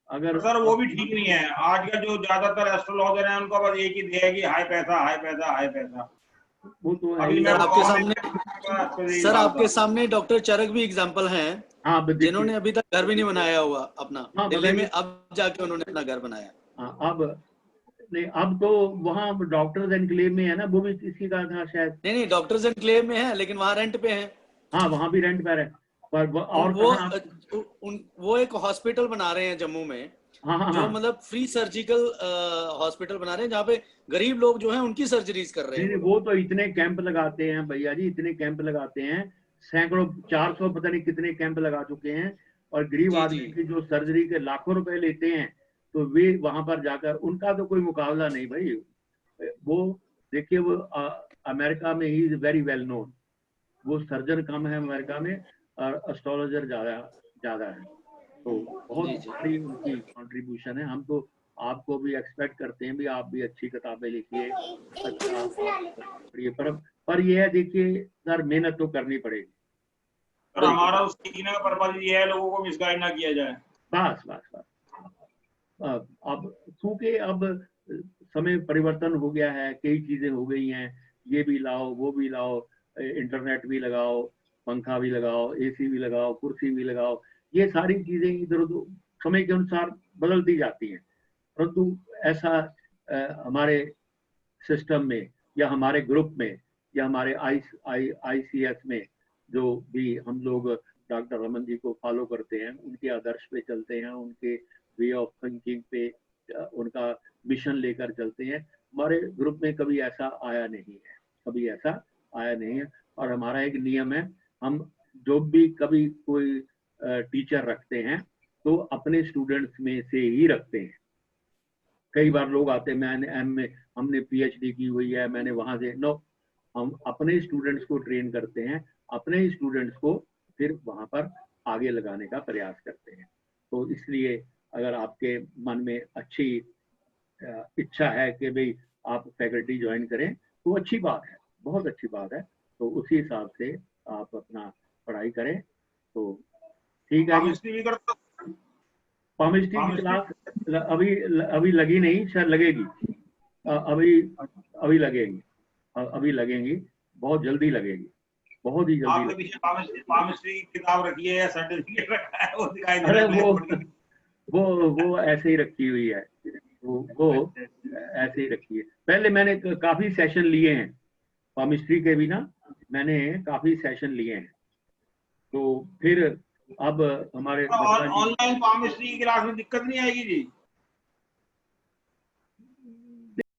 अगर सर, वो भी ठीक नहीं है। आज का जो ज्यादातर एस्ट्रोलॉजर है उनका बस एक ही ध्येय है कि हाई पैसा। वो तो आपके सामने डॉक्टर चरक भी एग्जांपल हैं। हाँ, जिन्होंने अभी तक घर भी नहीं बनाया हुआ अपना। दिल्ली में अब जाके उन्होंने अपना घर बनाया। अब तो वहाँ डॉक्टर्स एनक्लेव में है ना, वो भी इसी का था शायद। नहीं, डॉक्टर्स एनक्लेव में है, लेकिन वहाँ रेंट पे है। हाँ, वहाँ भी रेंट पर है। पर और वो एक हॉस्पिटल बना रहे हैं जम्मू में। जो मतलब फ्री सर्जिकल हॉस्पिटल बना रहे हैं, जहाँ पे गरीब लोग जो हैं उनकी सर्जरीज कर रहे हैं। वो तो इतने कैंप लगाते हैं भैया जी, इतने कैंप लगाते हैं, सैकड़ों 400 पता नहीं कितने कैंप लगा चुके हैं। और गरीब आदमी की जो सर्जरी के लाखों रुपए लेते हैं, तो वे वहां पर जाकर, उनका तो कोई मुकाबला नहीं भाई। वो देखिए वो अमेरिका में he is very well known, वो सर्जन कम है अमेरिका में और एस्ट्रोलॉजर ज्यादा है, तो बहुत बड़ी उनकी कंट्रीब्यूशन है। हम तो आपको भी एक्सपेक्ट करते हैं भी आप भी अच्छी किताबें लिखिए, अच्छा पढ़िए, पर ये है देखिए सर मेहनत तो करनी पड़ेगी। और हमारा उसके जीने का पर्पज ये है लोगों को मिसगाइड ना किया जाए। बस अब क्योंकि अब समय परिवर्तन हो गया है, कई चीजें हो गई हैं, ये भी लाओ वो भी लाओ, इंटरनेट भी लगाओ, पंखा भी लगाओ, एसी भी लगाओ, कुर्सी भी लगाओ, ये सारी चीजें इधर उधर समय के अनुसार बदलती जाती हैं। परंतु ऐसा हमारे सिस्टम में या हमारे ग्रुप में या हमारे ICS में जो भी हम लोग डॉक्टर रमन जी को फॉलो करते हैं, उनके आदर्श पे चलते हैं, उनके वे ऑफ थिंकिंग पे उनका मिशन लेकर चलते हैं, हमारे ग्रुप में कभी ऐसा आया नहीं है, कभी ऐसा आया नहीं है। और हमारा एक नियम है, हम जो भी कभी कोई टीचर रखते हैं तो अपने स्टूडेंट्स में से ही रखते हैं। कई बार लोग आते हैं मैंने हमने PhD की हुई है, मैंने वहां से, नो, हम अपने स्टूडेंट्स को ट्रेन करते हैं, अपने स्टूडेंट्स को फिर वहां पर आगे लगाने का प्रयास करते हैं। तो इसलिए अगर आपके मन में अच्छी इच्छा है कि भाई आप फैकल्टी ज्वाइन करें तो अच्छी बात है, बहुत अच्छी बात है, तो उसी हिसाब से आप अपना पढ़ाई करें तो ठीक है। पामिस्ट्री की क्लास अभी लगी नहीं, शायद लगेगी, अभी लगेगी, बहुत जल्दी लगेगी, बहुत ही जल्दी। आपने पीछे पामिस्ट्री की किताब रखी है या सर्टिफिकेट रखा है वो दिखाई दे रहा है? अरे वो ऐसे ही रखी हुई है, वो ऐसे ही रखी है। पहले मैंने काफी सेशन लिए हैं पामिस्ट्री के भी ना, मैंने काफी सेशन लिए हैं, तो फिर अब हमारे ऑनलाइन पामिस्ट्री की क्लास में दिक्कत नहीं आएगी जी?